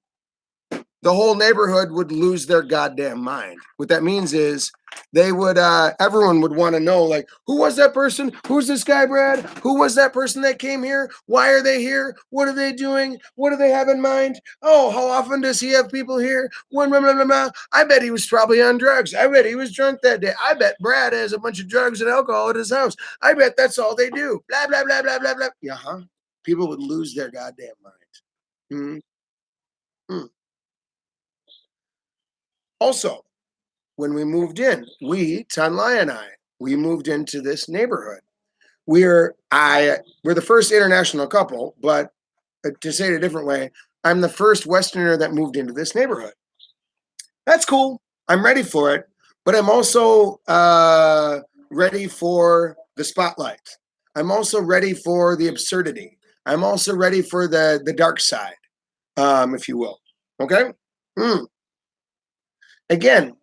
the whole neighborhood would lose their goddamn mind. What that means is everyone would want to know, like, who was that person? Who's this guy, Brad? Who was that person that came here? Why are they here? What are they doing? What do they have in mind? Oh, how often does he have people here? Blah, blah, blah, blah. I bet he was probably on drugs. I bet he was drunk that day. I bet Brad has a bunch of drugs and alcohol at his house. I bet that's all they do. Blah, blah, blah, blah, blah, blah. Yeah, huh? People would lose their goddamn mind. Mm-hmm. Also, when we moved in, Tanlai and I, we moved into this neighborhood. We're the first international couple, but to say it a different way, I'm the first Westerner that moved into this neighborhood. That's cool. I'm ready for it, but I'm also ready for the spotlight. I'm also ready for the absurdity. I'm also ready for the dark side, if you will. Okay. Again,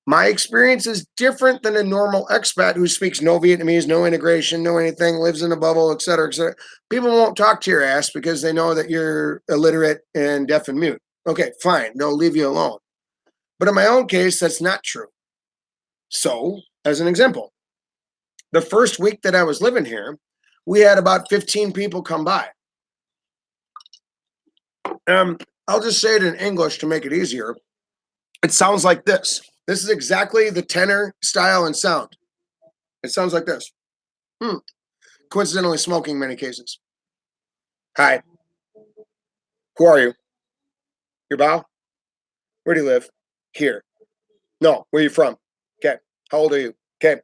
my experience is different than a normal expat who speaks no Vietnamese, no integration, no anything, lives in a bubble, et cetera, et cetera. People won't talk to your ass because they know that you're illiterate and deaf and mute. Okay, fine. They'll leave you alone. But in my own case, that's not true. So, as an example, the first week that I was living here, we had about 15 people come by. I'll just say it in English to make it easier. It sounds like this. This is exactly the tenor, style, and sound. It sounds like this. Coincidentally smoking in many cases. Hi. Who are you? Your bow? Where do you live? Here. No. Where are you from? Okay. How old are you? Okay.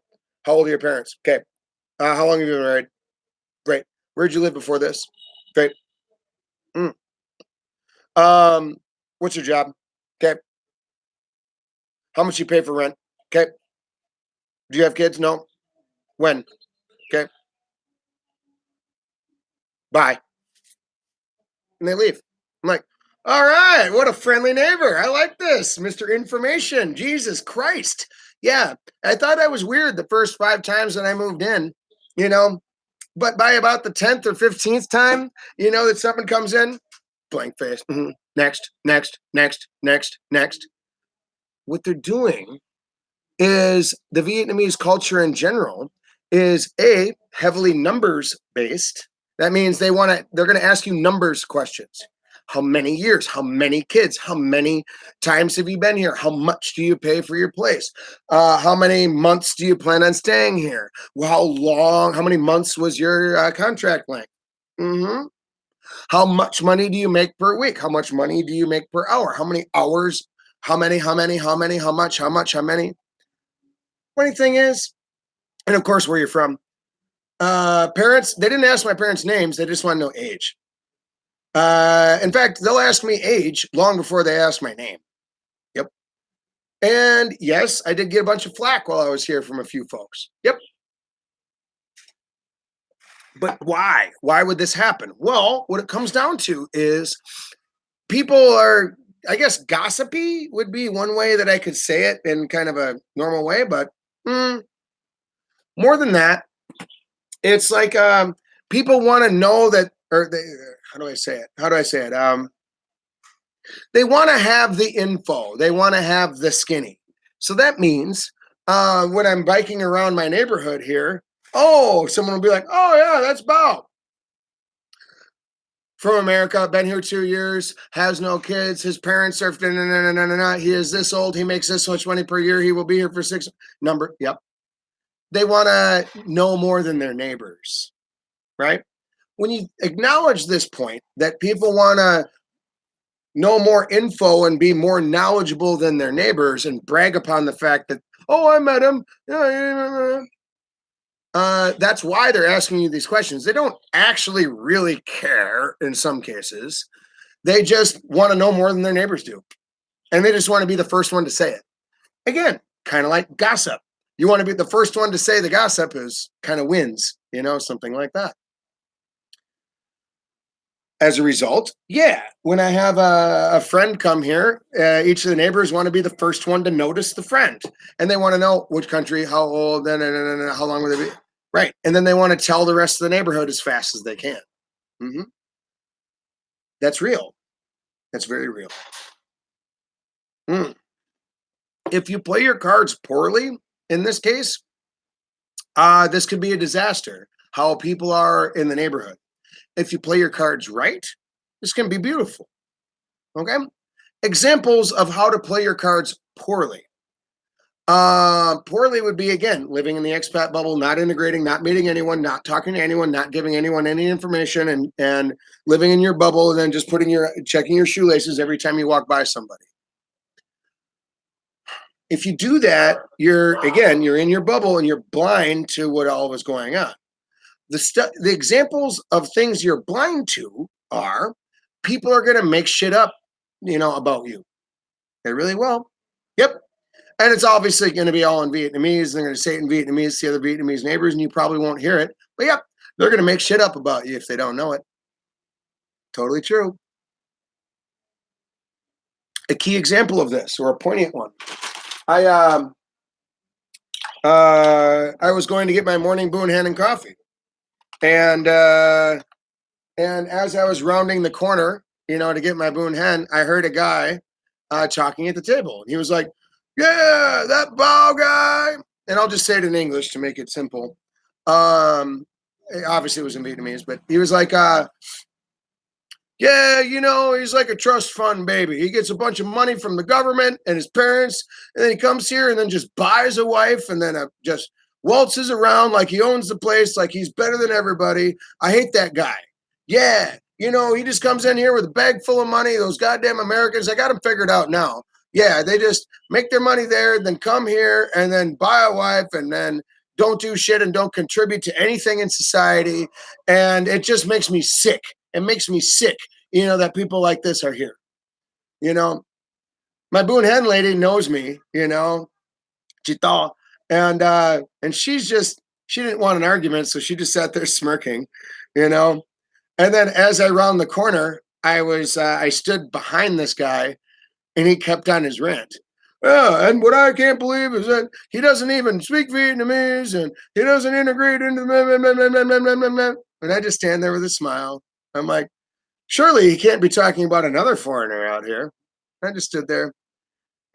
How old are your parents? Okay. How long have you been married? Great. Where'd you live before this? Great. What's your job? Okay. How much you pay for rent? Okay. Do you have kids? No. When? Okay. Bye. And they leave. I'm like, all right, what a friendly neighbor. I like this, Mr. Information. Jesus Christ. Yeah, I thought I was weird the first 5 times that I moved in, you know, but by about the 10th or 15th time, that someone comes in, blank face. Next, next, next, next, next. What they're doing is the Vietnamese culture in general is heavily numbers based. That means they're going to ask you numbers questions. How many years? How many kids? How many times have you been here? How much do you pay for your place? How many months do you plan on staying here? Well, how many months was your contract length? Mm-hmm. How much money do you make per week? How much money do you make per hour? How many hours? How many, how much, how many? Funny thing is, and of course, where you're from. Parents, they didn't ask my parents' names. They just want to know age. In fact, they'll ask me age long before they ask my name. Yep. And yes, I did get a bunch of flack while I was here from a few folks. Yep. But why? Why would this happen? Well, what it comes down to is people are, I guess, gossipy would be one way that I could say it in kind of a normal way, but more than that, it's like people want to know that, or they, how do I say it? They want to have the info. They want to have the skinny. So that means when I'm biking around my neighborhood here, someone will be like, oh yeah, that's Bob. From America, been here 2 years, has no kids, his parents are, he is this old, he makes this much money per year, he will be here for 6 number. Yep. They want to know more than their neighbors, right? When you acknowledge this point that people want to know more info and be more knowledgeable than their neighbors and brag upon the fact that, I met him. That's why they're asking you these questions. They don't actually really care in some cases. They just want to know more than their neighbors do. And they just want to be the first one to say it. Again, kind of like gossip. You want to be the first one to say the gossip is kind of wins, something like that. As a result, when I have a friend come here, each of the neighbors want to be the first one to notice the friend. And they want to know which country, how old, how long will they be. Right. And then they want to tell the rest of the neighborhood as fast as they can. Mm-hmm. That's real. That's very real. If you play your cards poorly, in this case, this could be a disaster, how people are in the neighborhood. If you play your cards right, this can be beautiful. Okay? Examples of how to play your cards poorly. Poorly would be, again, living in the expat bubble, not integrating, not meeting anyone, not talking to anyone, not giving anyone any information, and living in your bubble and then just checking your shoelaces every time you walk by somebody. If you do that, you're in your bubble and you're blind to what all is going on. The examples of things you're blind to are people are going to make shit up, about you. They really will. Yep. And it's obviously going to be all in Vietnamese. They're going to say it in Vietnamese to the other Vietnamese neighbors, and you probably won't hear it. But yep, they're going to make shit up about you if they don't know it. Totally true. A key example of this, or a poignant one. I was going to get my morning Boon Hannon coffee. And as I was rounding the corner, to get my Boon Hen, I heard a guy talking at the table. He was like, yeah, that Bao guy. And I'll just say it in English to make it simple. Obviously it was in Vietnamese, but he was like, he's like a trust fund baby. He gets a bunch of money from the government and his parents, and then he comes here and then just buys a wife and then just waltzes around like he owns the place, like he's better than everybody. I hate that guy. Yeah, he just comes in here with a bag full of money. Those goddamn Americans, I got them figured out now. Yeah, they just make their money there, then come here and then buy a wife and then don't do shit and don't contribute to anything in society. And it just makes me sick. It makes me sick, that people like this are here. You know, my Boone Hen lady knows me, Chito. And she didn't want an argument, so she just sat there smirking, you know. And then as I round the corner, I stood behind this guy and he kept on his rant. Yeah, and what I can't believe is that he doesn't even speak Vietnamese and he doesn't integrate into the. And I just stand there with a smile. I'm like, surely he can't be talking about another foreigner out here. I just stood there.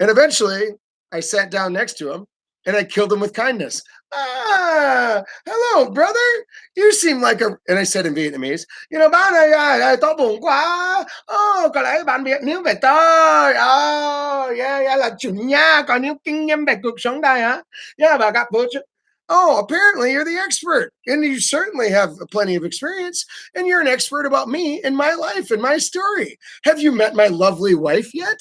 And eventually I sat down next to him and I killed him with kindness. Hello, brother. You seem like a, and I said in Vietnamese, bạn ơi, tôi buồn quá. Có lẽ bạn biết nhiều về tôi. Yeah, là chủ nhà, có nhiều kinh nghiệm về cuộc sống đây hả? Yeah, bà gặp bố chứ. Oh, apparently you're the expert, and you certainly have plenty of experience, and you're an expert about me and my life and my story. Have you met my lovely wife yet?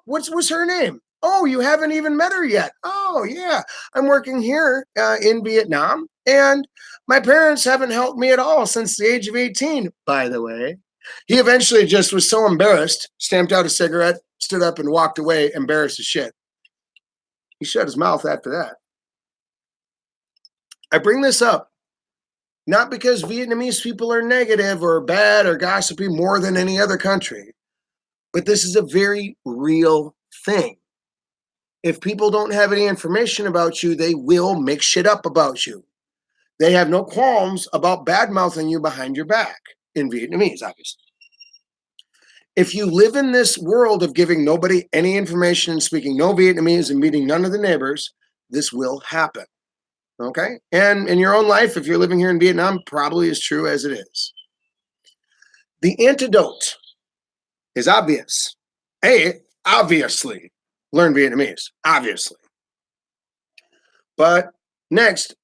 What's her name? Oh, you haven't even met her yet. Oh, yeah. I'm working here in Vietnam, and my parents haven't helped me at all since the age of 18, by the way. He eventually just was so embarrassed, stamped out a cigarette, stood up, and walked away, embarrassed as shit. He shut his mouth after that. I bring this up not because Vietnamese people are negative or bad or gossipy more than any other country, but this is a very real thing. If people don't have any information about you, they will make shit up about you. They have no qualms about bad-mouthing you behind your back, in Vietnamese, obviously. If you live in this world of giving nobody any information and speaking no Vietnamese and meeting none of the neighbors, this will happen. Okay? And in your own life, if you're living here in Vietnam, probably as true as it is. The antidote is obvious. Obviously, learn Vietnamese, obviously. But next,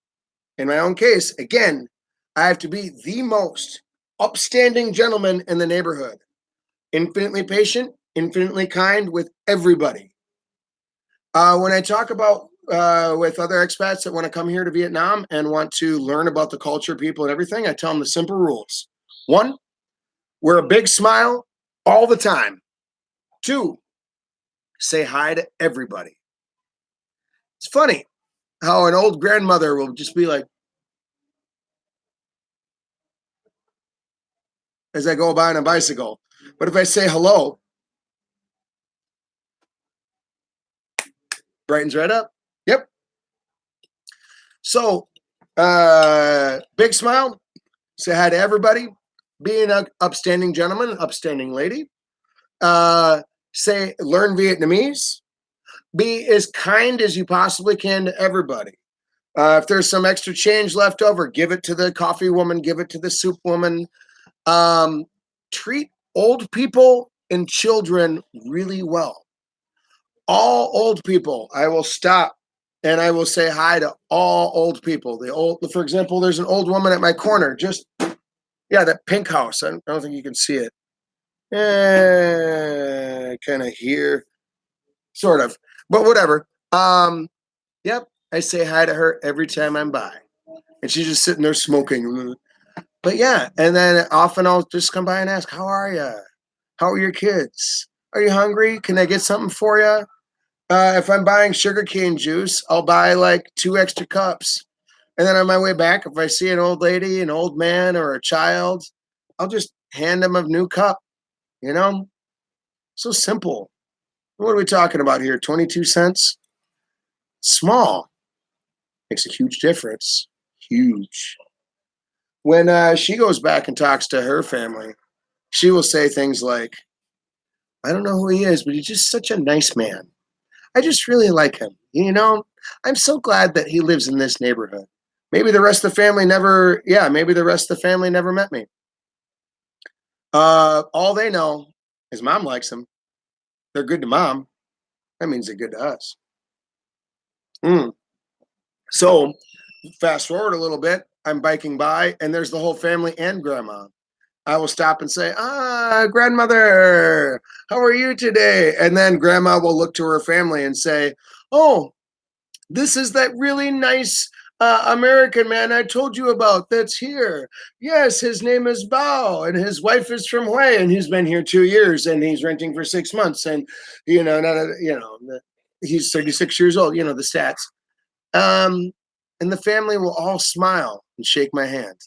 in my own case, again, I have to be the most upstanding gentleman in the neighborhood. Infinitely patient, infinitely kind with everybody. When I talk about with other expats that want to come here to Vietnam and want to learn about the culture, people, and everything, I tell them the simple rules. 1, wear a big smile all the time. 2, say hi to everybody. It's funny how an old grandmother will just be like, as I go by on a bicycle. But if I say hello, brightens right up. Yep. So, big smile, say hi to everybody, be an upstanding gentleman, upstanding lady, learn Vietnamese, be as kind as you possibly can to everybody. If there's some extra change left over, give it to the coffee woman, give it to the soup woman. Treat old people and children really well. All old people, I will stop and I will say hi to all old people. For example, there's an old woman at my corner, that pink house. I don't think you can see it. Kind of here, sort of, but whatever. Yep, I say hi to her every time I'm by, and she's just sitting there smoking. But yeah, and then often I'll just come by and ask, how are you? How are your kids? Are you hungry? Can I get something for you? If I'm buying sugarcane juice, I'll buy like 2 extra cups. And then on my way back, if I see an old lady, an old man, or a child, I'll just hand them a new cup, So simple. What are we talking about here? 22 cents? Small. Makes a huge difference. Huge. When she goes back and talks to her family, she will say things like, I don't know who he is, but he's just such a nice man. I just really like him. I'm so glad that he lives in this neighborhood. Maybe the rest of the family never met me. All they know is mom likes him. They're good to mom. That means they're good to us. So fast forward a little bit, I'm biking by and there's the whole family and grandma. I will stop and say, grandmother, how are you today? And then grandma will look to her family and say, oh, this is that really nice American man I told you about that's here. Yes, his name is Bao, and his wife is from Hue, and he's been here 2 years, and he's renting for 6 months, and he's 36 years old. You know the stats. Um, and the family will all smile and shake my hand.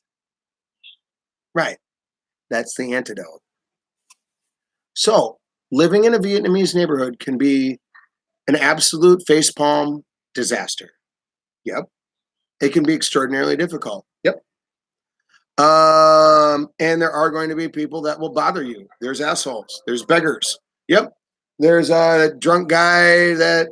Right, that's the antidote. So, living in a Vietnamese neighborhood can be an absolute facepalm disaster. Yep. It can be extraordinarily difficult. Yep. And there are going to be people that will bother you. There's assholes. There's beggars. Yep. There's a drunk guy that,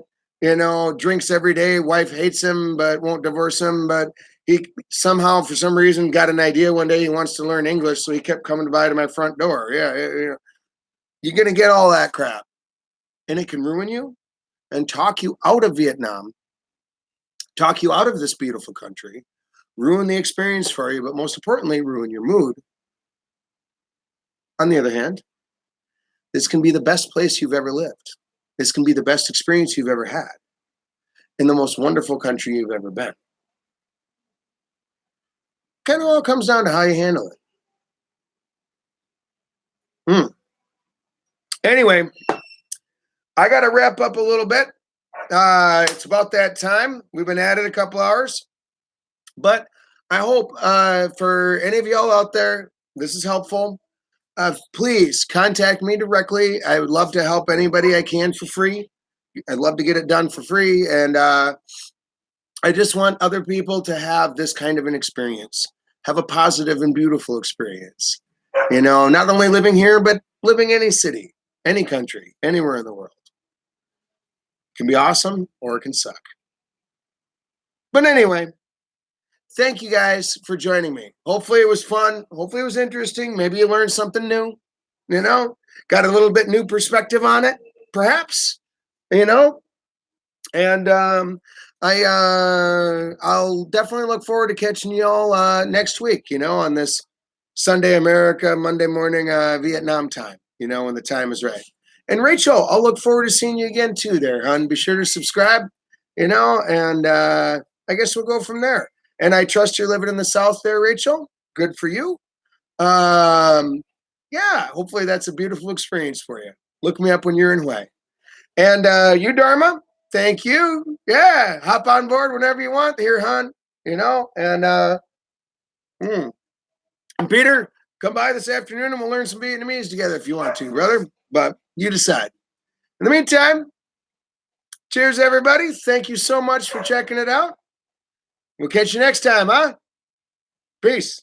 drinks every day. Wife hates him, but won't divorce him. But he somehow, for some reason, got an idea one day he wants to learn English. So he kept coming by to my front door. Yeah. You're going to get all that crap. And it can ruin you and talk you out of Vietnam, talk you out of this beautiful country, ruin the experience for you, but most importantly, ruin your mood. On the other hand, this can be the best place you've ever lived. This can be the best experience you've ever had in the most wonderful country you've ever been. Kind of all comes down to how you handle it. Anyway, I got to wrap up a little bit. It's about that time. We've been at it a couple hours. But I hope for any of y'all out there, this is helpful. Please contact me directly. I would love to help anybody I can for free. I'd love to get it done for free. And I just want other people to have this kind of an experience, have a positive and beautiful experience. Not only living here, but living any city, any country, anywhere in the world. It can be awesome or it can suck. But anyway, thank you guys for joining me. Hopefully it was fun. Hopefully it was interesting. Maybe you learned something new, got a little bit new perspective on it, perhaps, and I'll definitely look forward to catching you all next week, on this Sunday America, Monday morning Vietnam time, when the time is right. And Rachel, I'll look forward to seeing you again too there, hon. Be sure to subscribe, and I guess we'll go from there. And I trust you're living in the South there, Rachel. Good for you. Yeah, hopefully that's a beautiful experience for you. Look me up when you're in Hue. And you, Dharma, thank you. Yeah, hop on board whenever you want here, hon. And Peter, come by this afternoon and we'll learn some Vietnamese together if you want to, brother. But you decide. In the meantime, cheers, everybody. Thank you so much for checking it out. We'll catch you next time, huh? Peace.